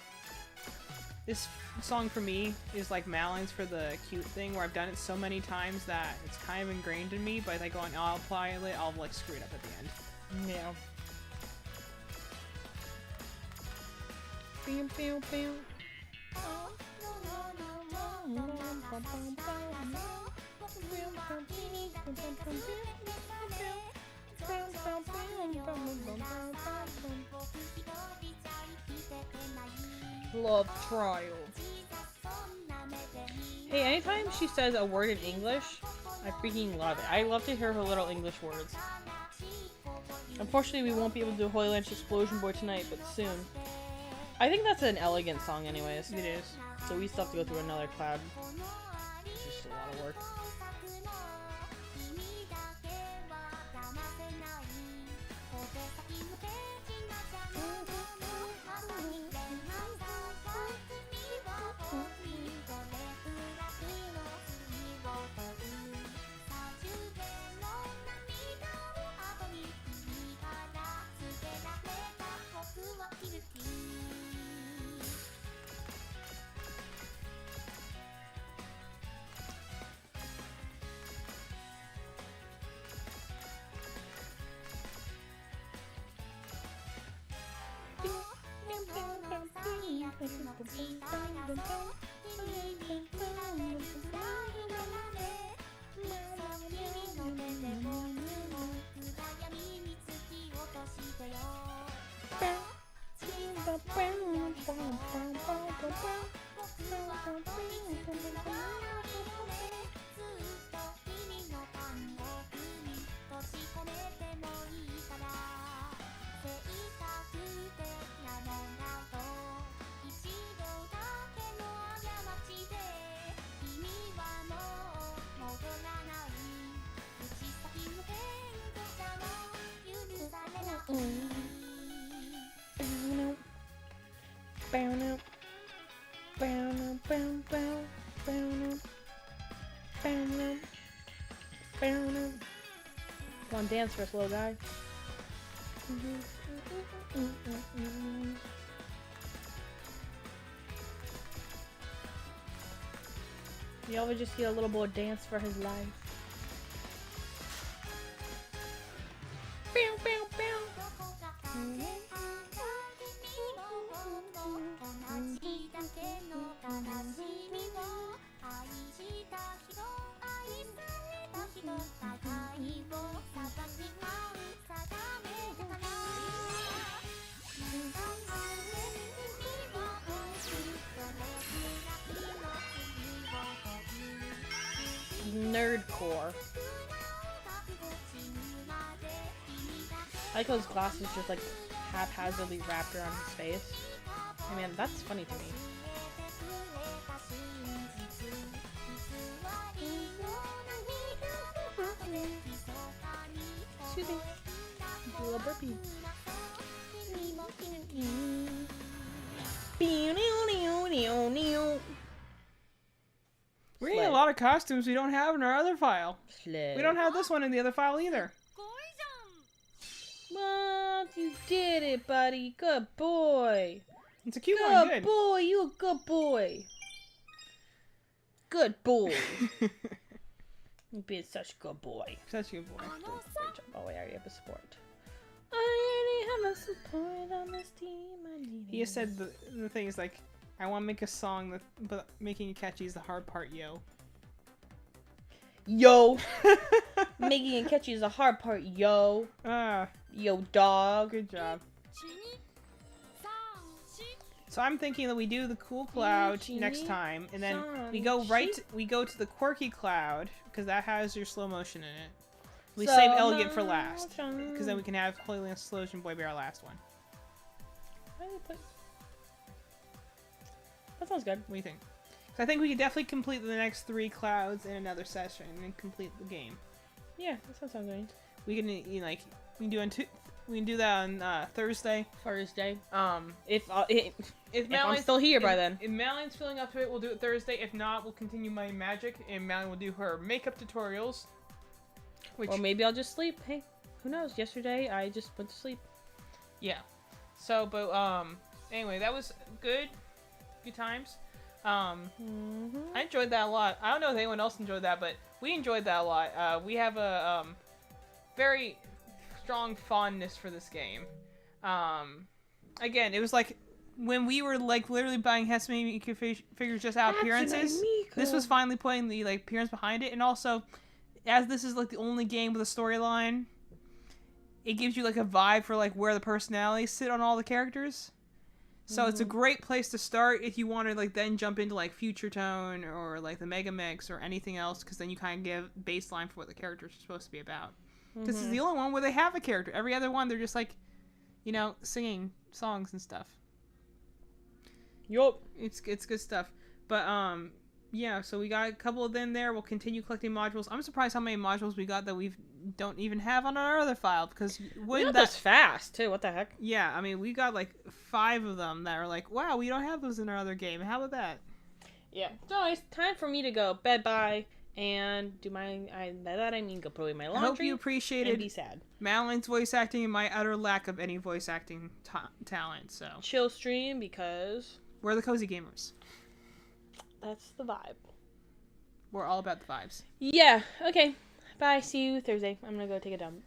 This song for me is like Malin's for the cute thing, where I've done it so many times that it's kind of ingrained in me, but like going, oh, I'll apply it, I'll like screw it up at the end. Yeah. Bam, bam, bam. Love Trial. Hey, anytime she says a word in English, I freaking love it. I love to hear her little English words. Unfortunately, we won't be able to do Holy Lunch Explosion Boy tonight, but soon. I think that's an elegant song anyways. It is. So we still have to go through another cloud. It's just a lot of work. Come on, dance for us, little guy. You always just see a little boy dance for his life. Nerdcore. I like those glasses just like haphazardly wrapped around his face. I mean, that's funny to me. Excuse me. Do a little burpee. Really, a lot lot of costumes we don't have in our other file. Slay. We don't have this one in the other file either. What? You did it, buddy. Good boy. It's a cute one. Good Good. boy. You a good boy. Good boy. You've been such a good boy. Such a good boy. Great job. Oh, wait, I already have a support. I already have a support on this team. I need He just said the thing is like, I want to make a song that, but making it catchy is the hard part, yo. Yo. Making it catchy is the hard part, yo. Ah, Yo, dog. good job. So I'm thinking that we do the cool cloud next time, and then we go we go to the quirky cloud because that has your slow motion in it. We save elegant for last because then we can have Holy Land Slotion Boy be our last one. That sounds good. What do you think? 'Cause I think we can definitely complete the next 3 clouds in another session and complete the game. Yeah, that sounds good. We can we can do that on Thursday. Thursday. If If I'm Mallory's still here by then. If Mallory's feeling up to it, we'll do it Thursday. If not, we'll continue my magic, and Mallory will do her makeup tutorials. Which, Or maybe I'll just sleep. Hey, who knows? Yesterday I just went to sleep. yeah. So, but anyway, that was good. Good times. I enjoyed that a lot. I don't know if anyone else enjoyed that, but we enjoyed that a lot. We have a very strong fondness for this game. Again, it was like when we were like literally buying Hatsune Miku figures just out of appearances. This was finally putting the like appearance behind it, and also as this is like the only game with a storyline, it gives you like a vibe for like where the personalities sit on all the characters. So it's a great place to start if you want to like then jump into like Future Tone or like the Mega Mix or anything else, because then you kind of give baseline for what the characters are supposed to be about. This is the only one where they have a character. Every other one they're just like, singing songs and stuff. Yup. It's good stuff. But yeah, so we got a couple of them there. We'll continue collecting modules. I'm surprised how many modules we got that we don't even have on our other file, because We got those fast too. What the heck? yeah, I mean, we got like 5 of them that are like, wow, we don't have those in our other game. How about that? Yeah. So it's time for me to go bed bye and do my. By that I mean go put away my I laundry. hope you and appreciated be sad. Madeline's voice acting and my utter lack of any voice acting talent. So Chill stream because we're the Cozy Gamers. that's the vibe. We're all about the vibes. Yeah. Okay. Bye. See you Thursday. I'm gonna go take a dump.